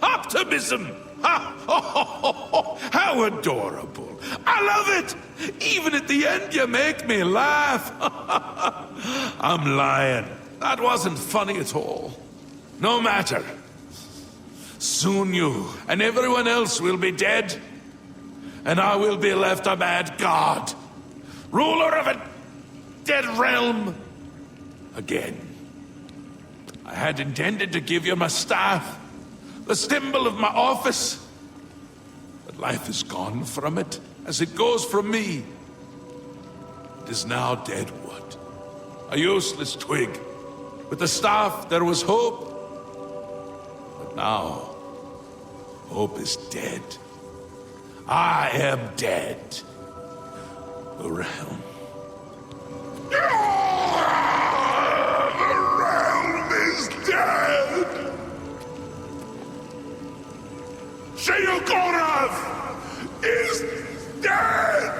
Optimism! Ha! Oh, how adorable. I love it! Even at the end, you make me laugh. I'm lying. That wasn't funny at all. No matter. Soon you and everyone else will be dead. And I will be left a mad god, ruler of a dead realm, again. I had intended to give you my staff, the symbol of my office, but life is gone from it, as it goes from me. It is now dead wood, a useless twig. With the staff there was hope, but now hope is dead. I am dead. The realm. The realm is dead! Sheogorath is dead!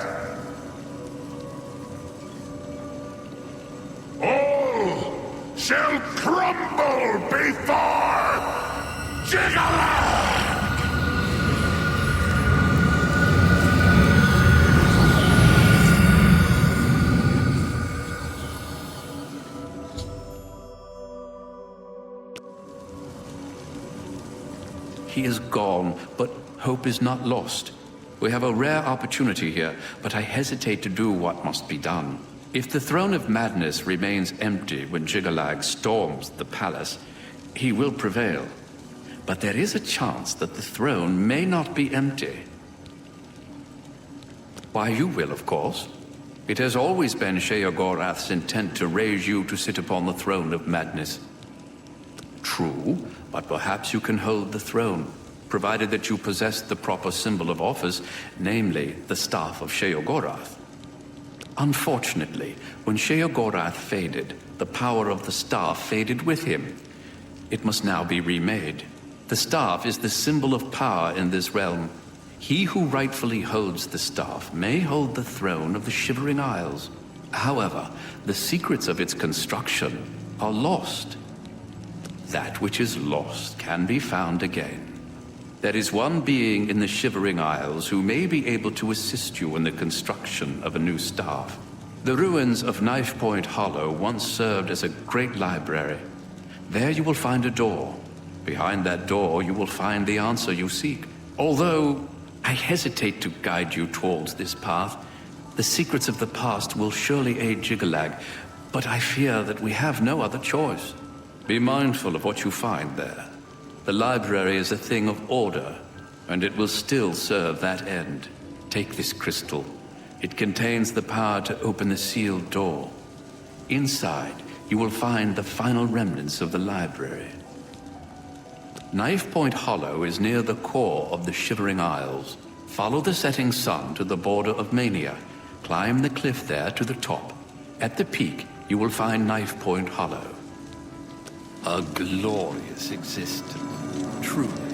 All shall crumble before Jigalath! He is gone, but hope is not lost. We have a rare opportunity here, but I hesitate to do what must be done. If the Throne of Madness remains empty when Jiggalag storms the palace, he will prevail. But there is a chance that the throne may not be empty. Why, you will, of course. It has always been Sheogorath's intent to raise you to sit upon the Throne of Madness. True, but perhaps you can hold the throne, provided that you possess the proper symbol of office, namely the Staff of Sheogorath. Unfortunately, when Sheogorath faded, the power of the staff faded with him. It must now be remade. The staff is the symbol of power in this realm. He who rightfully holds the staff may hold the throne of the Shivering Isles. However, the secrets of its construction are lost. That which is lost can be found again. There is one being in the Shivering Isles who may be able to assist you in the construction of a new staff. The ruins of Knife Point Hollow once served as a great library. There you will find a door. Behind that door, you will find the answer you seek. Although I hesitate to guide you towards this path, the secrets of the past will surely aid Jiggalag, but I fear that we have no other choice. Be mindful of what you find there. The library is a thing of order, and it will still serve that end. Take this crystal. It contains the power to open the sealed door. Inside, you will find the final remnants of the library. Knife Point Hollow is near the core of the Shivering Isles. Follow the setting sun to the border of Mania. Climb the cliff there to the top. At the peak, you will find Knife Point Hollow. A glorious existence, truly.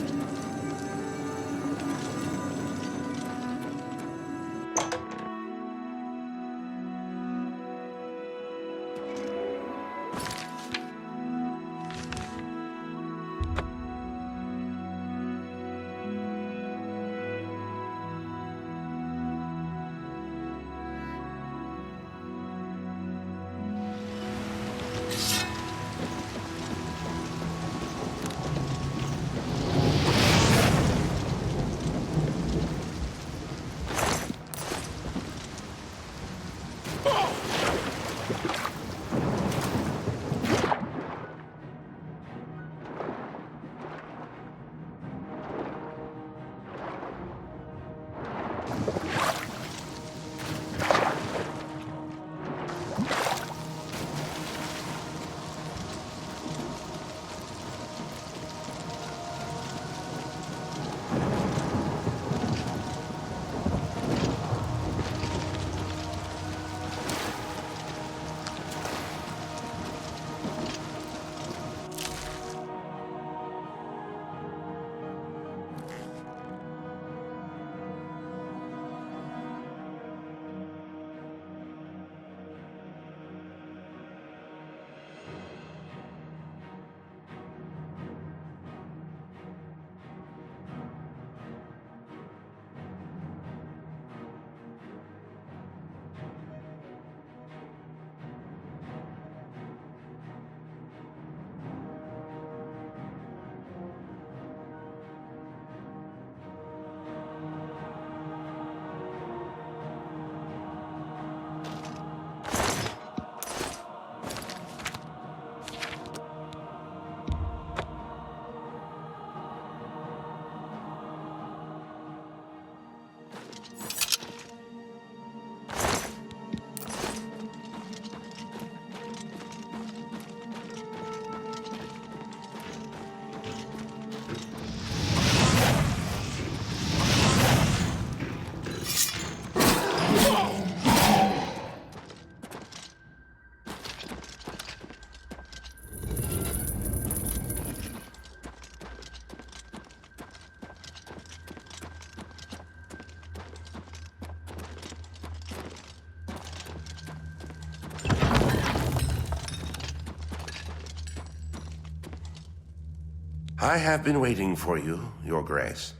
I have been waiting for you, Your Grace.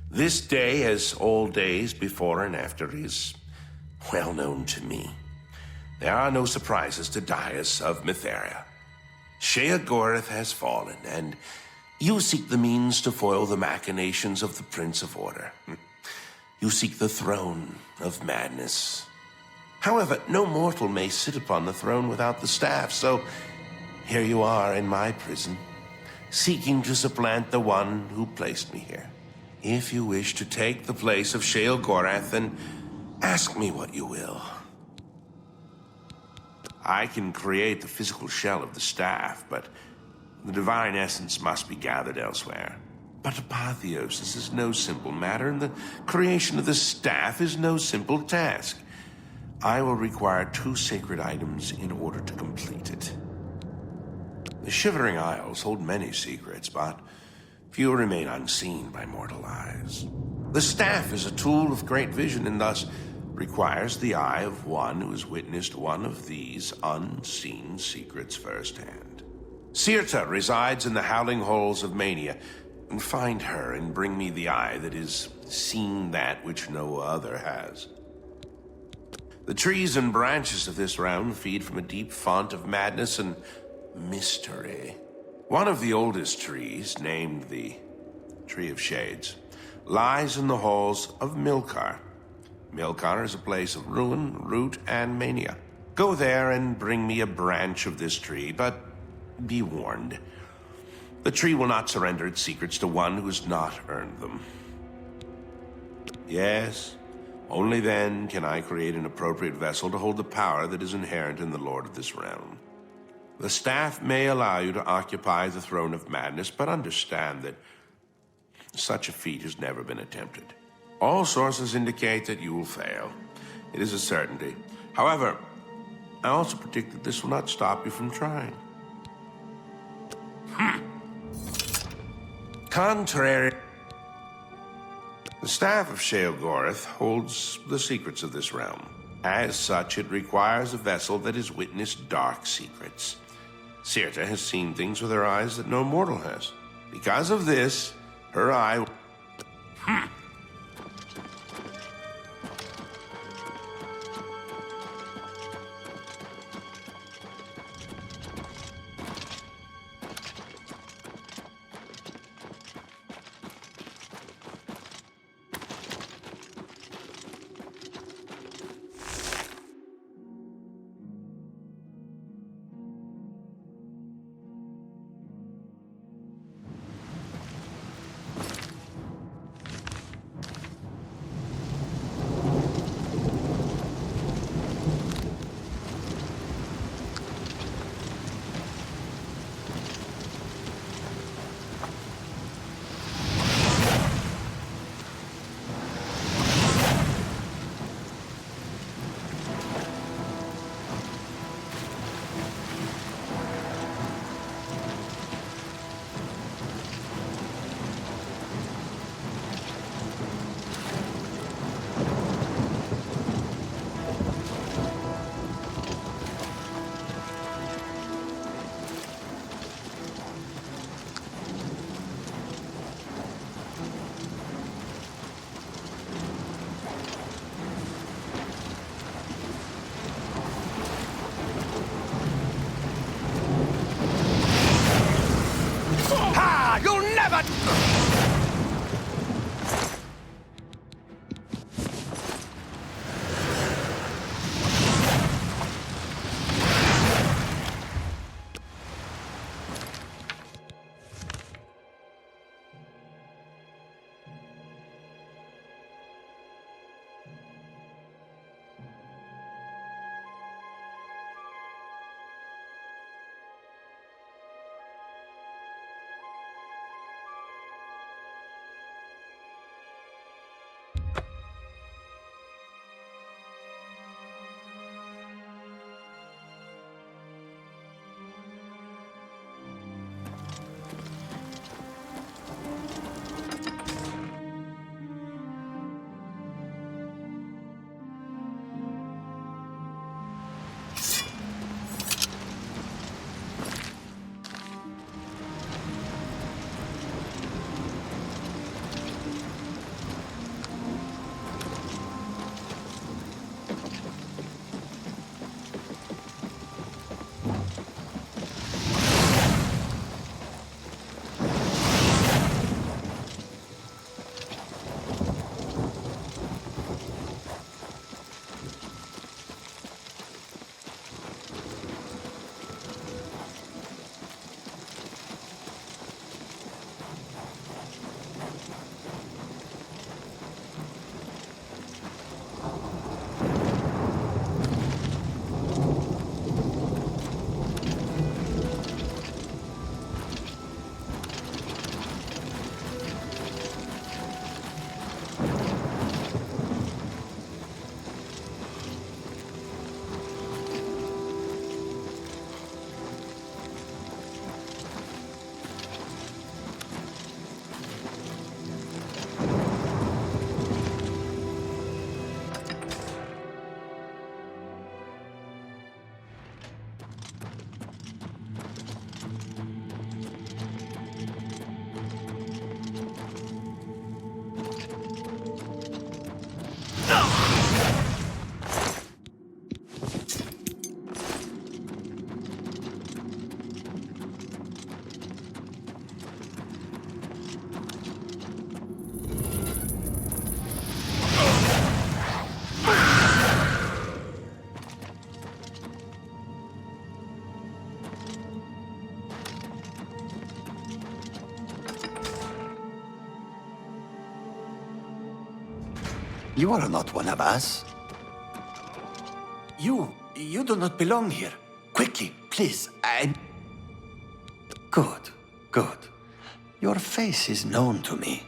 This day, as all days before and after, is well known to me. There are no surprises to Dias of Mytheria. Sheogorath has fallen, and You seek the means to foil the machinations of the Prince of Order. You seek the throne of madness. However, no mortal may sit upon the throne without the staff, so here you are in my prison, seeking to supplant the one who placed me here. If you wish to take the place of Sheol-Gorath, then ask me what you will. I can create the physical shell of the staff, but the divine essence must be gathered elsewhere. But apotheosis is no simple matter, and the creation of the staff is no simple task. I will require 2 sacred items in order to complete it. The Shivering Isles hold many secrets, but few remain unseen by mortal eyes. The staff is a tool of great vision, and thus requires the eye of one who has witnessed one of these unseen secrets firsthand. Sirta resides in the howling halls of Mania. Find her and bring me the eye that has seen that which no other has. The trees and branches of this realm feed from a deep font of madness and mystery. One of the oldest trees, named the Tree of Shades, lies in the halls of Milkar. Milkar is a place of ruin, root, and mania. Go there and bring me a branch of this tree, but be warned. The tree will not surrender its secrets to one who has not earned them. Yes, only then can I create an appropriate vessel to hold the power that is inherent in the Lord of this realm. The staff may allow you to occupy the throne of madness, but understand that such a feat has never been attempted. All sources indicate that you will fail. It is a certainty. However, I also predict that this will not stop you from trying. Contrary, the staff of Sheol-Gorath holds the secrets of this realm. As such, it requires a vessel that has witnessed dark secrets. Sirta has seen things with her eyes that no mortal has. Because of this, her eye... You'll never... You are not one of us. You do not belong here. Quickly, please, Good, good. Your face is known to me.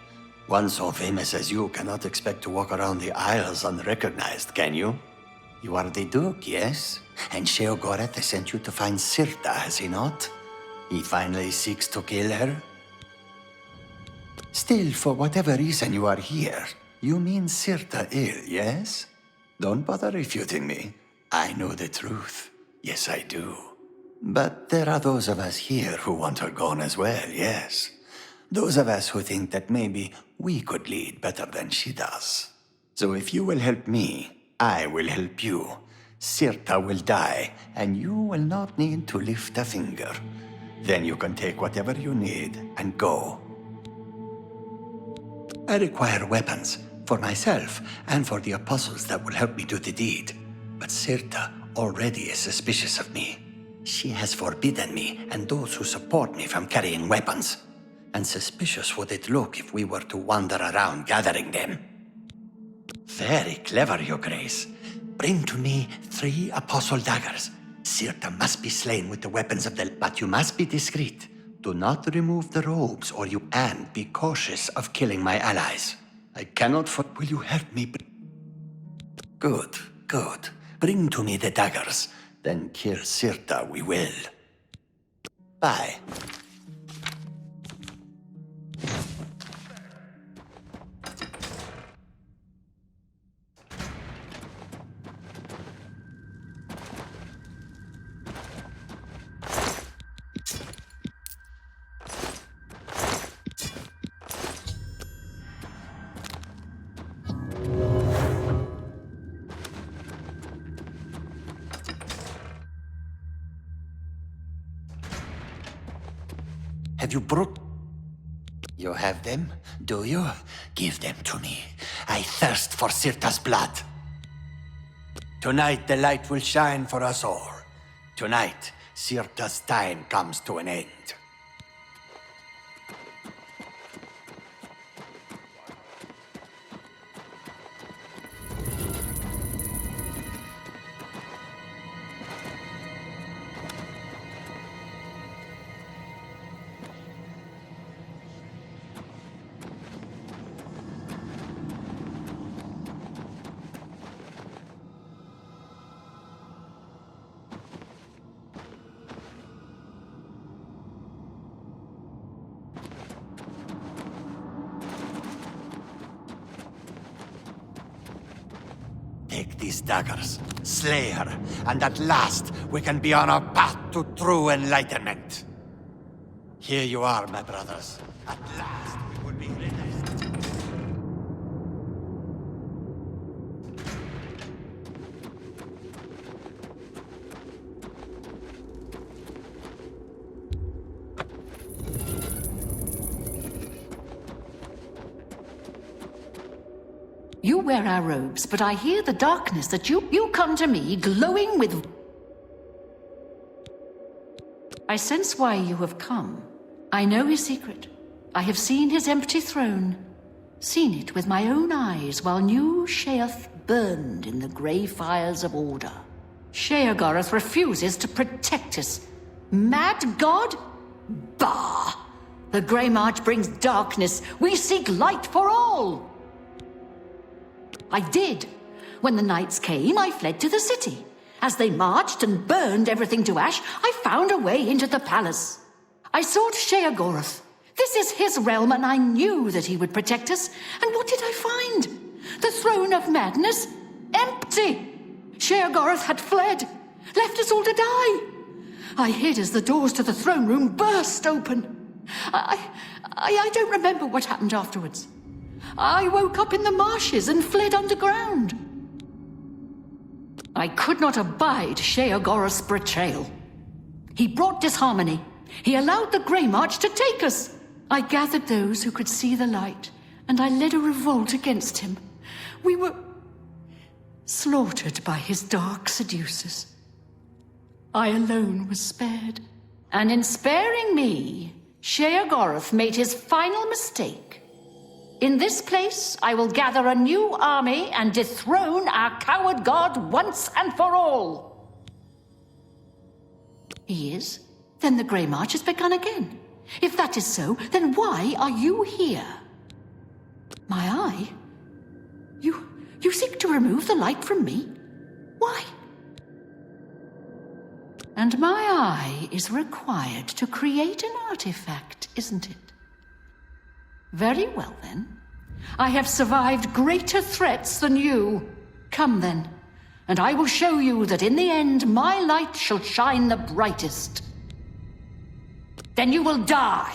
One so famous as you cannot expect to walk around the Isles unrecognized, can you? You are the Duke, yes? And Sheogorath has sent you to find Sirta, has he not? He finally seeks to kill her? Still, for whatever reason you are here, you mean Sirta ill, yes? Don't bother refuting me. I know the truth. Yes, I do. But there are those of us here who want her gone as well, yes. Those of us who think that maybe we could lead better than she does. So if you will help me, I will help you. Sirta will die, and you will not need to lift a finger. Then you can take whatever you need and go. I require weapons for myself and for the apostles that will help me do the deed. But Sirta already is suspicious of me. She has forbidden me and those who support me from carrying weapons. And suspicious would it look if we were to wander around gathering them. Very clever, Your Grace. Bring to me 3 apostle daggers. Sirta must be slain with the weapons of the... But you must be discreet. Do not remove the robes, and be cautious of killing my allies. I cannot Will you help me? Good, good. Bring to me the daggers. Then kill Sirta we will. Bye. Have you brought... You have them, do you? Give them to me. I thirst for Sirta's blood. Tonight the light will shine for us all. Tonight, Sirta's time comes to an end. Take these daggers, slay her, and at last we can be on our path to true enlightenment. Here you are, my brothers. At last we will be ready. You wear our robes, but I hear the darkness that you come to me glowing with... I sense why you have come. I know his secret. I have seen his empty throne. Seen it with my own eyes while New Sheoth burned in the grey fires of order. Sheogorath refuses to protect us. Mad god? Bah! The Grey March brings darkness. We seek light for all. I did. When the knights came, I fled to the city. As they marched and burned everything to ash, I found a way into the palace. I sought Sheogorath. This is his realm, and I knew that he would protect us. And what did I find? The throne of madness? Empty! Sheogorath had fled, left us all to die. I hid as the doors to the throne room burst open. I don't remember what happened afterwards. I woke up in the marshes and fled underground. I could not abide Sheogorath's betrayal. He brought disharmony. He allowed the Grey March to take us. I gathered those who could see the light, and I led a revolt against him. We were slaughtered by his dark seducers. I alone was spared. And in sparing me, Sheogorath made his final mistake. In this place, I will gather a new army and dethrone our coward god once and for all. He is? Then the Grey March has begun again. If that is so, then why are you here? My eye? You seek to remove the light from me? Why? And my eye is required to create an artifact, isn't it? Very well, then. I have survived greater threats than you. Come, then, and I will show you that in the end my light shall shine the brightest. Then you will die.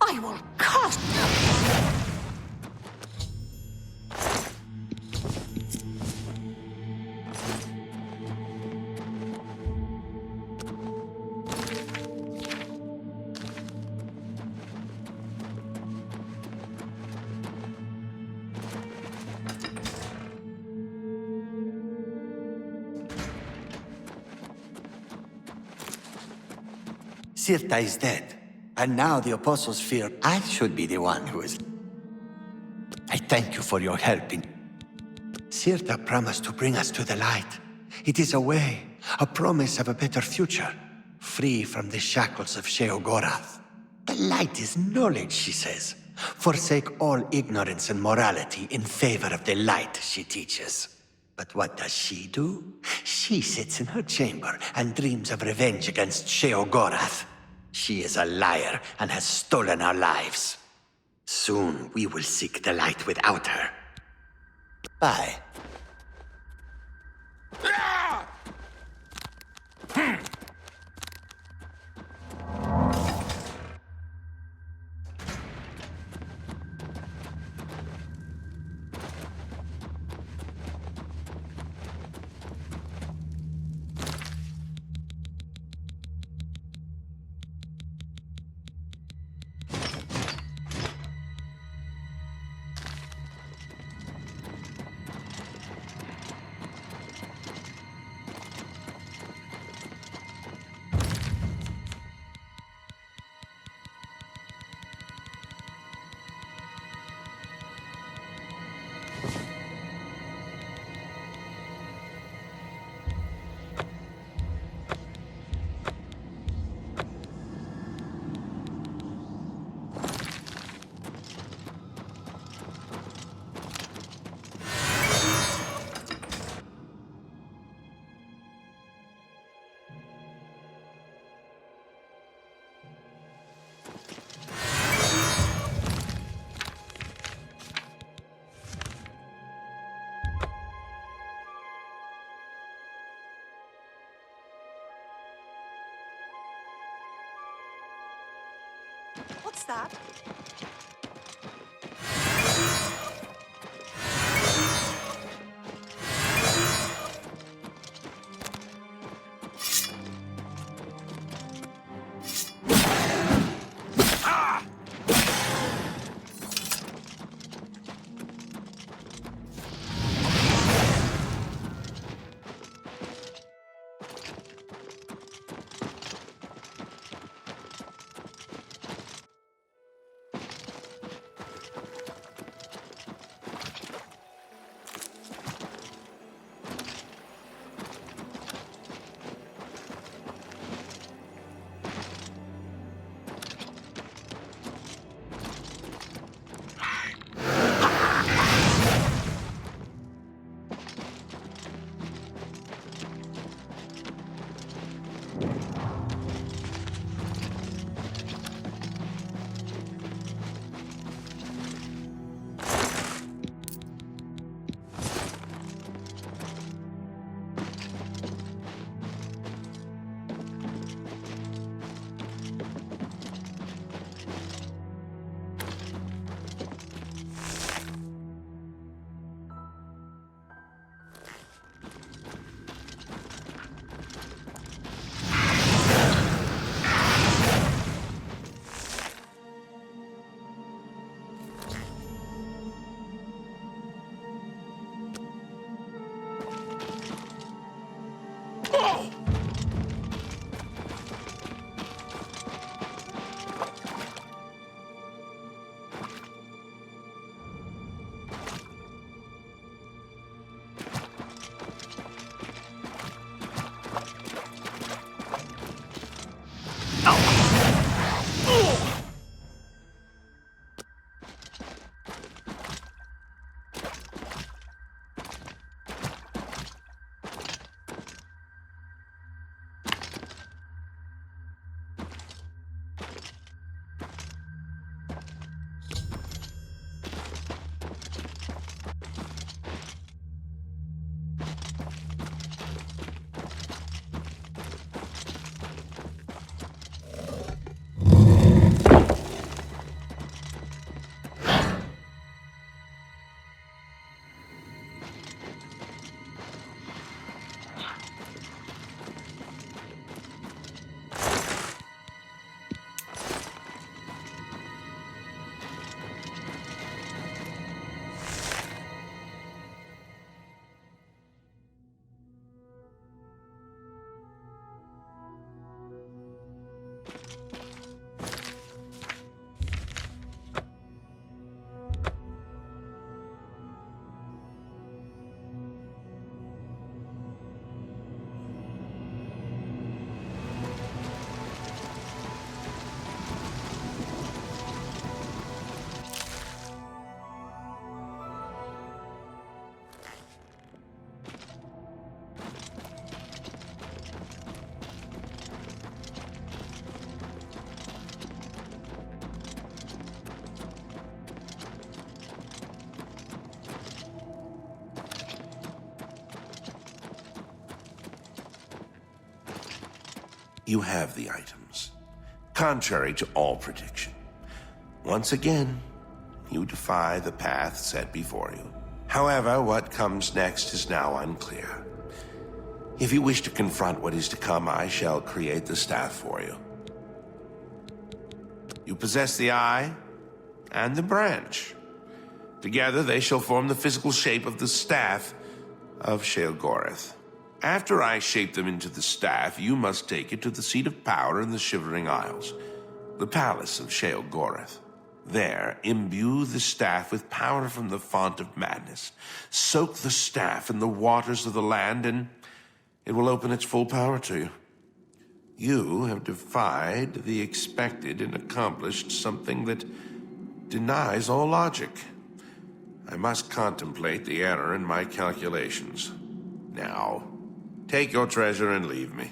I will cast... Sirta is dead, and now the Apostles fear I should be the one who is... I thank you for your help in... Sirta promised to bring us to the light. It is a way, a promise of a better future, free from the shackles of Sheogorath. The light is knowledge, she says. Forsake all ignorance and morality in favor of the light, she teaches. But what does she do? She sits in her chamber and dreams of revenge against Sheogorath. She is a liar and has stolen our lives. Soon we will seek the light without her. Bye. What's that? You have the items, contrary to all prediction. Once again, you defy the path set before you. However, what comes next is now unclear. If you wish to confront what is to come, I shall create the staff for you. You possess the eye and the branch. Together, they shall form the physical shape of the staff of Sheogorath. After I shape them into the staff, you must take it to the seat of power in the Shivering Isles, the palace of Sheogorath. There, imbue the staff with power from the font of madness. Soak the staff in the waters of the land, and it will open its full power to you. You have defied the expected and accomplished something that denies all logic. I must contemplate the error in my calculations. Now, take your treasure and leave me.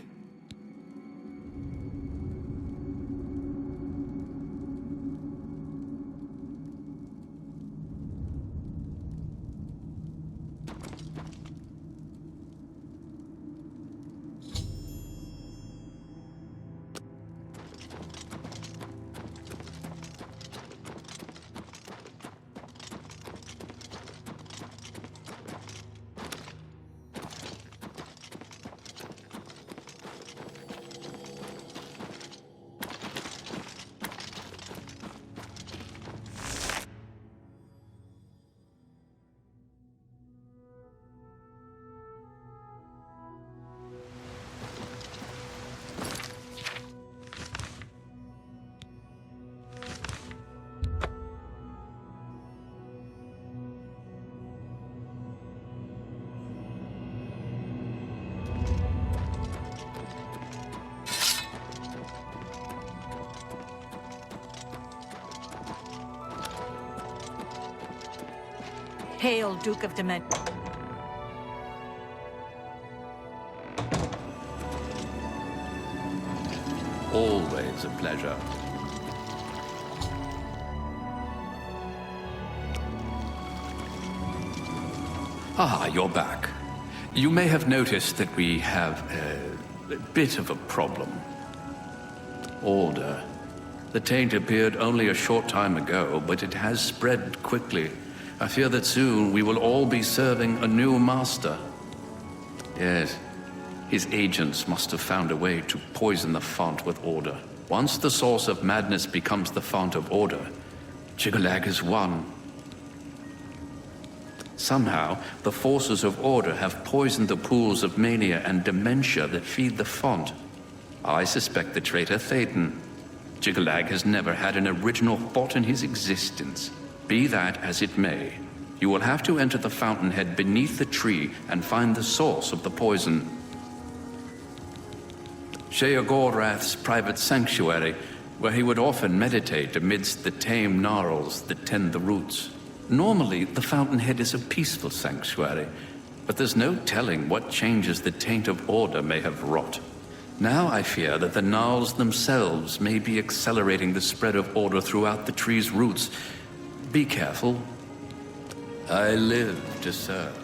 Hail, Duke of Dement. Always a pleasure. Ah, you're back. You may have noticed that we have a bit of a problem. Order. The taint appeared only a short time ago, but it has spread quickly. I fear that soon we will all be serving a new master. Yes, his agents must have found a way to poison the font with order. Once the source of madness becomes the font of order, Chigalag is won. Somehow, the forces of order have poisoned the pools of mania and dementia that feed the font. I suspect the traitor Thetan. Chigalag has never had an original thought in his existence. Be that as it may, you will have to enter the fountainhead beneath the tree and find the source of the poison. Sheogorath's private sanctuary, where he would often meditate amidst the tame gnarls that tend the roots. Normally, the fountainhead is a peaceful sanctuary, but there's no telling what changes the taint of order may have wrought. Now I fear that the gnarls themselves may be accelerating the spread of order throughout the tree's roots, Be careful. I live to serve.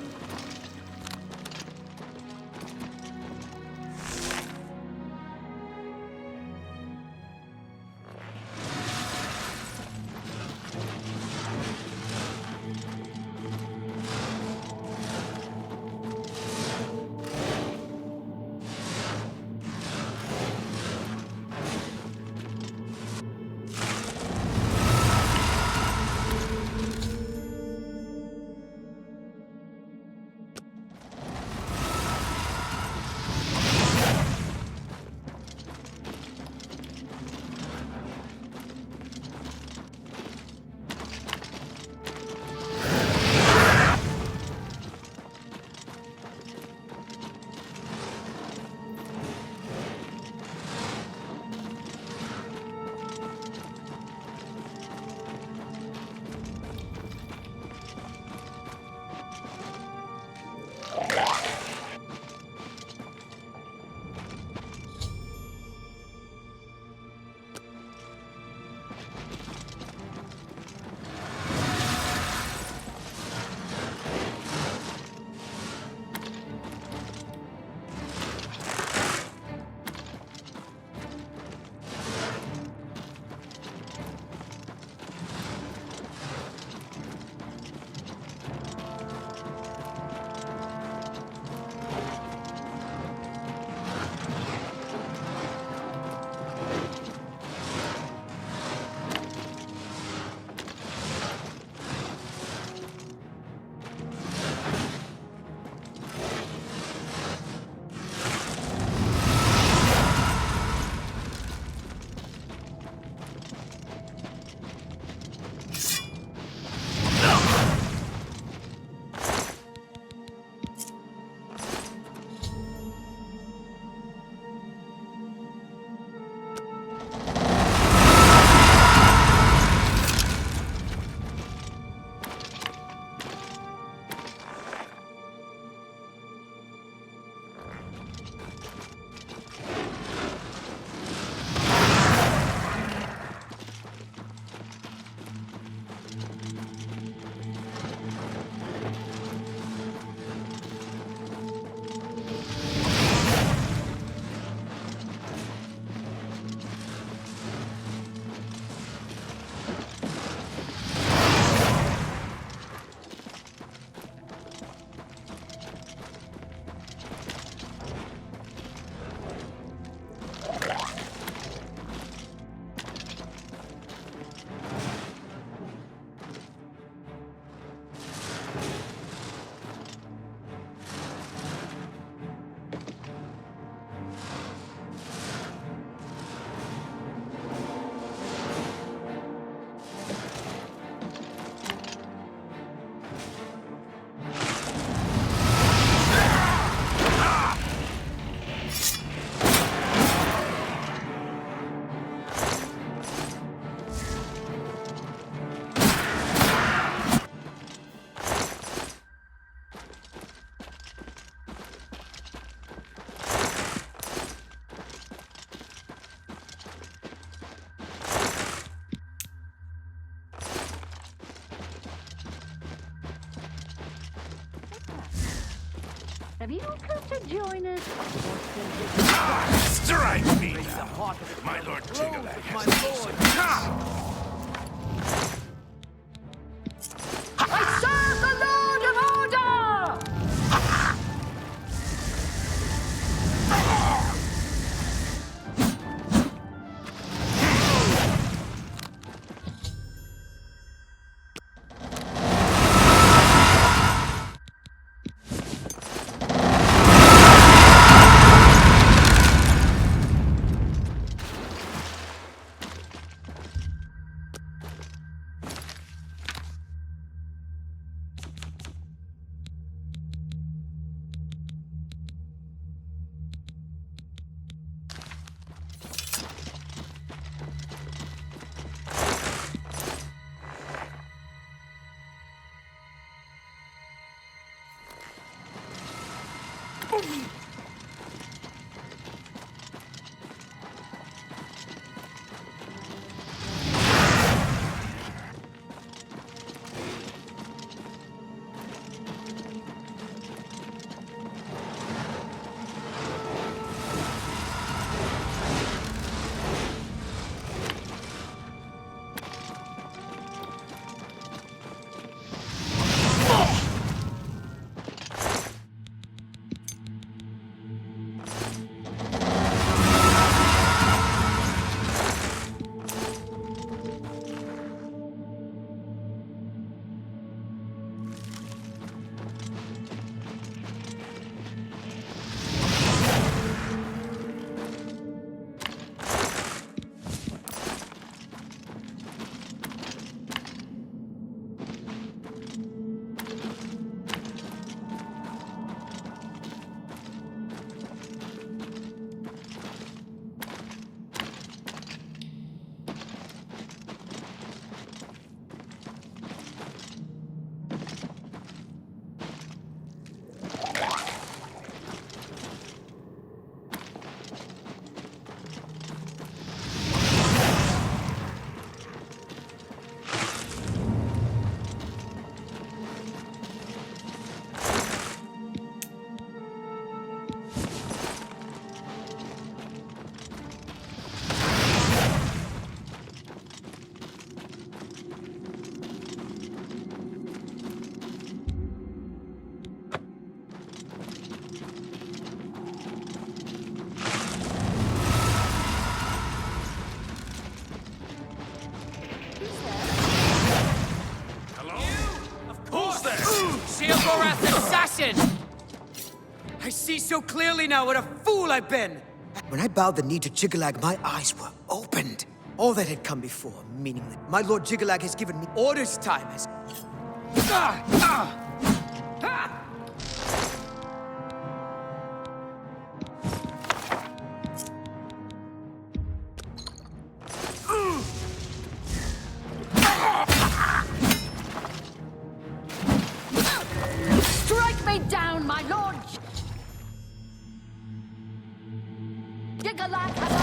Have you come to join us? Strike me now, my Lord Tiggerleg has I serve the Lord of Order! Gorath's assassin! I see so clearly now what a fool I've been! When I bowed the knee to Jiggalag, my eyes were opened. All that had come before, meaning that my Lord Jiggalag has given me orders time has... Strike me down, my lord! Jiggalag has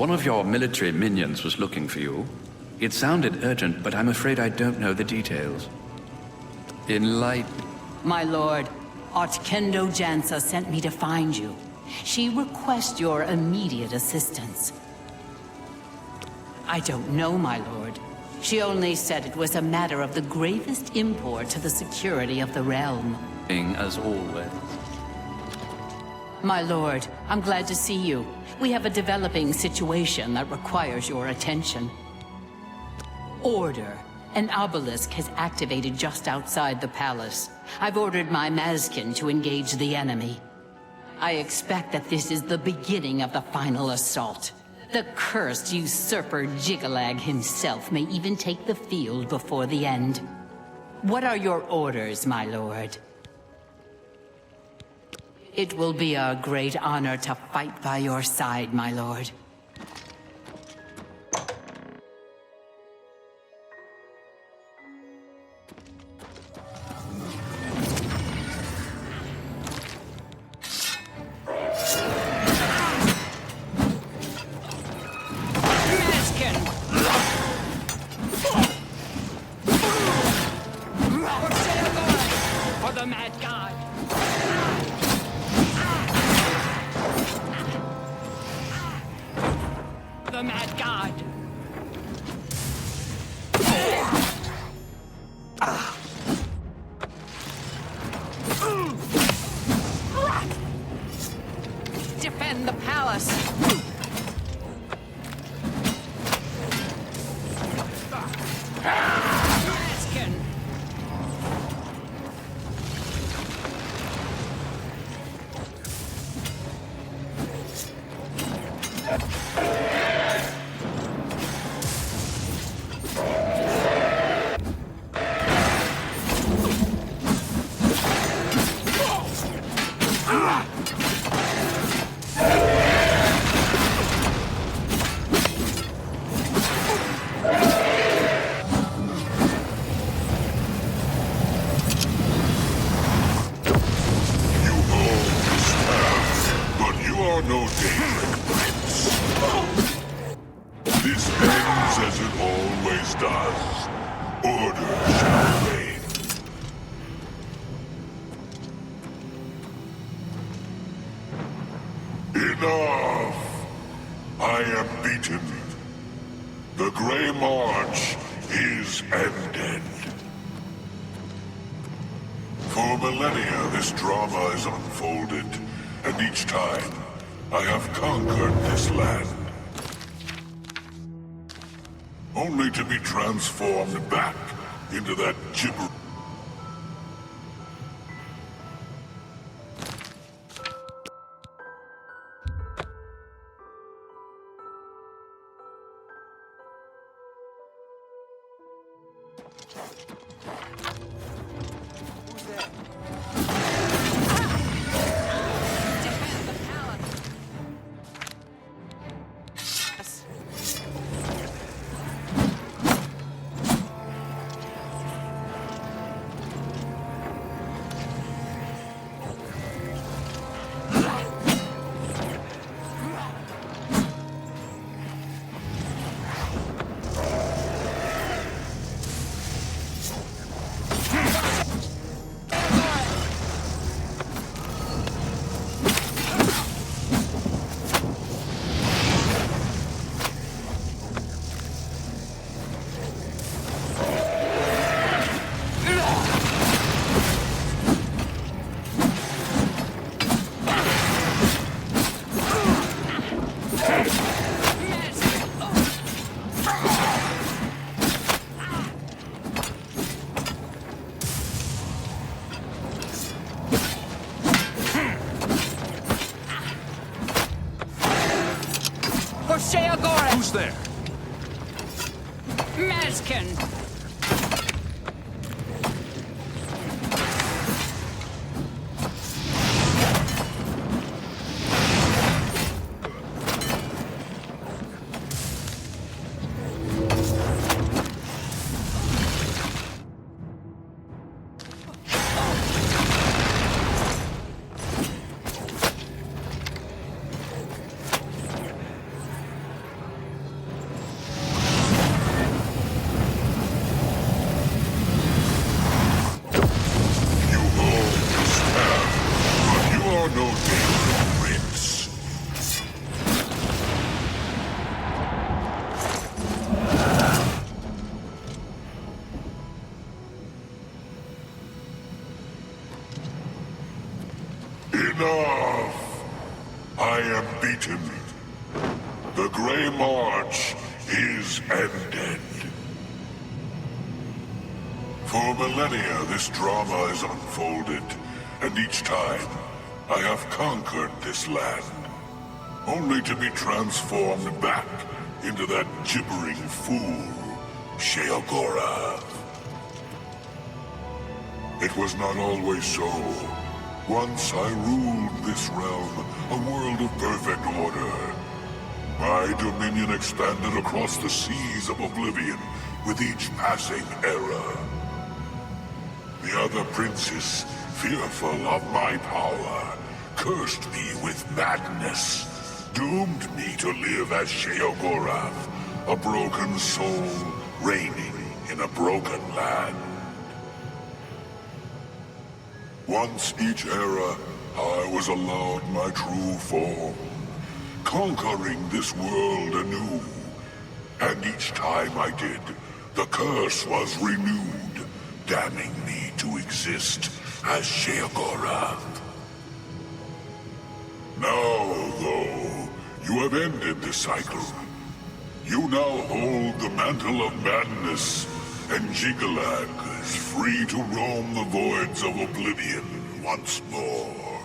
One of your military minions was looking for you. It sounded urgent, but I'm afraid I don't know the details. My lord, Kendo Jansa sent me to find you. She requests your immediate assistance. I don't know, my lord. She only said it was a matter of the gravest import to the security of the realm. As always. My lord, I'm glad to see you. We have a developing situation that requires your attention. Order. An obelisk has activated just outside the palace. I've ordered my Mazkin to engage the enemy. I expect that this is the beginning of the final assault. The cursed usurper Jiggalag himself may even take the field before the end. What are your orders, my lord? It will be a great honor to fight by your side, my lord. for the mad god. The mad god. does, order shall reign. Enough! I am beaten. The Grey March is ended. For millennia, this drama is unfolded, and each time, I have conquered this land. Only to be transformed back into that gibber. Who's there? Mazkin! Enough! I am beaten. The Grey March is ended. For millennia, this drama is unfolded, and each time, I have conquered this land, only to be transformed back into that gibbering fool, Sheogorath. It was not always so. Once I ruled this realm, a world of perfect order. My dominion expanded across the seas of Oblivion with each passing era. The other princes, fearful of my power, cursed me with madness, doomed me to live as Sheogorath, a broken soul reigning in a broken land. Once each era, I was allowed my true form, conquering this world anew. And each time I did, the curse was renewed, damning me to exist as Sheogorath. Now, though, you have ended the cycle. You now hold the mantle of madness, and Jigalag is free to roam the voids of Oblivion once more.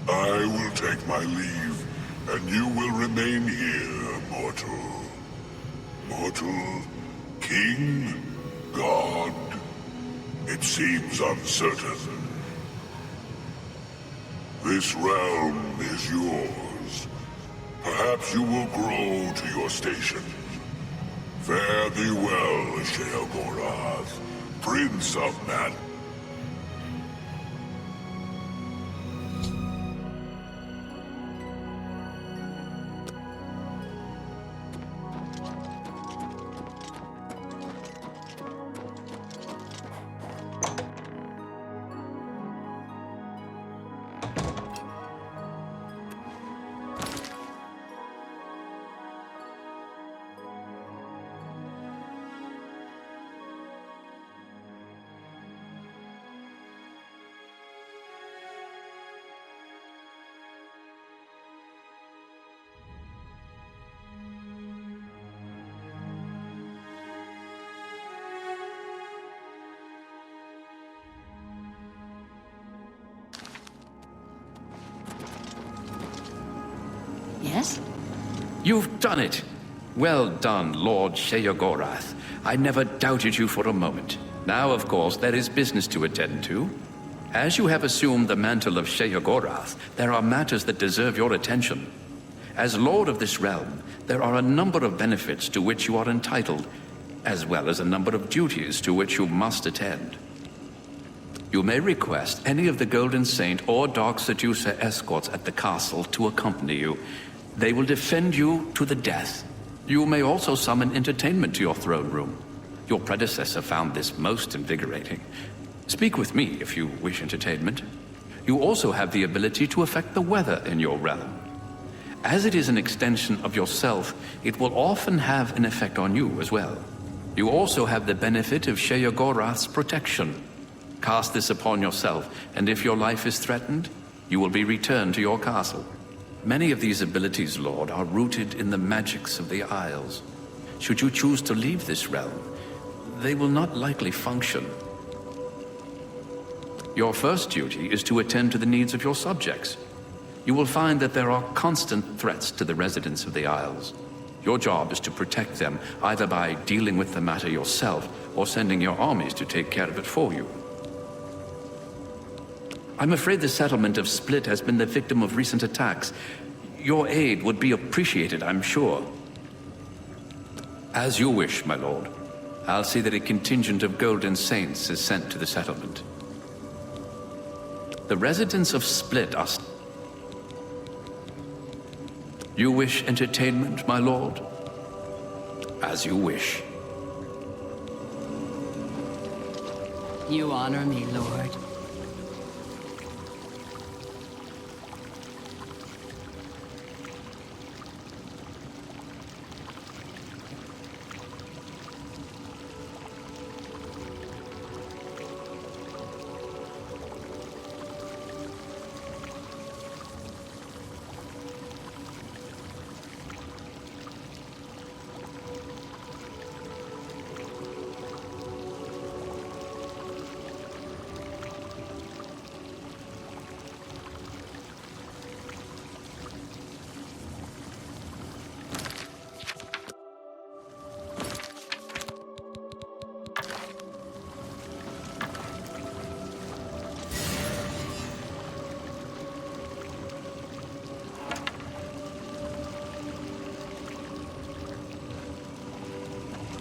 I will take my leave, and you will remain here, mortal. Mortal, king, god, it seems uncertain. This realm is yours. Perhaps you will grow to your station. Fare thee well, Sheogorath, Prince of Man. You've done it! Well done, Lord Sheogorath. I never doubted you for a moment. Now, of course, there is business to attend to. As you have assumed the mantle of Sheogorath, there are matters that deserve your attention. As Lord of this realm, there are a number of benefits to which you are entitled, as well as a number of duties to which you must attend. You may request any of the Golden Saint or Dark Seducer escorts at the castle to accompany you. They will defend you to the death. You may also summon entertainment to your throne room. Your predecessor found this most invigorating. Speak with me if you wish entertainment. You also have the ability to affect the weather in your realm. As it is an extension of yourself, it will often have an effect on you as well. You also have the benefit of Sheogorath's protection. Cast this upon yourself, and if your life is threatened, you will be returned to your castle. Many of these abilities, Lord, are rooted in the magics of the Isles. Should you choose to leave this realm, they will not likely function. Your first duty is to attend to the needs of your subjects. You will find that there are constant threats to the residents of the Isles. Your job is to protect them, either by dealing with the matter yourself or sending your armies to take care of it for you. I'm afraid the settlement of Split has been the victim of recent attacks. Your aid would be appreciated, I'm sure. As you wish, my lord. I'll see that a contingent of Golden Saints is sent to the settlement. The residents of Split are... You wish entertainment, my lord? As you wish. You honor me, Lord.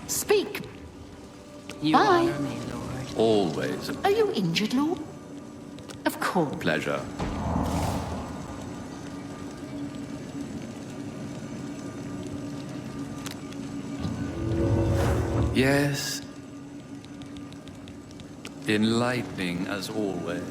Speak. You Bye. honor me, Lord. Always. Are you injured, Lord? Of course. Pleasure. Yes. Enlightening as always.